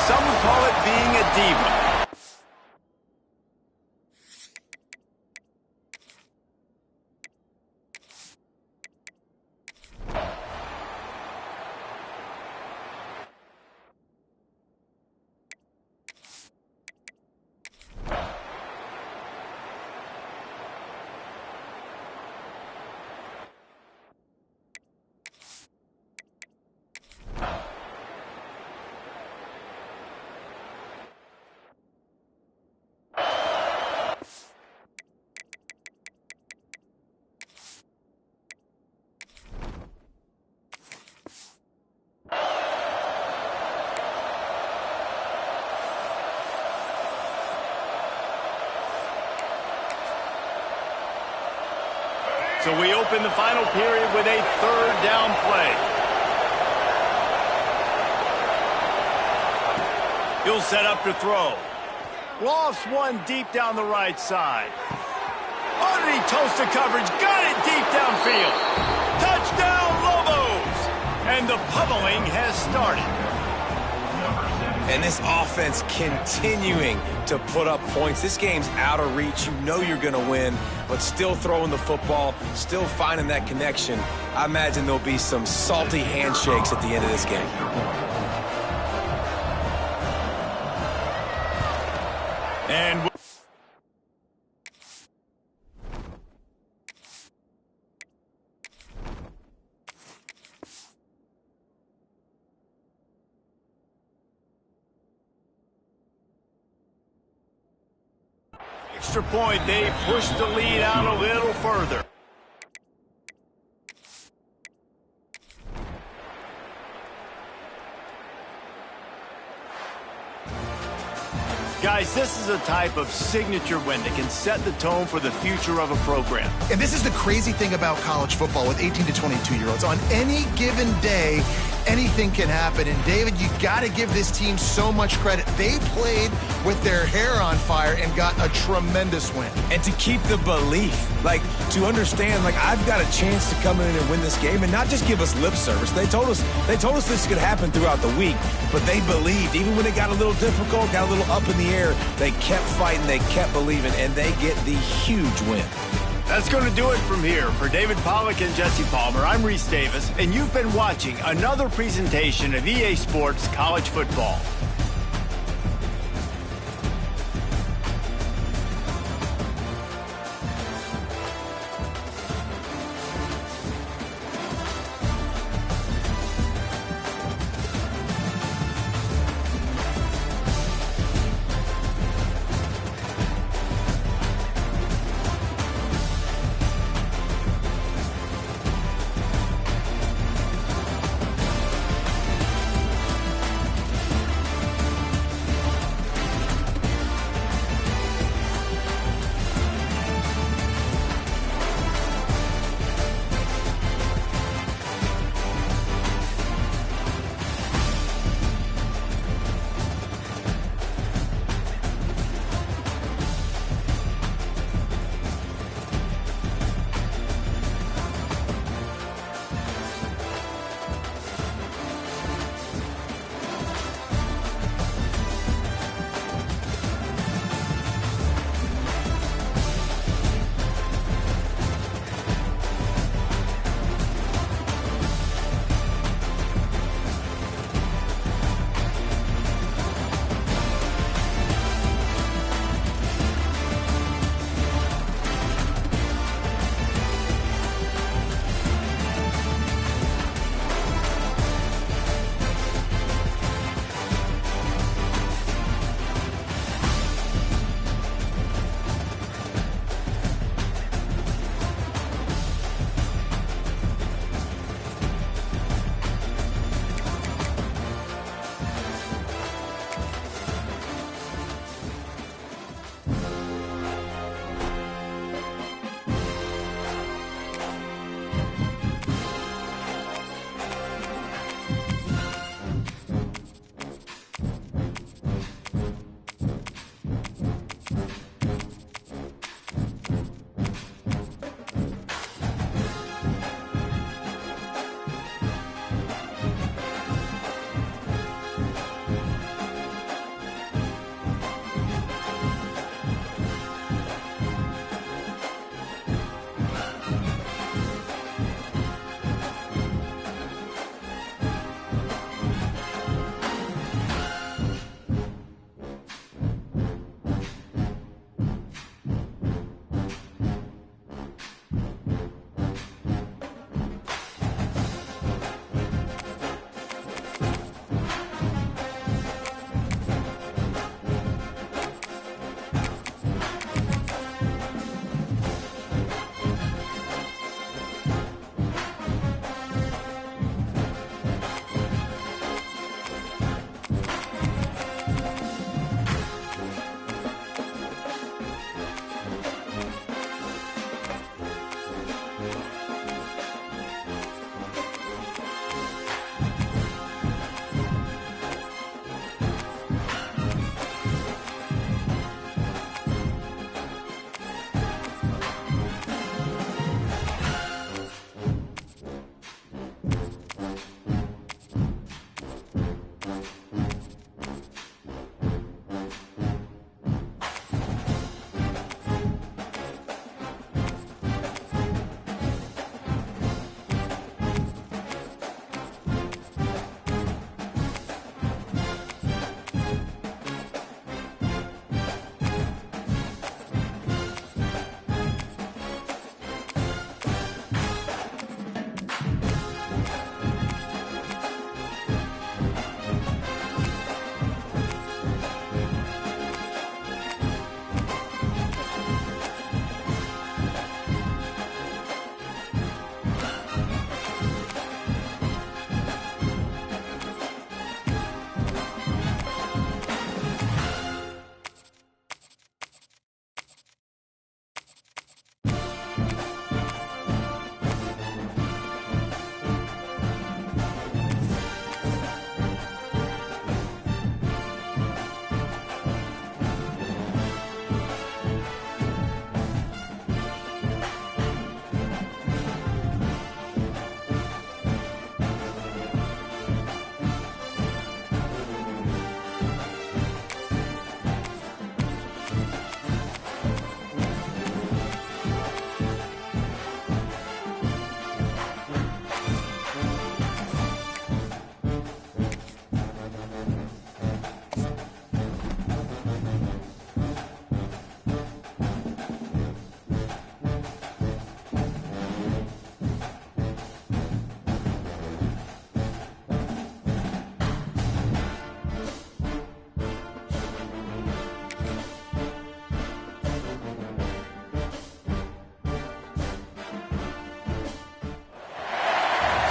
some would call it being a diva. So we open the final period with a third down play. He'll set up to throw. Lofts one deep down the right side. Underneath toasted coverage, got it deep downfield. Touchdown, Lobos! And the pummeling has started. And this offense continuing to put up points. This game's out of reach. You know you're going to win, but still throwing the football, still finding that connection. I imagine there'll be some salty handshakes at the end of this game. And extra point, they push the lead out a little further. Guys, this is a type of signature win that can set the tone for the future of a program. And this is the crazy thing about college football with 18 to 22-year-olds. On any given day, anything can happen. And, David, you got to give this team so much credit. They played with their hair on fire and got a tremendous win. And to keep the belief, like, to understand, like, I've got a chance to come in and win this game and not just give us lip service. They told us this could happen throughout the week, but they believed. Even when it got a little difficult, got a little up in the air, they kept fighting, they kept believing, and they get the huge win. That's going to do it from here. For David Pollack and Jesse Palmer, I'm Reese Davis, and you've been watching another presentation of EA Sports College Football.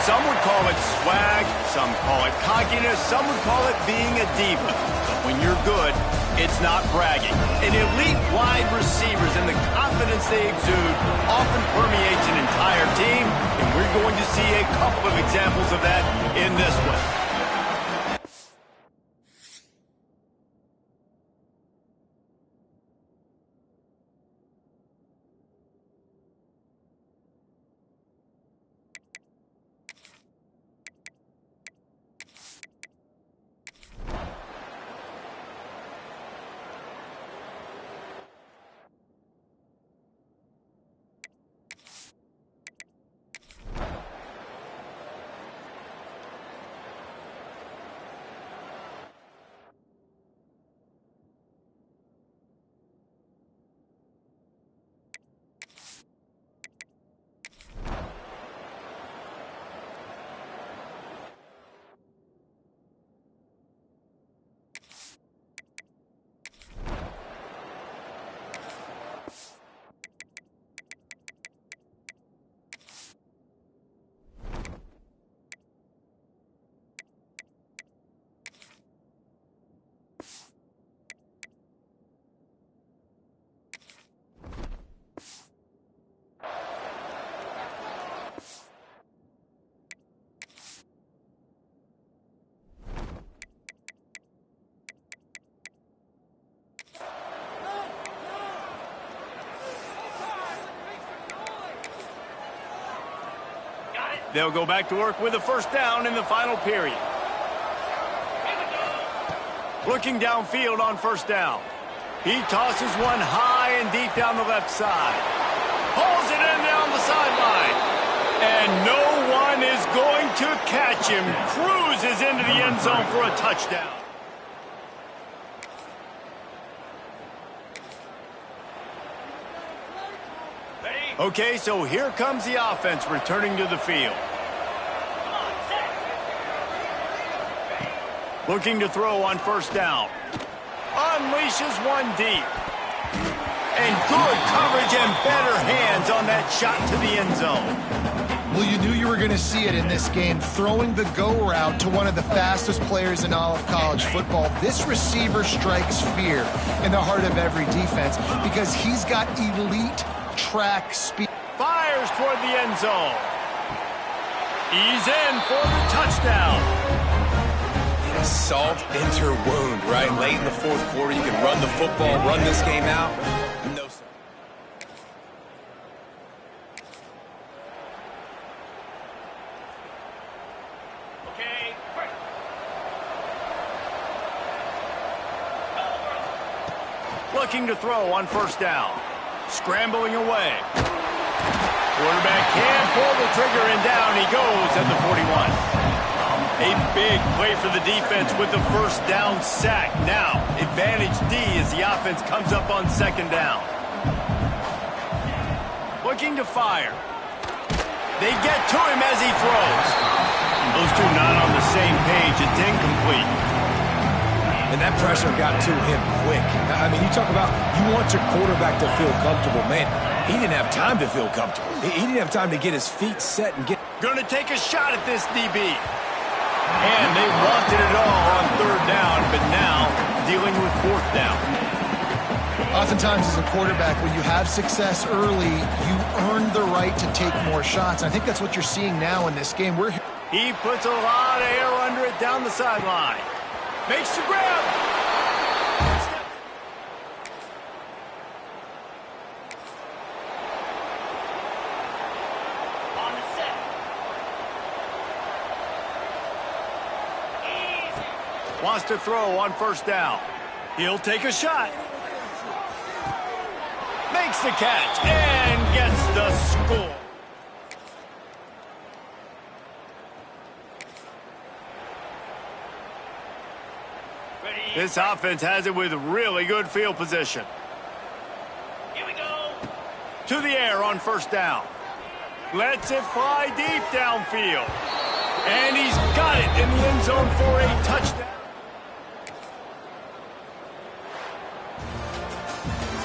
Some would call it swag, some call it cockiness, some would call it being a diva. But when you're good, it's not bragging. And elite wide receivers and the confidence they exude often permeates an entire team, and we're going to see a couple of examples of that in this one. They'll go back to work with a first down in the final period. Looking downfield on first down. He tosses one high and deep down the left side. Hauls it in down the sideline. And no one is going to catch him. Cruises into the end zone for a touchdown. Okay, so here comes the offense returning to the field. Looking to throw on first down. Unleashes one deep. And good coverage and better hands on that shot to the end zone. Well, you knew you were going to see it in this game, throwing the go route to one of the fastest players in all of college football. This receiver strikes fear in the heart of every defense because he's got elite track speed. Fires toward the end zone. He's in for the touchdown. A salt-enter wound, right? Late in the fourth quarter, you can run the football, run this game out. No, sir. Okay. Looking to throw on first down. Scrambling away. Quarterback can pull the trigger and down he goes at the 41. A big play for the defense with the first down sack. Now, advantage D as the offense comes up on second down. Looking to fire. They get to him as he throws. Those two not on the same page. It's incomplete. And that pressure got to him quick. I mean, you talk about you want your quarterback to feel comfortable. Man, he didn't have time to feel comfortable. He didn't have time to get his feet set and get... Going to take a shot at this DB. And they wanted it all on third down, but now dealing with fourth down. Oftentimes as a quarterback, when you have success early, you earn the right to take more shots. I think that's what you're seeing now in this game. He puts a lot of air under it down the sideline. Makes the grab. On the set. Wants to throw on first down. He'll take a shot. Makes the catch and gets the score. This offense has it with really good field position. Here we go. To the air on first down. Lets it fly deep downfield. And he's got it in the end zone for a touchdown.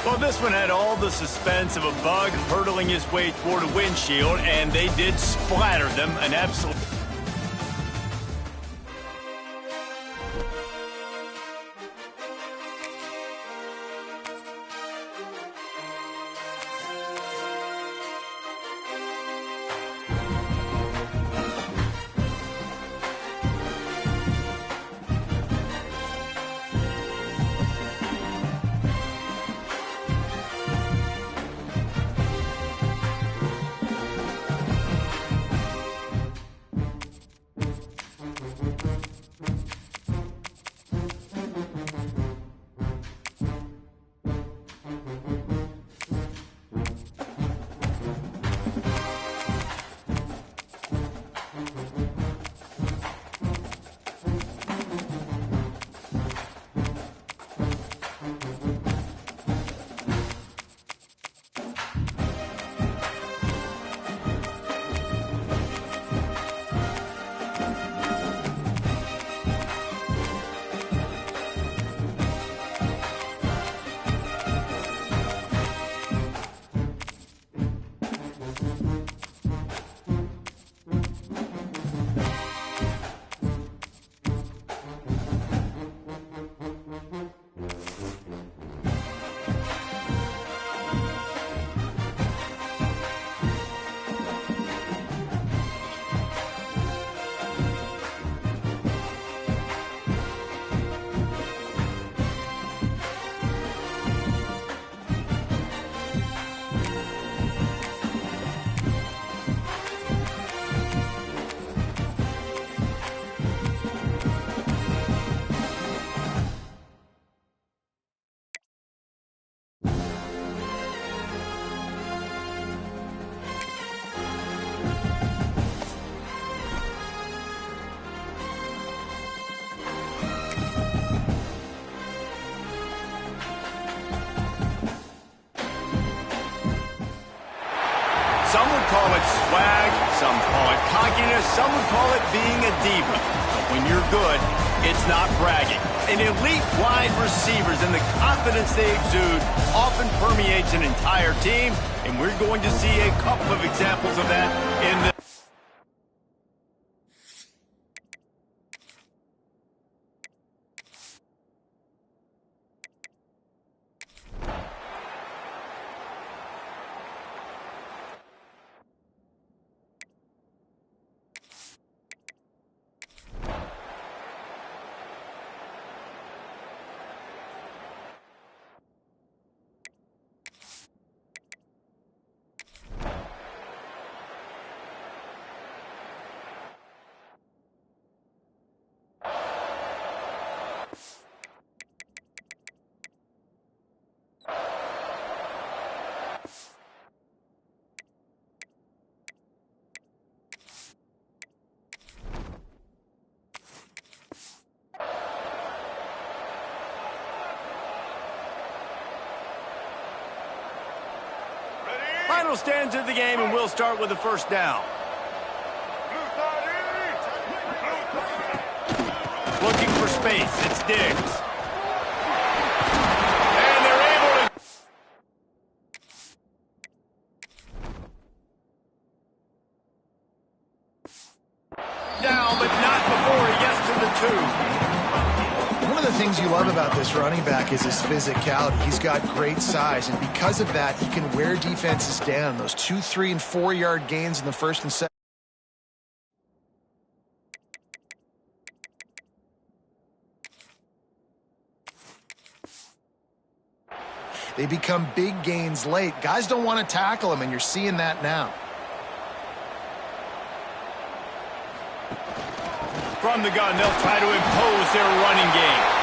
Well, this one had all the suspense of a bug hurtling his way toward a windshield, and they did splatter them an absolute... Some would call it swag, some call it cockiness, some would call it being a diva. But when you're good, it's not bragging. And elite wide receivers and the confidence they exude often permeates an entire team, and we're going to see a couple of examples of that in the... Final stands of the game, and we'll start with the first down. Looking for space. It's Diggs. And they're able to... Down, but not before he gets to the 2. One of the things you love about this running back is his physicality. He's got great size, and because of that, he can wear defenses down. Those 2, 3, and 4-yard gains in the first and second. They become big gains late. Guys don't want to tackle him, and you're seeing that now. From the gun, they'll try to impose their running game.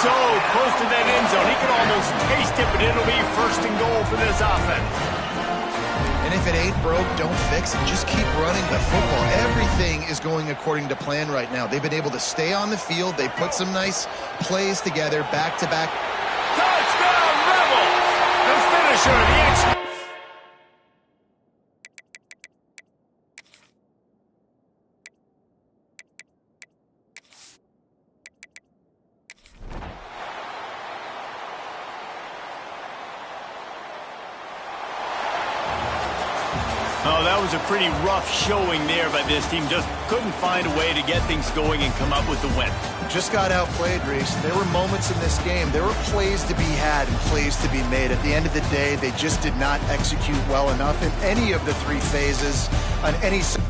So close to that end zone, he can almost taste it, but it'll be first and goal for this offense. And if it ain't broke, don't fix it. Just keep running the football. Everything is going according to plan right now. They've been able to stay on the field. They put some nice plays together, back-to-back. Touchdown, Rebels! The finisher, the expert. was a pretty rough showing there by this team. Just couldn't find a way to get things going and come up with the win. Just got outplayed, Reese. There were moments in this game. There were plays to be had and plays to be made. At the end of the day, they just did not execute well enough in any of the three phases on any side.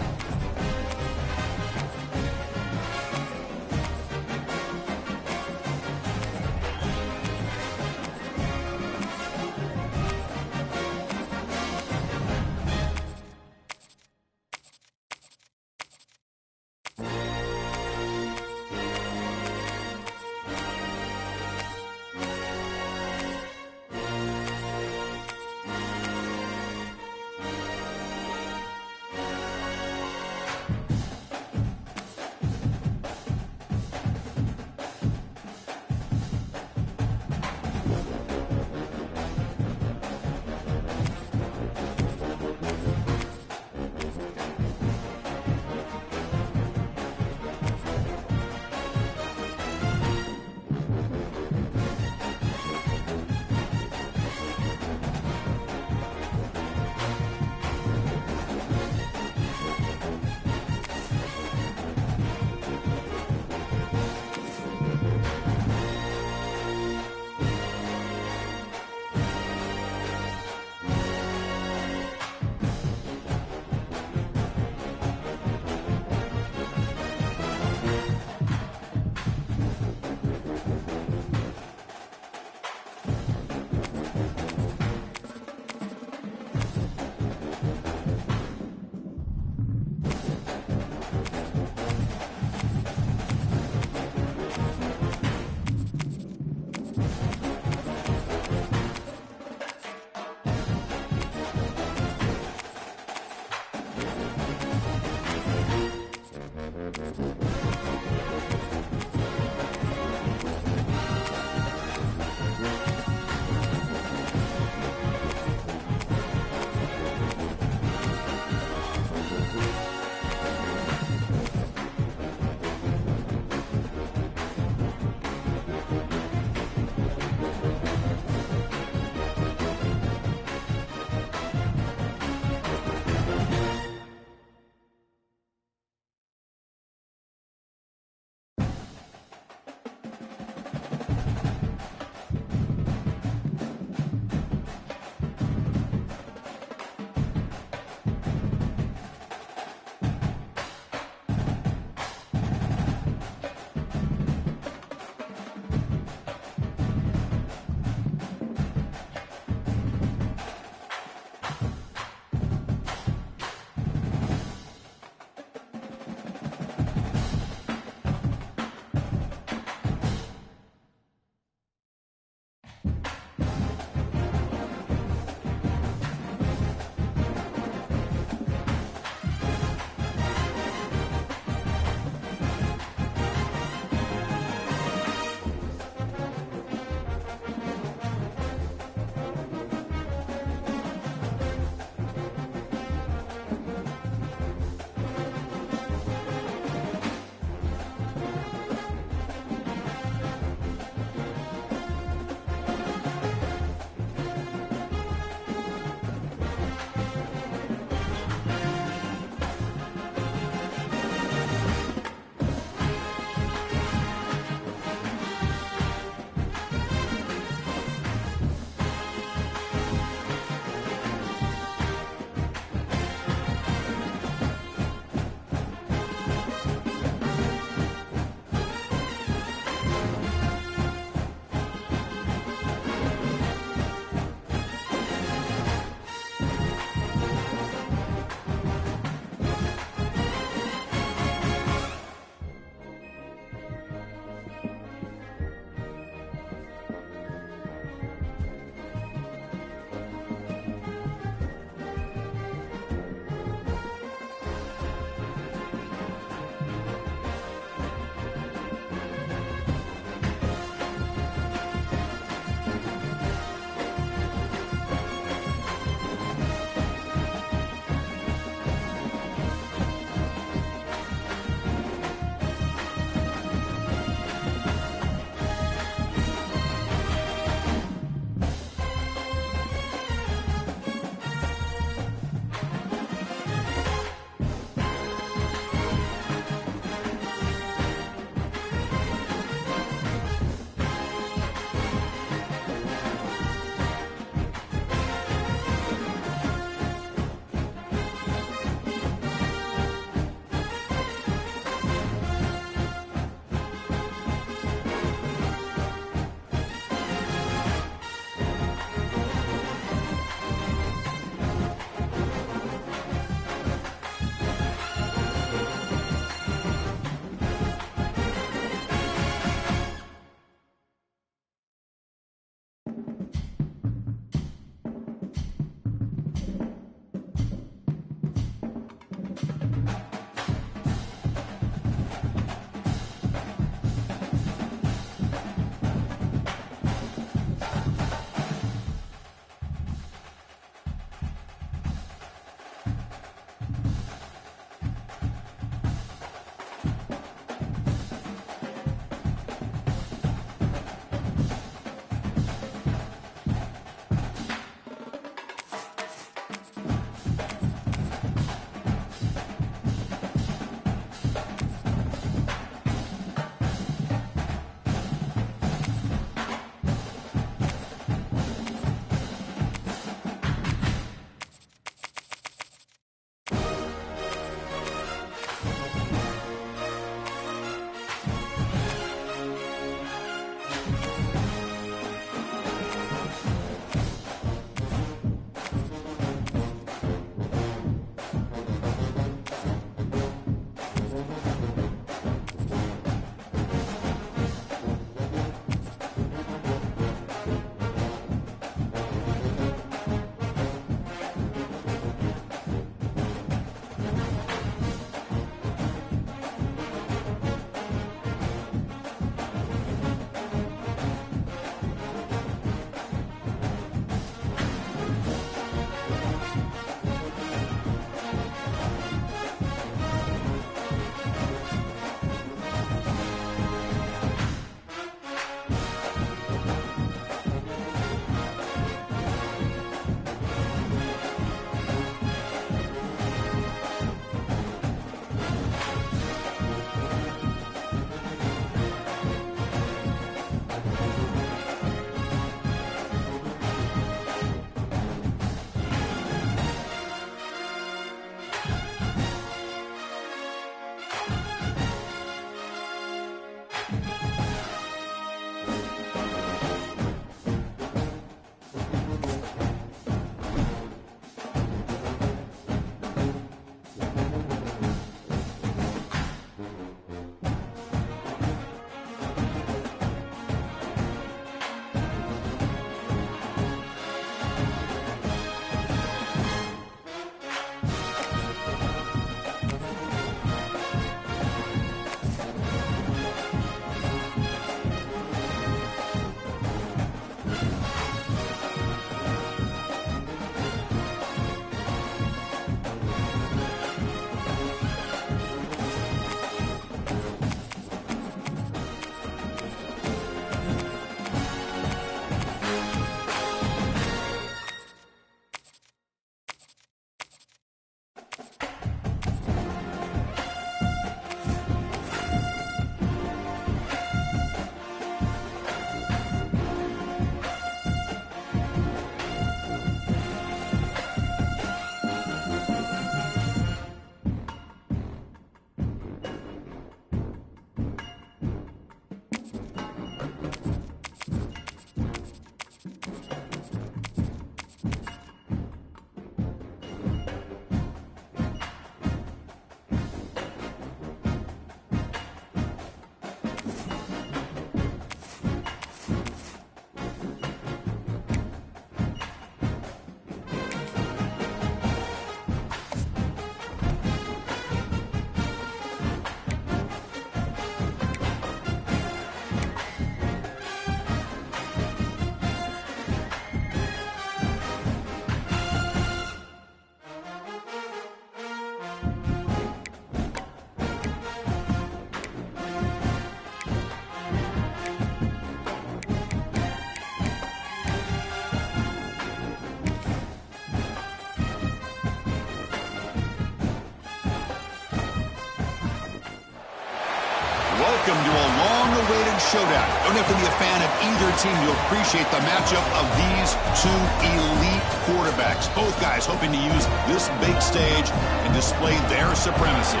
Welcome to a long-awaited showdown. Don't have to be a fan of either team to appreciate the matchup of these two elite quarterbacks. Both guys hoping to use this big stage and display their supremacy.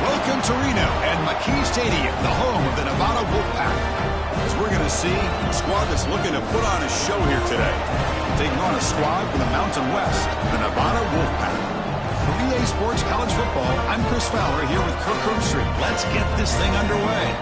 Welcome to Reno and McKee Stadium, the home of the Nevada Wolfpack. As we're going to see a squad that's looking to put on a show here today. Taking on a squad from the Mountain West, the Nevada Wolfpack. For EA Sports College Football, I'm Chris Fowler here with Kirk Herbstreit. Let's get this thing underway.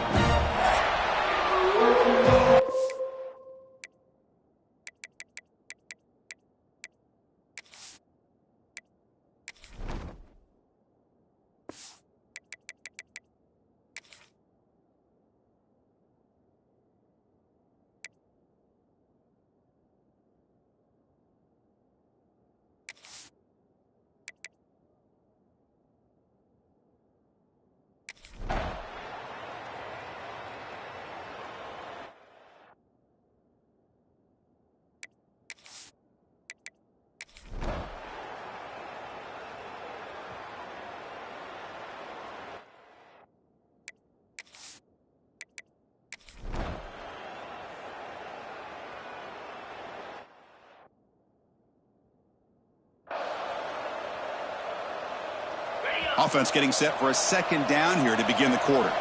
Offense getting set for a second down here to begin the quarter.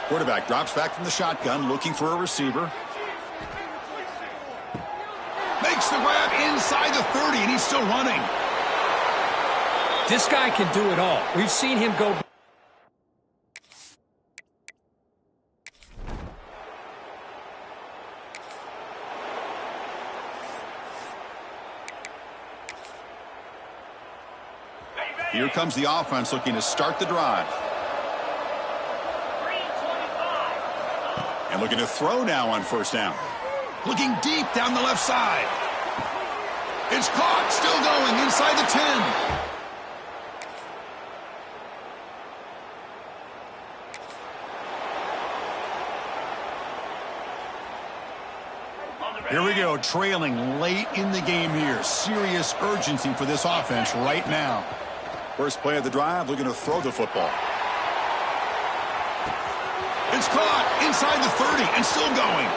Quarterback drops back from the shotgun, looking for a receiver. Makes the grab inside the 30, and he's still running. This guy can do it all. We've seen him go. Here comes the offense looking to start the drive. And looking to throw now on first down. Looking deep down the left side. It's caught, still going inside the 10. Here we go, trailing late in the game here. Serious urgency for this offense right now. First play of the drive, looking to throw the football. It's caught inside the 30 and still going.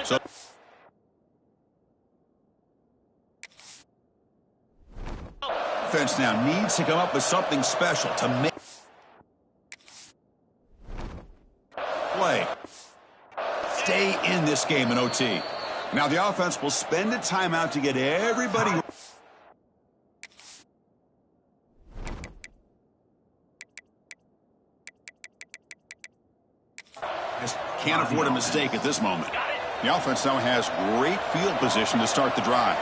So offense now needs to come up with something special to make play. Stay in this game in OT. Now the offense will spend a timeout to get everybody. Just can't afford a mistake at this moment. The offense now has great field position to start the drive.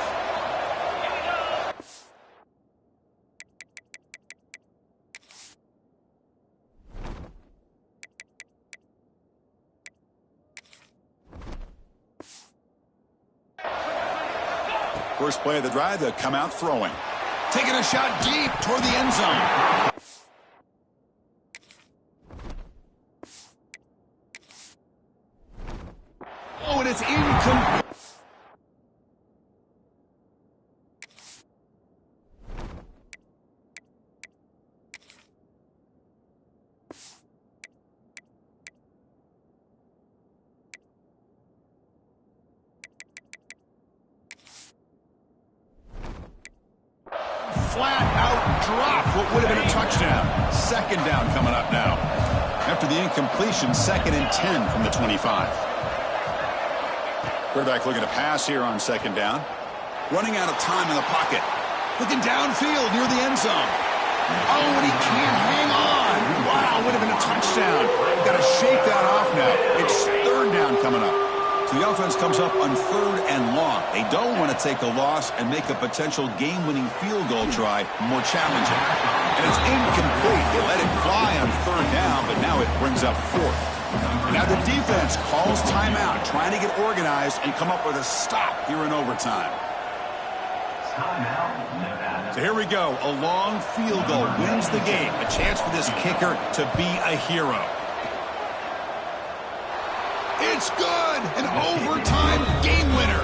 First play of the drive, they'll come out throwing. Taking a shot deep toward the end zone. Oh, and it's incomplete. Flat out drop, what would have been a touchdown. Second down coming up now. After the incompletion, 2nd and 10 from the 25. Quarterback looking to pass here on second down. Running out of time in the pocket. Looking downfield near the end zone. Oh, and he can't hang on. Wow, would have been a touchdown. Got to shake that off now. It's third down coming up. So the offense comes up on 3rd and long. They don't want to take a loss and make a potential game-winning field goal try more challenging. And it's incomplete. They let it fly on 3rd down, but now it brings up 4th. And now the defense calls timeout, trying to get organized and come up with a stop here in overtime. So here we go. A long field goal wins the game. A chance for this kicker to be a hero. It's good! An overtime game winner.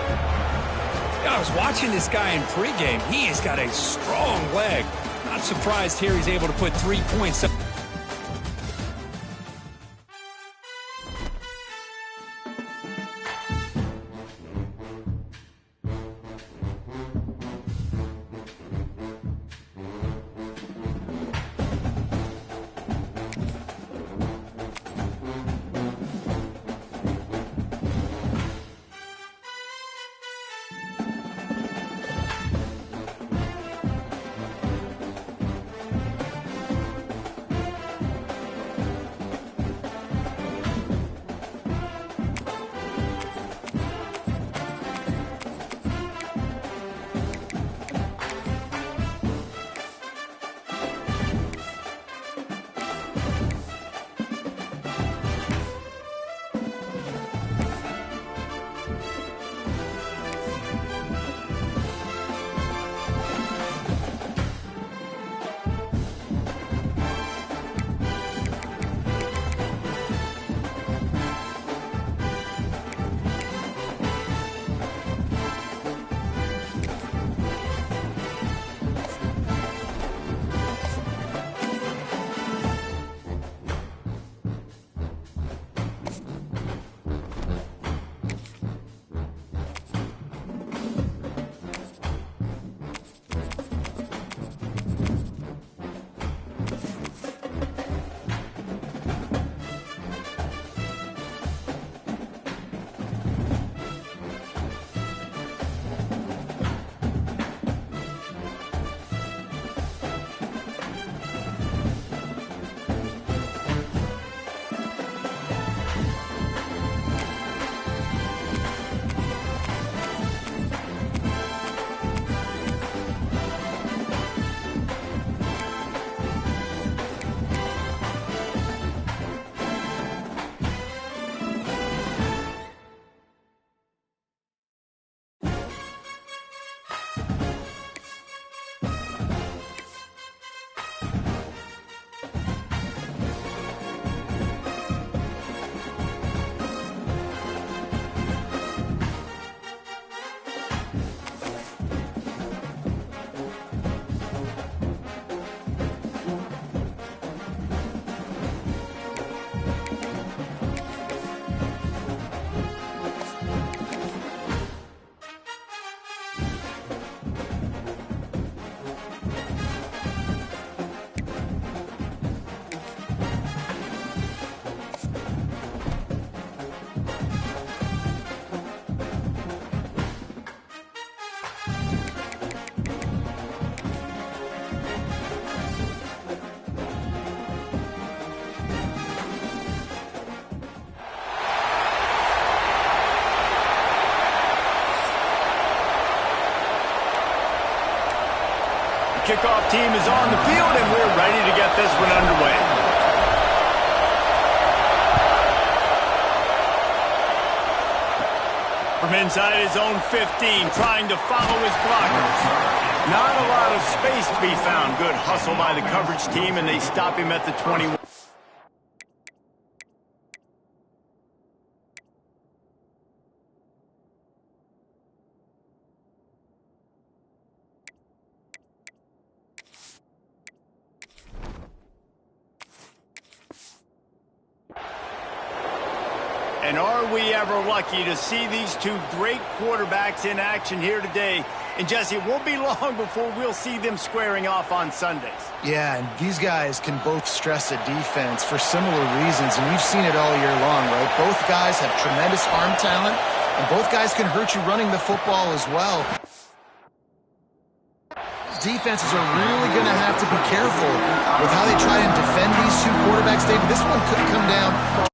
I was watching this guy in pregame. He has got a strong leg. Not surprised here he's able to put 3 points up. Kickoff team is on the field, and we're ready to get this one underway. From inside his own 15, trying to follow his blockers. Not a lot of space to be found. Good hustle by the coverage team, and they stop him at the 21. And are we ever lucky to see these two great quarterbacks in action here today. And, Jesse, it won't be long before we'll see them squaring off on Sundays. Yeah, and these guys can both stress a defense for similar reasons, and we've seen it all year long, right? Both guys have tremendous arm talent, and both guys can hurt you running the football as well. Defenses are really going to have to be careful with how they try and defend these two quarterbacks, David. This one could come down.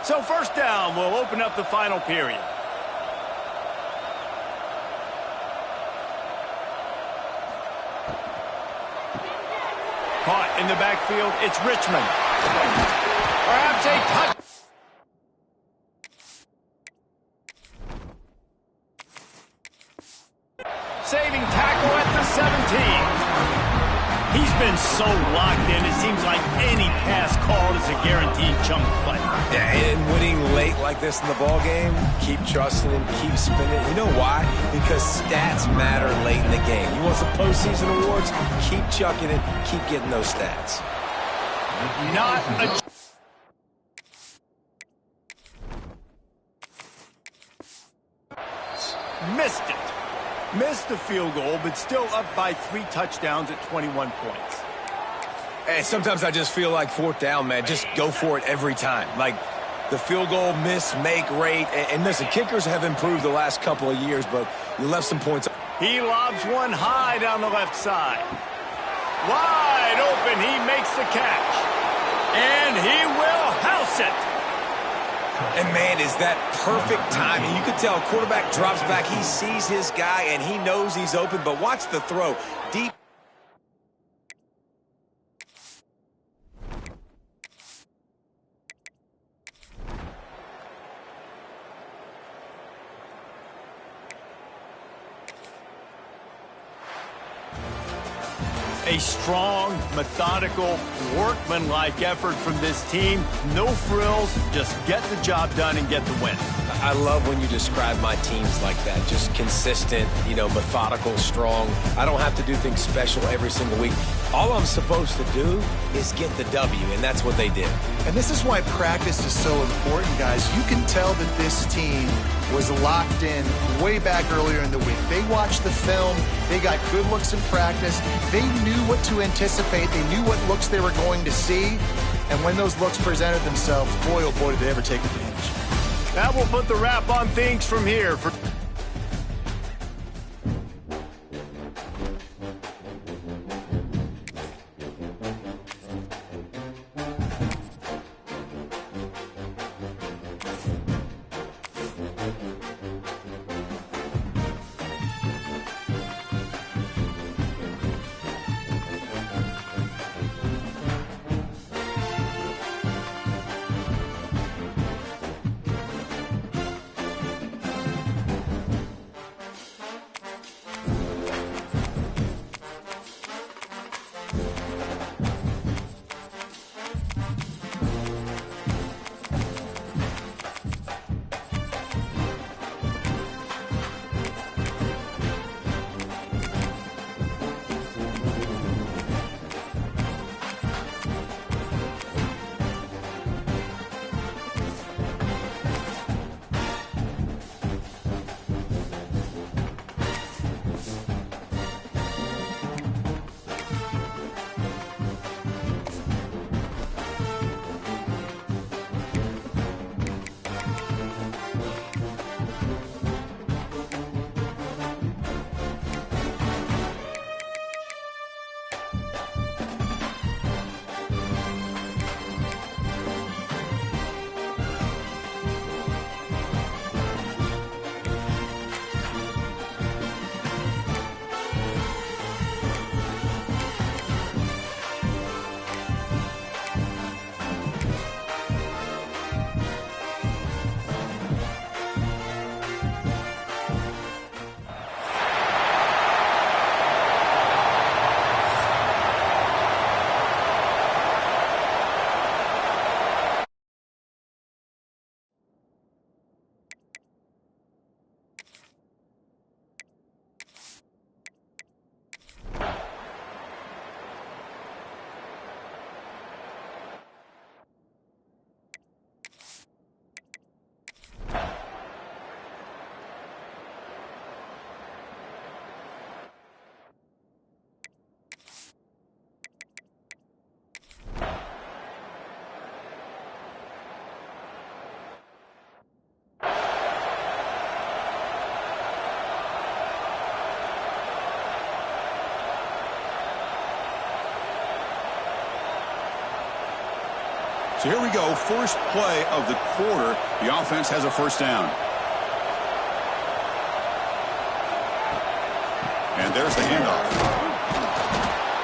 So first down will open up the final period. Caught in the backfield, it's Richmond. Perhaps a touch. Saving tackle at the 17. He's been so locked in, it seems like any pass called is a guaranteed chunk play. Yeah, and winning late like this in the ball game, keep trusting him, keep spinning. You know why? Because stats matter late in the game. You want some postseason awards? Keep chucking it, keep getting those stats. Not a... Missed it. Missed the field goal, but still up by 3 touchdowns at 21 points. Hey, sometimes I just feel like fourth down, man. Just go for it every time. Like the field goal miss, make rate. And listen, kickers have improved the last couple of years, but you left some points. He lobs one high down the left side. Wide open, he makes the catch. And he will house it. And, man, is that perfect timing. You can tell quarterback drops back. He sees his guy, and he knows he's open. But watch the throw. Deep. A strong, methodical, workmanlike effort from this team. No frills, just get the job done and get the win. I love when you describe my teams like that. Just consistent, methodical, strong. I don't have to do things special every single week. All I'm supposed to do is get the W, and that's what they did. And this is why practice is so important, guys. You can tell that this team was locked in way back earlier in the week. They watched the film. They got good looks in practice. They knew what to anticipate. They knew what looks they were going to see. And when those looks presented themselves, boy, oh boy, did they ever take advantage. That will put the wrap on things from here. So here we go, first play of the quarter. The offense has a first down. And there's the handoff.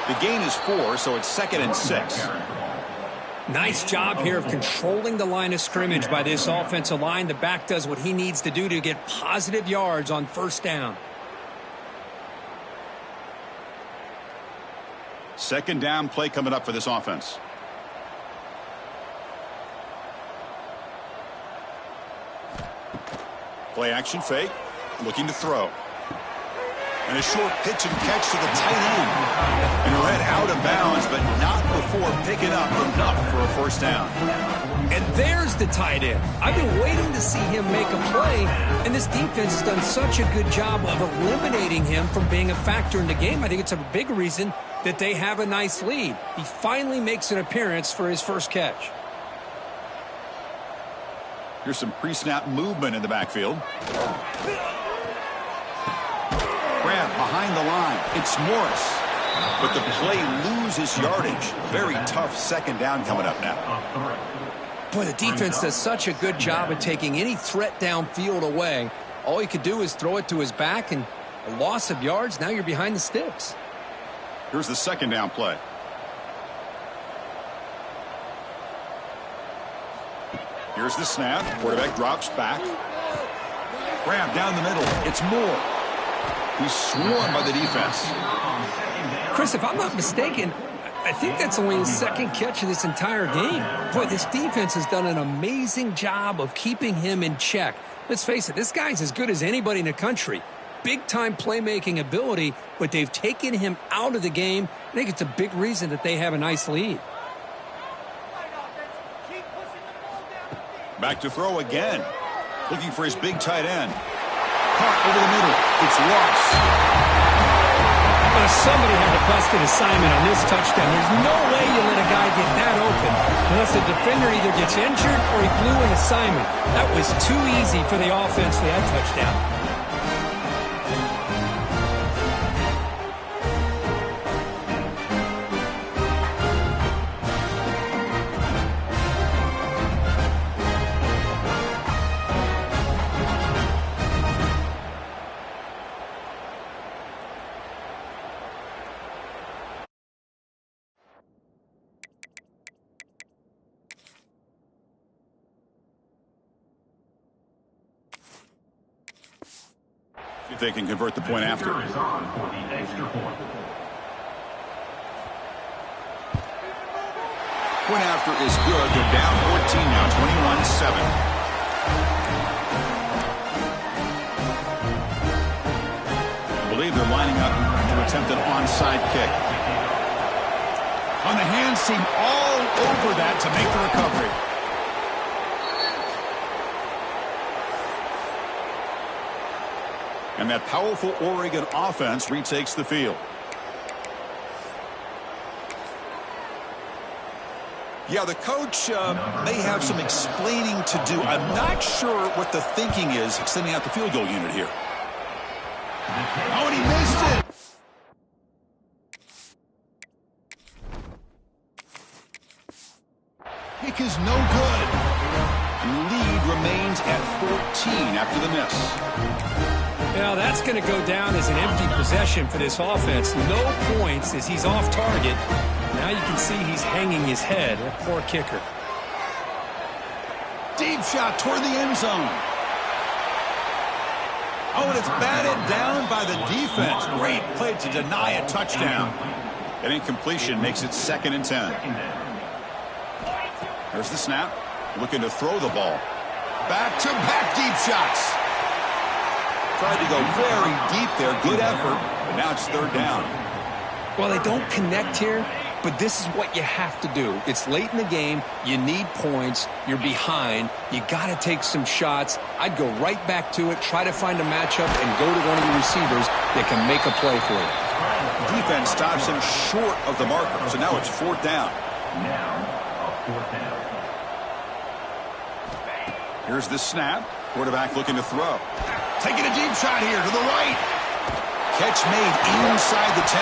The gain is 4, so it's 2nd and 6. Nice job here of controlling the line of scrimmage by this offensive line. The back does what he needs to do to get positive yards on first down. 2nd down play coming up for this offense. Play action fake, looking to throw. And a short pitch and catch to the tight end. And read out of bounds, but not before picking up enough for a first down. And there's the tight end. I've been waiting to see him make a play, and this defense has done such a good job of eliminating him from being a factor in the game. I think it's a big reason that they have a nice lead. He finally makes an appearance for his first catch. Here's some pre-snap movement in the backfield. Grab behind the line. It's Morris. But the play loses yardage. Very tough 2nd down coming up now. Boy, the defense does such a good job of taking any threat downfield away. All he could do is throw it to his back, and a loss of yards, now you're behind the sticks. Here's the 2nd down play. Here's the snap. Quarterback drops back. Grab down the middle. It's Moore. He's swarmed by the defense. Chris, if I'm not mistaken, I think that's only his 2nd catch of this entire game. Boy, this defense has done an amazing job of keeping him in check. Let's face it, this guy's as good as anybody in the country. Big-time playmaking ability, but they've taken him out of the game. I think it's a big reason that they have a nice lead. Back to throw again. Looking for his big tight end. Caught over the middle. It's lost. Somebody had a busted assignment on this touchdown. There's no way you let a guy get that open unless the defender either gets injured or he blew an assignment. That was too easy for the offense for that touchdown. If they can convert the point after. Is on for the extra point. Point after is good. They're down 14 now, 21-7. I believe they're lining up to attempt an onside kick. On the hands team all over that to make the recovery. And that powerful Oregon offense retakes the field. Yeah, the coach may have some explaining to do. I'm not sure what the thinking is extending out the field goal unit here. Oh, and he missed it. Kick is no good. Lead remains at 14 after the miss. Now that's going to go down as an empty possession for this offense. No points as he's off target. Now you can see he's hanging his head. A poor kicker. Deep shot toward the end zone. Oh, and it's batted down by the defense. Great play to deny a touchdown. An incompletion makes it 2nd and 10. There's the snap. Looking to throw the ball. Back-to-back deep shots. Tried to go very deep there. Good effort. But now it's 3rd down. Well, they don't connect here, but this is what you have to do. It's late in the game. You need points. You're behind. You got to take some shots. I'd go right back to it, try to find a matchup, and go to one of the receivers that can make a play for you. Defense stops him short of the marker, so now it's 4th down. Now, a 4th down. Here's the snap. Quarterback looking to throw. Taking a deep shot here to the right. Catch made inside the 10.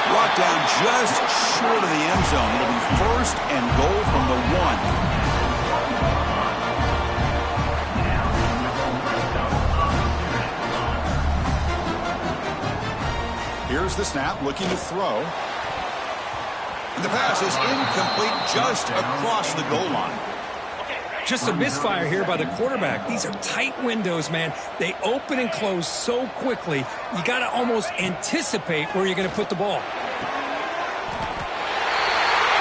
Brought down just short of the end zone. It'll be first and goal from the 1. Here's the snap, looking to throw. And the pass is incomplete just across the goal line. Just a misfire here by the quarterback. These are tight windows, man. They open and close so quickly, you got to almost anticipate where you're going to put the ball.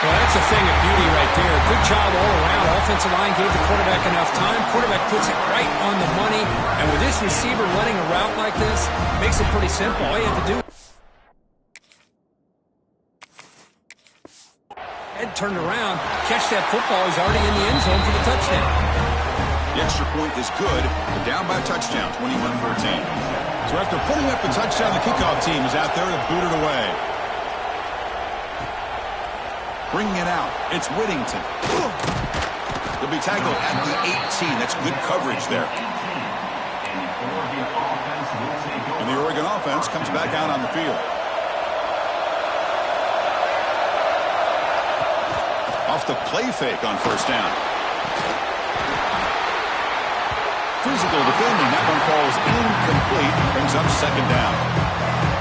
Well, that's a thing of beauty right there. Good job all around. Offensive line gave the quarterback enough time. Quarterback puts it right on the money. And with this receiver running a route like this, makes it pretty simple. All you have to do head turned around, catch that football. He's already in the end zone for the touchdown. The extra point is good. They're down by a touchdown, 21-14. So after putting up the touchdown, the kickoff team is out there to boot it away. Bringing it out, it's Whittington. He'll be tackled at the 18. That's good coverage there. And the Oregon offense comes back out on the field. Off the play fake on first down. Physical defending. That one falls incomplete. Brings up second down.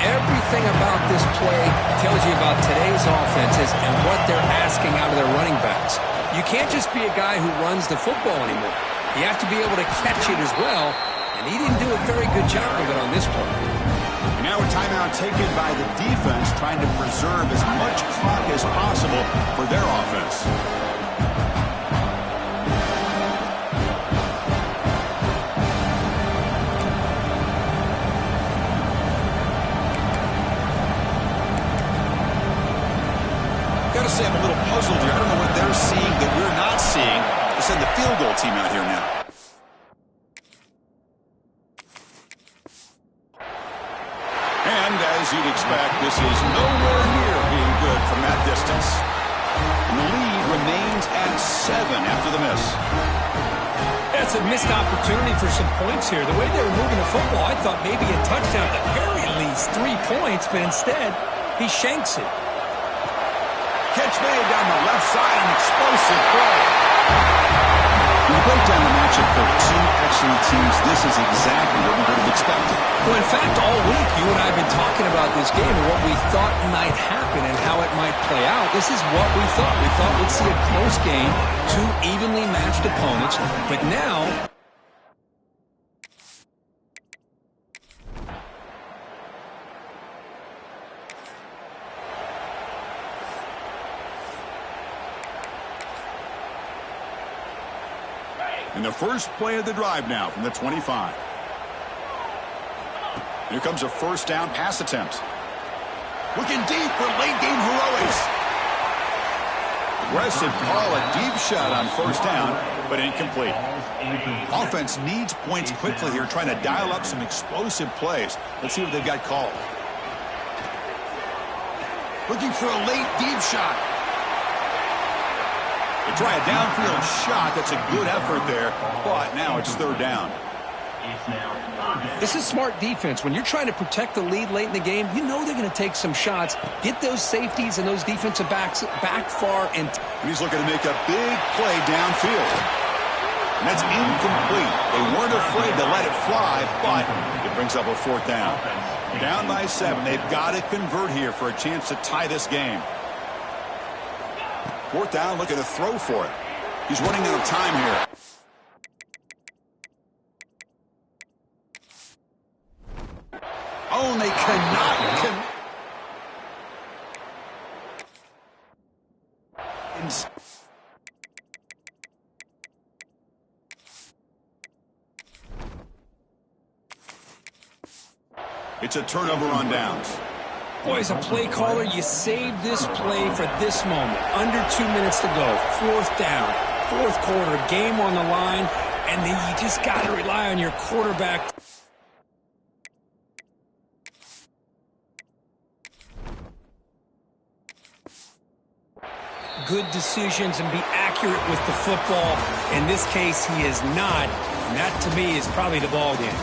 Everything about this play tells you about today's offenses and what they're asking out of their running backs. You can't just be a guy who runs the football anymore. You have to be able to catch it as well, and he didn't do a very good job of it on this play. Now a timeout taken by the defense, trying to preserve as much clock as possible for their offense. Gotta say, I'm a little puzzled here. I don't know what they're seeing that we're not seeing. They send the field goal team out here now. And as you'd expect, this is nowhere near being good from that distance. And the lead remains at 7 after the miss. That's a missed opportunity for some points here. The way they were moving the football, I thought maybe a touchdown, at the very least 3 points, but instead, he shanks it. Catch made down the left side, an explosive play. When you break down the matchup for two excellent teams, this is exactly what we would have expected. Well, in fact, all week, you and I have been talking about this game and what we thought might happen and how it might play out. This is what we thought. We thought we'd see a close game, 2 evenly matched opponents, but now in the first play of the drive now from the 25. Here comes a first down pass attempt. Looking deep for late game heroics. Aggressive call, a deep shot on first down, but incomplete. Offense needs points quickly here, trying to dial up some explosive plays. Let's see what they've got called. Looking for a late deep shot. They try a downfield shot. That's a good effort there, but now it's third down. This is smart defense. When you're trying to protect the lead late in the game, you know they're going to take some shots, get those safeties and those defensive backs back far. And he's looking to make a big play downfield. And that's incomplete. They weren't afraid to let it fly, but it brings up a fourth down. Down by 7. They've got to convert here for a chance to tie this game. Fourth down, looking to throw for it. He's running out of time here. Oh, and they cannot. It's a turnover on downs. Boy, as a play caller, you save this play for this moment. Under 2 minutes to go. Fourth down. Fourth quarter. Game on the line. And then you just got to rely on your quarterback. Good decisions and be accurate with the football. In this case, he is not. And that, to me, is probably the ball game.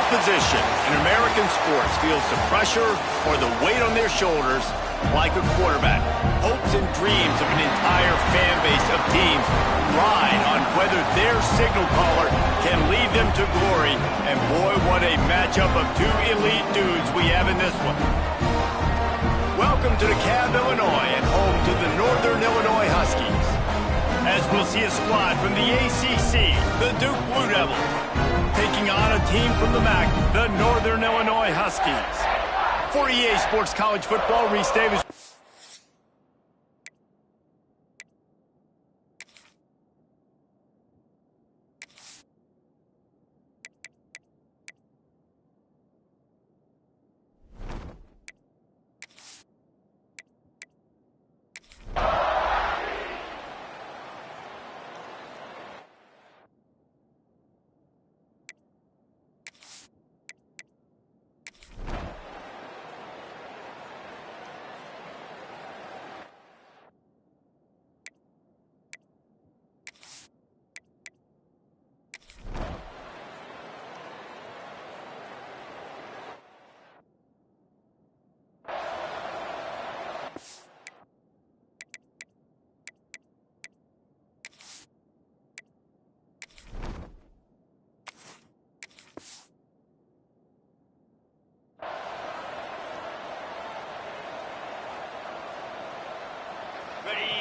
position in American sports feels the pressure or the weight on their shoulders like a quarterback. Hopes and dreams of an entire fan base of teams ride on whether their signal caller can lead them to glory. And boy, what a matchup of two elite dudes we have in this one. Welcome to DeKalb, Illinois, and home to the Northern Illinois Huskies. As we'll see a squad from the ACC, the Duke Blue Devils, taking on a team from the MAC, the Northern Illinois Huskies. For EA Sports College Football, Reese Davis.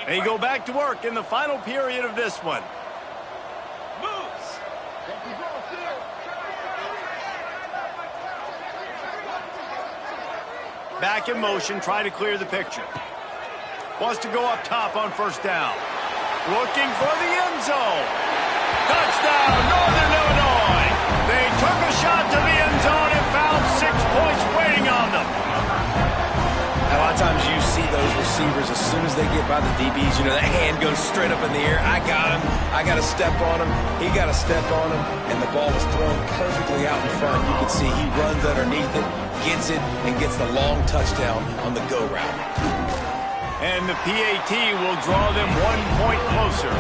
They go back to work in the final period of this one. Back in motion, try to clear the picture. Wants to go up top on first down. Looking for the end zone. Touchdown, Northern Illinois. They took a shot to the end zone and found 6 points waiting on them. A lot of times you see those receivers, as soon as they get by the DBs, you know, that hand goes straight up in the air. I got him. I got to step on him. He got to step on him. And the ball was thrown perfectly out in front. You can see he runs underneath it, gets it, and gets the long touchdown on the go route. And the PAT will draw them 1 point closer.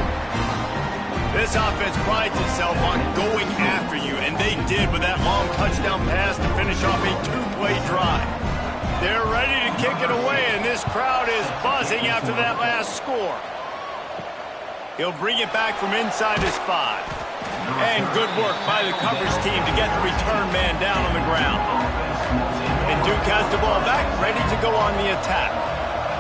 This offense prides itself on going after you, and they did with that long touchdown pass to finish off a 2-play drive. They're ready to kick it away, and this crowd is buzzing after that last score. He'll bring it back from inside his 5. And good work by the coverage team to get the return man down on the ground. And Duke has the ball back, ready to go on the attack.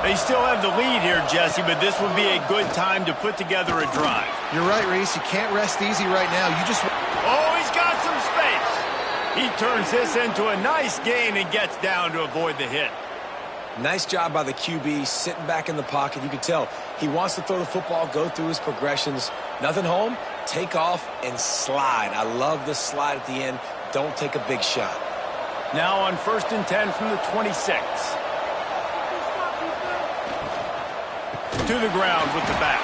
They still have the lead here, Jesse, but this will be a good time to put together a drive. You're right, Reese. You can't rest easy right now. You just... Oh, he's got some space. He turns this into a nice gain and gets down to avoid the hit. Nice job by the QB, sitting back in the pocket. You can tell he wants to throw the football, go through his progressions. Nothing home, take off, and slide. I love the slide at the end. Don't take a big shot. Now on 1st and 10 from the 26. To the ground with the back.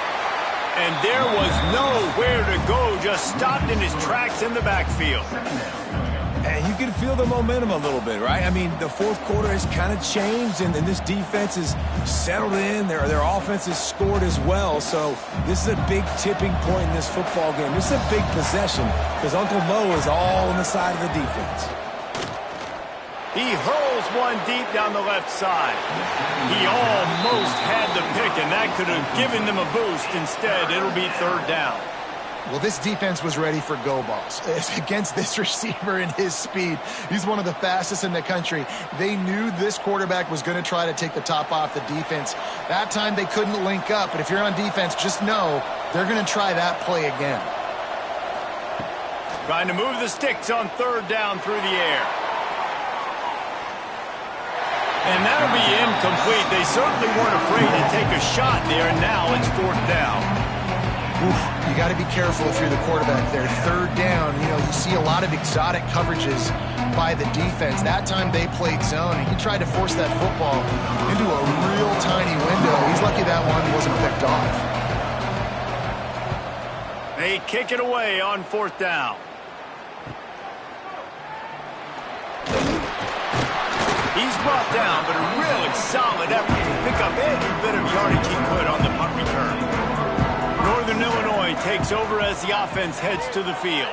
And there was nowhere to go, just stopped in his tracks in the backfield. And you can feel the momentum a little bit, right? I mean, the fourth quarter has kind of changed, and this defense is settled in. Their offense has scored as well. So this is a big tipping point in this football game. This is a big possession because Uncle Mo is all on the side of the defense. He hurls one deep down the left side. He almost had the pick, and that could have given them a boost. Instead, it'll be 3rd down. Well, this defense was ready for go balls. Against this receiver and his speed, he's one of the fastest in the country. They knew this quarterback was going to try to take the top off the defense. That time they couldn't link up, but if you're on defense, just know they're going to try that play again. Trying to move the sticks on 3rd down through the air. And that'll be incomplete. They certainly weren't afraid to take a shot there, and now it's 4th down. Oof, you got to be careful if you're the quarterback there. 3rd down, you know, you see a lot of exotic coverages by the defense. That time they played zone, and he tried to force that football into a real tiny window. He's lucky that one wasn't picked off. They kick it away on 4th down. He's brought down, but a really solid effort to pick up every bit of yardage he could on the punt return. Northern Illinois takes over as the offense heads to the field.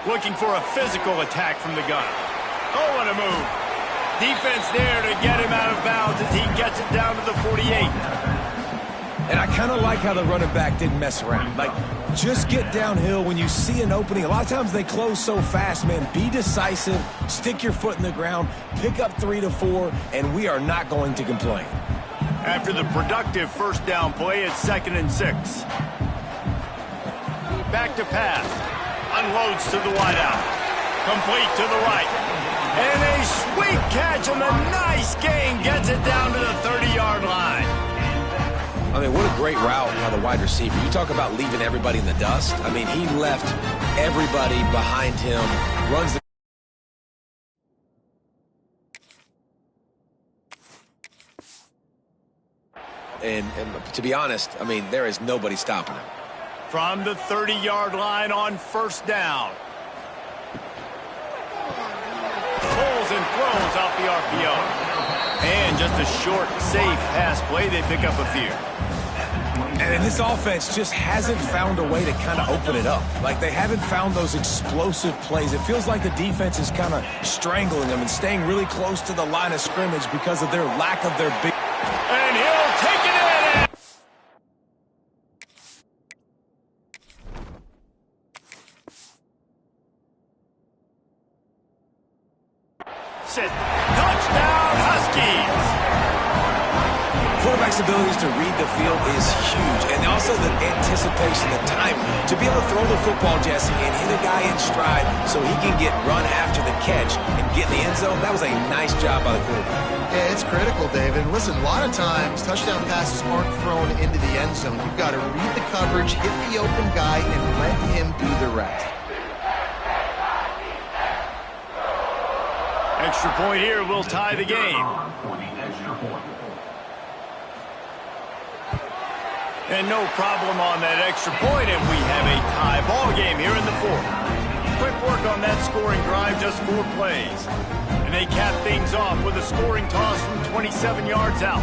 Looking for a physical attack from the gun. Oh, what a move. Defense there to get him out of bounds as he gets it down to the 48. And I kind of like how the running back didn't mess around. Like, just get downhill when you see an opening. A lot of times they close so fast, man. Be decisive, stick your foot in the ground, pick up 3 to 4, and we are not going to complain. After the productive first down play, it's 2nd and 6. Back to pass. Unloads to the wideout. Complete to the right. And a sweet catch and a nice gain gets it down to the 30-yard line. I mean, what a great route by the wide receiver. You talk about leaving everybody in the dust. I mean, he left everybody behind him, runs the... And to be honest, I mean, there is nobody stopping him. From the 30-yard line on first down. Pulls and throws off the RPO. And just a short, safe pass play. They pick up a few. And this offense just hasn't found a way to kind of open it up. Like, they haven't found those explosive plays. It feels like the defense is kind of strangling them and staying really close to the line of scrimmage because of their lack of their big... And he'll take it in. Touchdown, Huskies. Quarterback's abilities to read the field is huge, and also the anticipation, the time to be able to throw the football, Jesse, and hit a guy in stride so he can get run after the catch and get in the end zone. That was a nice job by the quarterback. Yeah, it's critical, David. And listen, a lot of times touchdown passes aren't thrown into the end zone. You've got to read the coverage, hit the open guy, and let him do the rest. Extra point here will tie the game. And no problem on that extra point, and we have a tie ball game here in the 4th. Quick work on that scoring drive, just 4 plays. And they cap things off with a scoring toss from 27 yards out.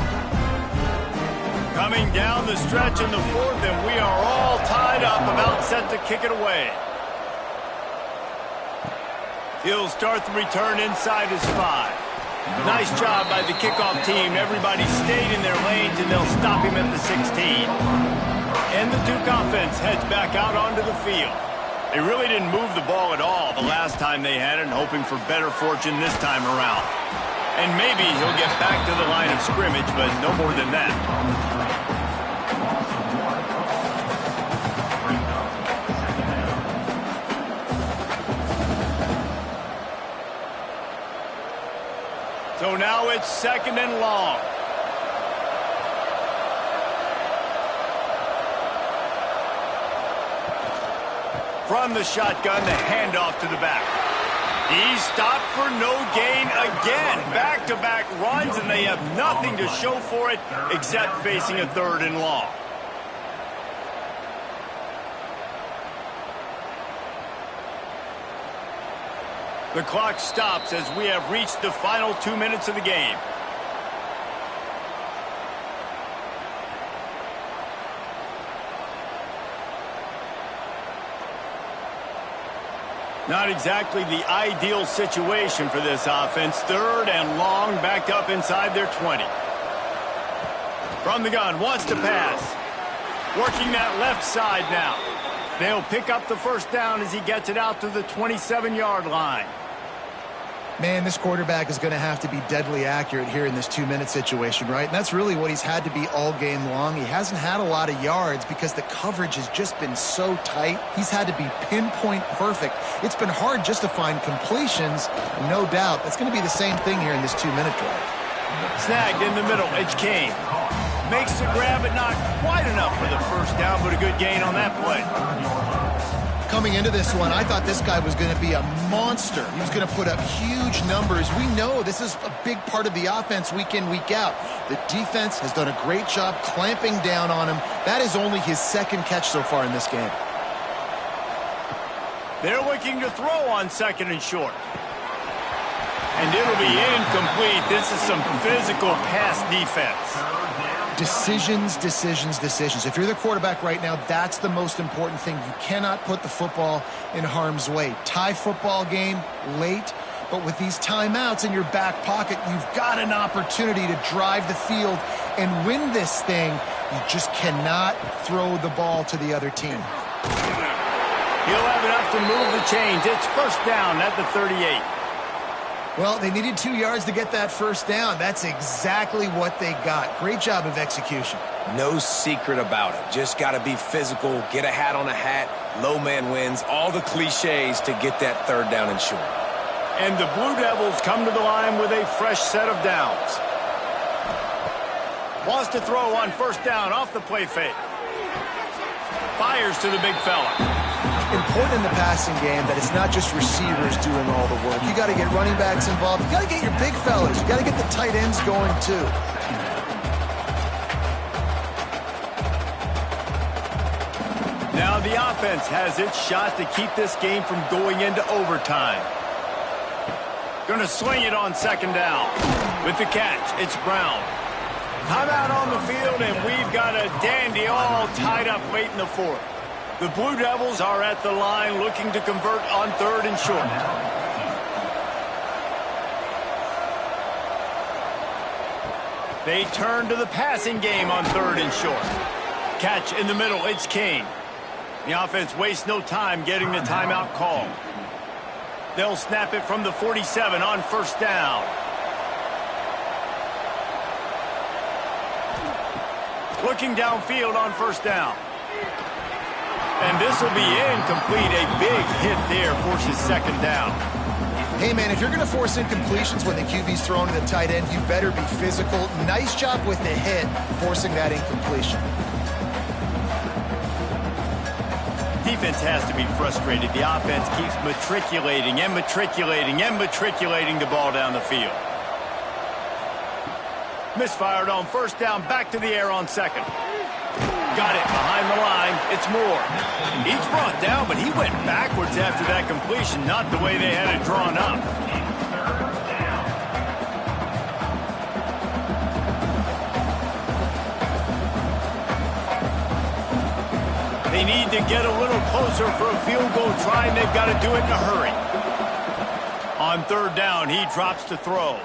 Coming down the stretch in the 4th, and we are all tied up, about set to kick it away. He'll start the return inside his 5. Nice job by the kickoff team. Everybody stayed in their lanes, and they'll stop him at the 16. And the Duke offense heads back out onto the field. They really didn't move the ball at all the last time they had it, and hoping for better fortune this time around. And maybe he'll get back to the line of scrimmage, but no more than that. So now it's 2nd and long. From the shotgun, the handoff to the back. He's stopped for no gain again. Back-to-back runs, and they have nothing to show for it except facing a 3rd and long. The clock stops as we have reached the final 2 minutes of the game. Not exactly the ideal situation for this offense. 3rd and long, backed up inside their 20. From the gun, wants to pass. Working that left side now. They'll pick up the first down as he gets it out to the 27-yard line. Man, this quarterback is going to have to be deadly accurate here in this 2-minute situation, right? And that's really what he's had to be all game long. He hasn't had a lot of yards because the coverage has just been so tight. He's had to be pinpoint perfect. It's been hard just to find completions. No doubt. That's going to be the same thing here in this 2-minute drive. Snagged in the middle. It's Kane. Makes the grab, but not quite enough for the first down, but a good gain on that play. Coming into this one, I thought this guy was going to be a monster. He was going to put up huge numbers. We know this is a big part of the offense week in, week out. The defense has done a great job clamping down on him. That is only his 2nd catch so far in this game. They're looking to throw on 2nd and short. And it'll be incomplete. This is some physical pass defense. Decisions, decisions, decisions. If you're the quarterback right now, that's the most important thing. You cannot put the football in harm's way. Tie football game late, but with these timeouts in your back pocket, you've got an opportunity to drive the field and win this thing. You just cannot throw the ball to the other team. He'll have enough to move the chains. It's first down at the 38. Well, they needed 2 yards to get that first down. That's exactly what they got. Great job of execution. No secret about it. Just got to be physical, get a hat on a hat, low man wins, all the cliches to get that third down and short. And the Blue Devils come to the line with a fresh set of downs. Wants to throw on first down off the play fake. Fires to the big fella. Important in the passing game that it's not just receivers doing all the work. You got to get running backs involved. You got to get your big fellas. You got to get the tight ends going too. Now the offense has its shot to keep this game from going into overtime. Going to swing it on second down. With the catch, it's Brown. Timeout on the field, and we've got a dandy all tied up late in the fourth. The Blue Devils are at the line looking to convert on third and short. They turn to the passing game on third and short. Catch in the middle, it's King. The offense wastes no time getting the timeout call. They'll snap it from the 47 on first down. Looking downfield on first down. And this will be incomplete. A big hit there forces second down. Hey, man, if you're going to force incompletions when the QB's thrown to the tight end, you better be physical. Nice job with the hit, forcing that incompletion. Defense has to be frustrated. The offense keeps matriculating and matriculating and matriculating the ball down the field. Misfired on first down, back to the air on second. Got it behind the line. It's Moore. He's brought down, but he went backwards after that completion, not the way they had it drawn up. They need to get a little closer for a field goal try, and they've got to do it in a hurry. On third down, he drops to throw.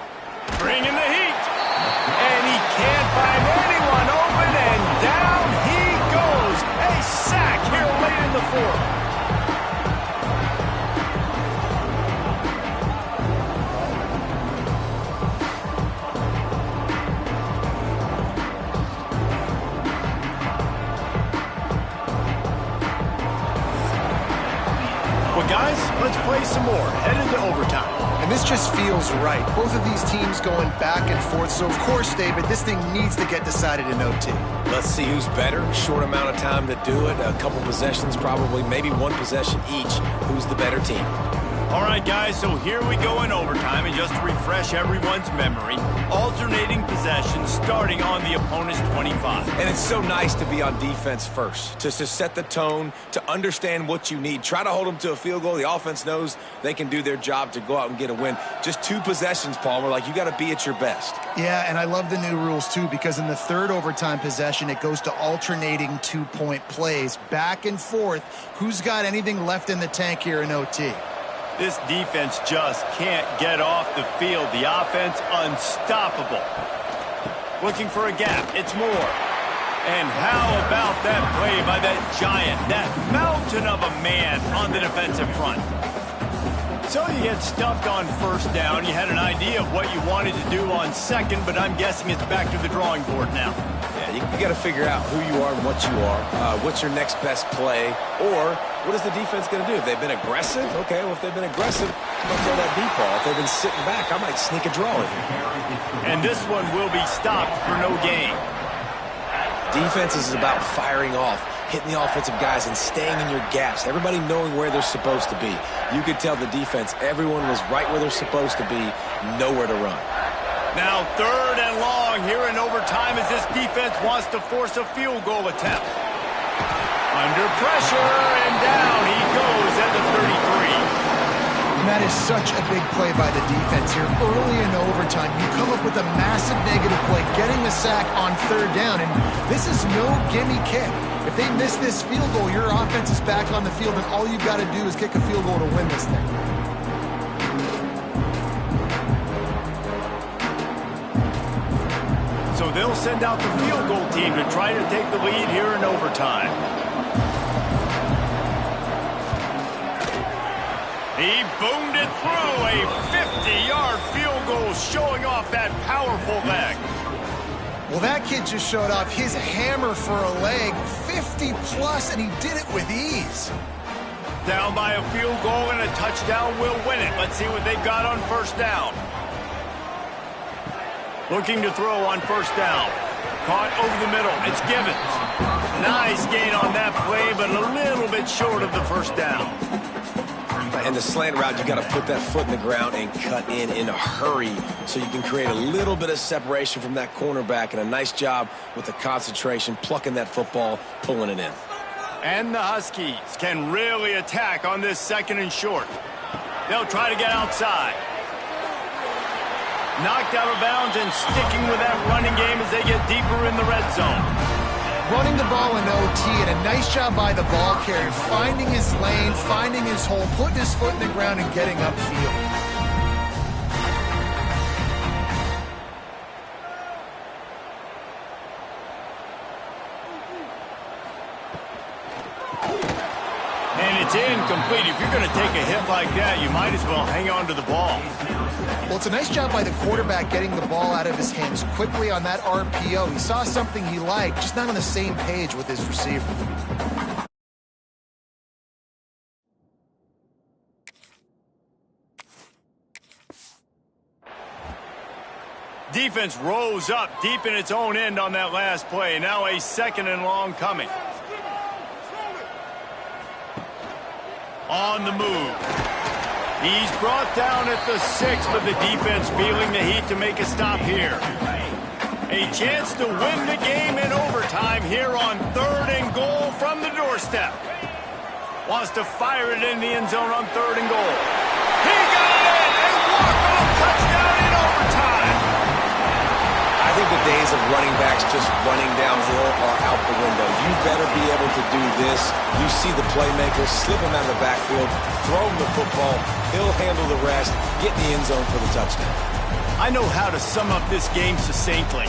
Bringing the heat. And he can't find anyone open, and down he goes. A sack here late in the fourth. Well, guys, let's play some more. Headed to overtime. And this just feels right. Both of these teams going back and forth. So, of course, David, this thing needs to get decided in OT. Let's see who's better. Short amount of time to do it. A couple possessions probably, maybe one possession each. Who's the better team? All right, guys, so here we go in overtime. And just to refresh everyone's memory, alternating possessions starting on the opponent's 25. And it's so nice to be on defense first, to set the tone, to understand what you need. Try to hold them to a field goal. The offense knows they can do their job to go out and get a win. Just two possessions, Palmer, like you got to be at your best. Yeah, and I love the new rules, too, because in the third overtime possession, it goes to alternating two-point plays. Back and forth. Who's got anything left in the tank here in OT? This defense just can't get off the field. The offense unstoppable. Looking for a gap. It's Moore. And how about that play by that giant, that mountain of a man on the defensive front? So you get stuffed on first down. You had an idea of what you wanted to do on second, but I'm guessing it's back to the drawing board now. Yeah, you got to figure out who you are and what you are. What's your next best play? Or what is the defense going to do? If they've been aggressive, okay, well, if they've been aggressive, I'm going to throw that deep ball. If they've been sitting back, I might sneak a draw in here. And this one will be stopped for no gain. Defense is about firing off, hitting the offensive guys and staying in your gaps. Everybody knowing where they're supposed to be. You could tell the defense, everyone was right where they're supposed to be, nowhere to run. Now third and long here in overtime as this defense wants to force a field goal attempt. Under pressure, and down he goes at the 33. And that is such a big play by the defense here. Early in overtime, you come up with a massive negative play, getting the sack on third down, and this is no gimme kick. If they miss this field goal, your offense is back on the field, and all you got to do is kick a field goal to win this thing. So they'll send out the field goal team to try to take the lead here in overtime. He boomed it through, a 50-yard field goal showing off that powerful leg. Well, that kid just showed off his hammer for a leg, 50-plus, and he did it with ease. Down by a field goal and a touchdown will win it. Let's see what they've got on first down. Looking to throw on first down. Caught over the middle. It's Givens. Nice gain on that play, but a little bit short of the first down. And the slant route, you got to put that foot in the ground and cut in a hurry so you can create a little bit of separation from that cornerback, and a nice job with the concentration, plucking that football, pulling it in. And the Huskies can really attack on this second and short. They'll try to get outside. Knocked out of bounds and sticking with that running game as they get deeper in the red zone. Running the ball in OT, and a nice job by the ball carrier, finding his lane, finding his hole, putting his foot in the ground and getting upfield. And it's incomplete. If you're going to take a hit like that, you might as well hang on to the ball. Well, it's a nice job by the quarterback getting the ball out of his hands quickly on that RPO. He saw something he liked, just not on the same page with his receiver. Defense rose up deep in its own end on that last play. Now a second and long coming. On the move. He's brought down at the 6, but the defense feeling the heat to make a stop here. A chance to win the game in overtime here on 3rd and goal from the doorstep. Wants to fire it in the end zone on 3rd and goal. He got it! A walk-off touchdown in overtime! I think the days of running backs just running downhill are out the window. You better be able to do this. You see the playmaker, slip him out of the backfield, throw him the football, he'll handle the rest, get in the end zone for the touchdown. I know how to sum up this game succinctly.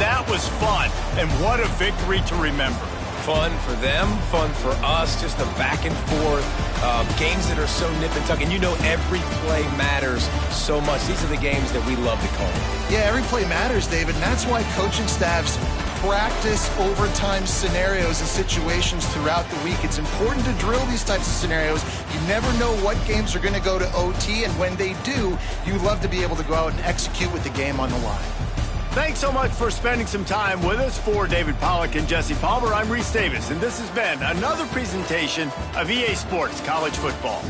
That was fun, and what a victory to remember. Fun for them, fun for us, just the back and forth, games that are so nip and tuck, and you know every play matters so much. These are the games that we love to call. Yeah, every play matters, David, and that's why coaching staffs practice overtime scenarios and situations throughout the week. It's important to drill these types of scenarios. You never know what games are going to go to OT, and when they do, you love to be able to go out and execute with the game on the line. Thanks so much for spending some time with us. For David Pollack and Jesse Palmer, I'm Reese Davis, and this has been another presentation of EA Sports College Football.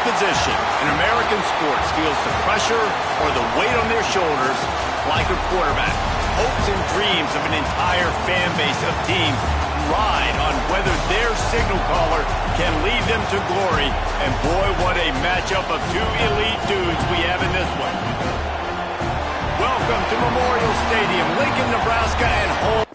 position in American sports feels the pressure or the weight on their shoulders like a quarterback. Hopes and dreams of an entire fan base of teams ride on whether their signal caller can lead them to glory. And boy, what a matchup of two elite dudes we have in this one. Welcome to Memorial Stadium, Lincoln, Nebraska, and home.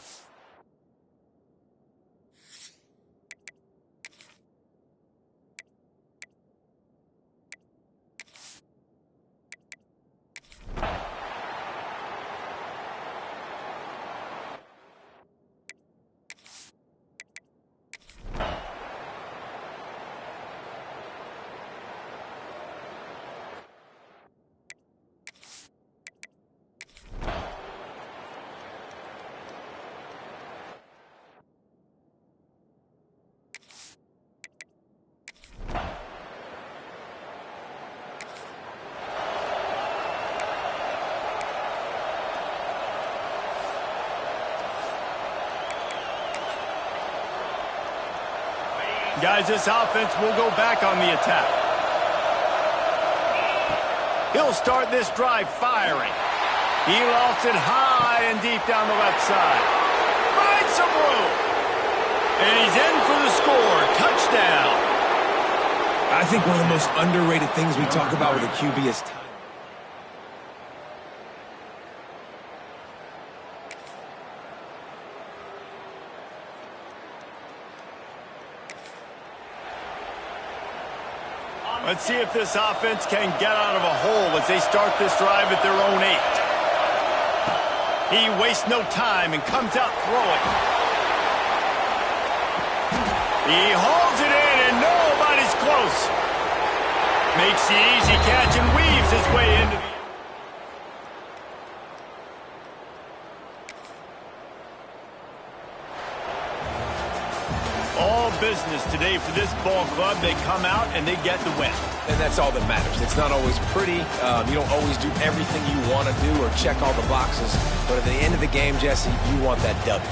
Guys, this offense will go back on the attack. He'll start this drive firing. He lofts it high and deep down the left side. Finds some room. And he's in for the score. Touchdown. I think one of the most underrated things we talk about with a QB is time. Let's see if this offense can get out of a hole as they start this drive at their own 8. He wastes no time and comes out throwing. He hauls it in and nobody's close. Makes the easy catch and weaves his way into the... business today for this ball club. They come out and they get the win. And that's all that matters. It's not always pretty. You don't always do everything you want to do or check all the boxes. But at the end of the game, Jesse, you want that W.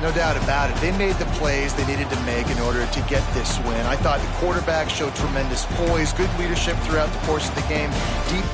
No doubt about it. They made the plays they needed to make in order to get this win. I thought the quarterback showed tremendous poise, good leadership throughout the course of the game. Deep.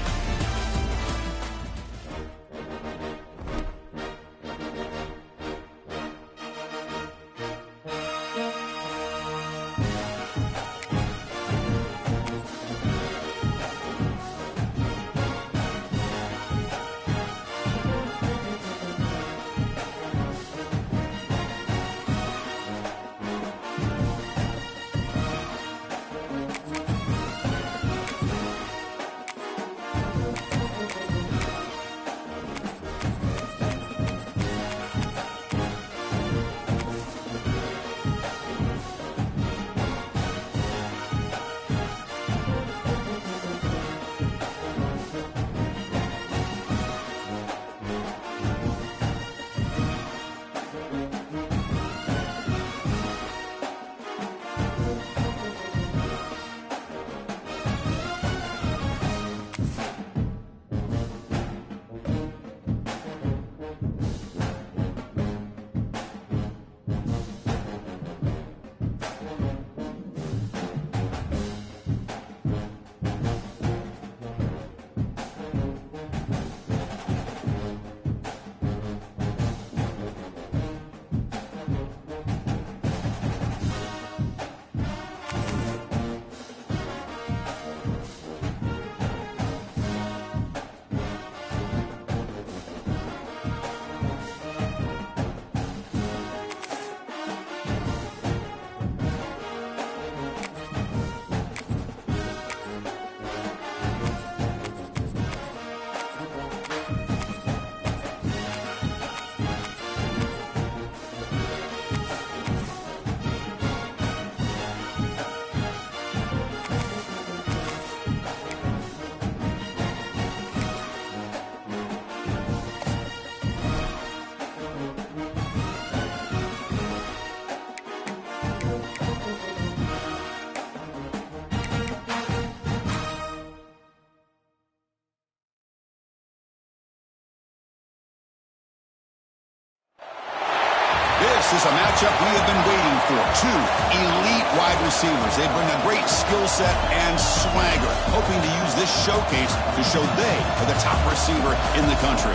This is a matchup we have been waiting for. Two elite wide receivers. They bring a great skill set and swagger, hoping to use this showcase to show they are the top receiver in the country.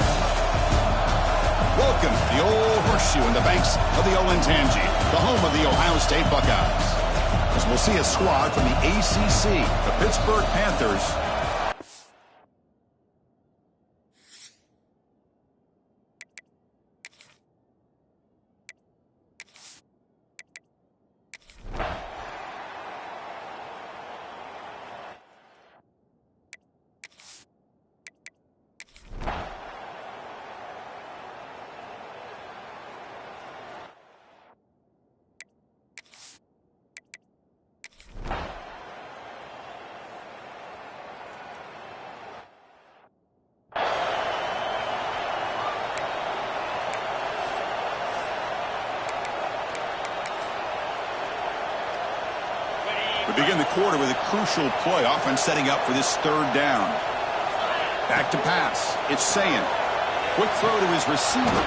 Welcome to the Old Horseshoe in the banks of the Olentangy, the home of the Ohio State Buckeyes. As we'll see a squad from the ACC, the Pittsburgh Panthers. We begin the quarter with a crucial play. Offense setting up for this third down. Back to pass. It's Sayin. Quick throw to his receiver.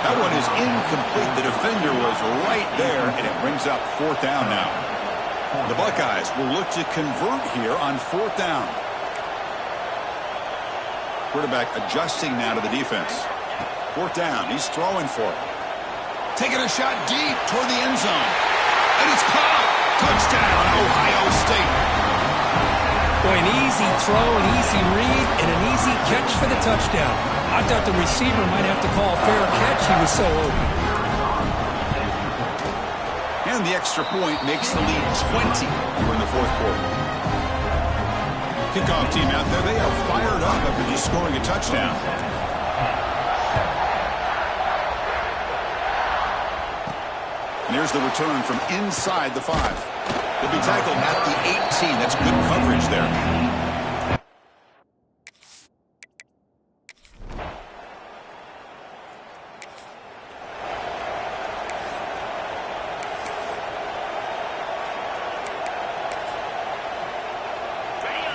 That one is incomplete. The defender was right there, and it brings up fourth down now. The Buckeyes will look to convert here on fourth down. Quarterback adjusting now to the defense. Fourth down. He's throwing for it. Taking a shot deep toward the end zone. And it's caught. Touchdown, Ohio State. Boy, an easy throw, an easy read, and an easy catch for the touchdown. I thought the receiver might have to call a fair catch. He was so open. And the extra point makes the lead 20 here in the fourth quarter. Kickoff team out there, they are fired up after just scoring a touchdown. And here's the return from inside the 5. He'll be tackled at the 18. That's good coverage there.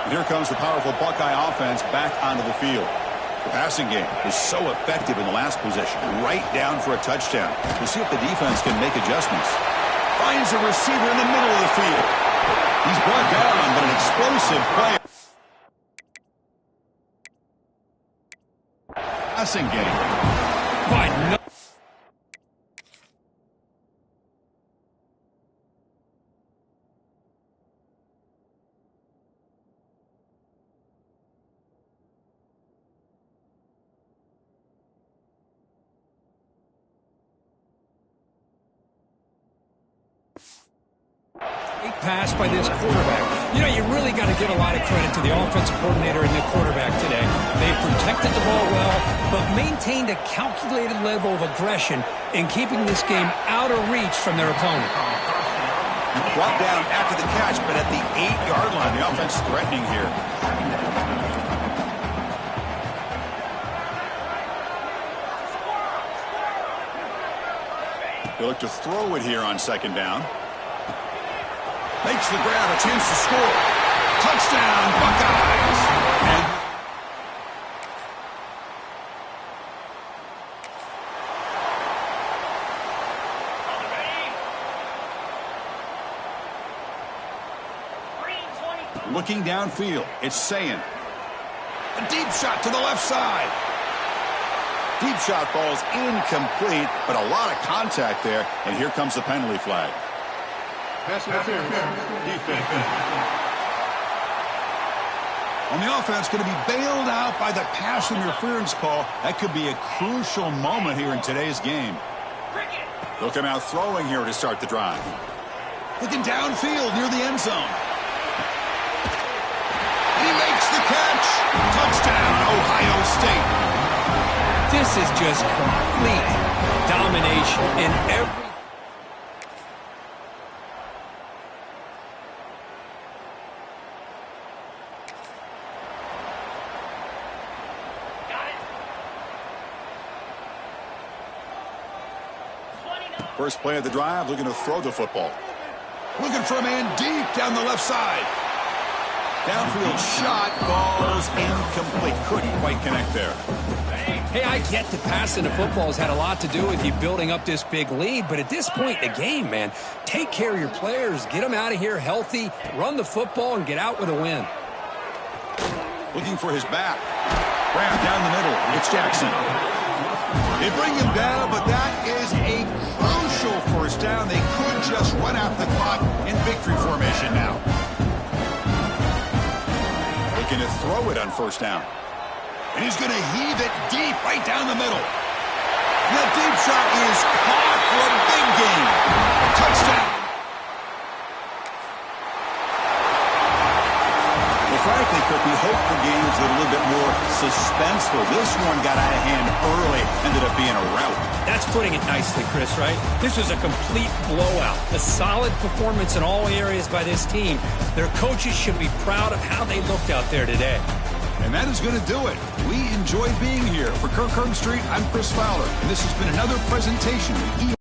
And here comes the powerful Buckeye offense back onto the field. The passing game was so effective in the last possession, right down for a touchdown. We'll see if the defense can make adjustments. Finds a receiver in the middle of the field. He's brought down, but an explosive play. Passing game. Why no? Pass by this quarterback. You know, you really got to give a lot of credit to the offensive coordinator and the quarterback today. They protected the ball well, but maintained a calculated level of aggression in keeping this game out of reach from their opponent. Brought down after the catch, but at the 8-yard line, the offense threatening here. They look to throw it here on second down. Makes the grab, a chance to score. Touchdown, Buckeyes! And looking downfield, it's Sayin. A deep shot to the left side. Deep shot falls incomplete, but a lot of contact there, and here comes the penalty flag. Pass interference. Defense. On the offense, going to be bailed out by the pass interference call. That could be a crucial moment here in today's game. They'll come out throwing here to start the drive. Looking downfield near the end zone. He makes the catch. Touchdown, Ohio State. This is just complete domination in every... First play of the drive, looking to throw the football. Looking for a man deep down the left side. Downfield shot falls incomplete. Couldn't quite connect there. Hey, I get that passing the football has had a lot to do with you building up this big lead, but at this point in the game, man, take care of your players, get them out of here healthy, run the football, and get out with a win. Looking for his back. Grab down the middle. It's Jackson. They bring him down, but that is a crucial first down. They could just run out the clock in victory formation now. Looking to throw it on first down. And he's going to heave it deep right down the middle. The deep shot is caught for a big gain. Touchdown. Well, frankly, Kirk, we hope for games that are a little bit more suspenseful. This one got out of hand early, ended up being a rout. That's putting it nicely, Chris, right? This was a complete blowout. A solid performance in all areas by this team. Their coaches should be proud of how they looked out there today. And that is going to do it. We enjoyed being here. For Kirk Herbstreit, I'm Chris Fowler, and this has been another presentation of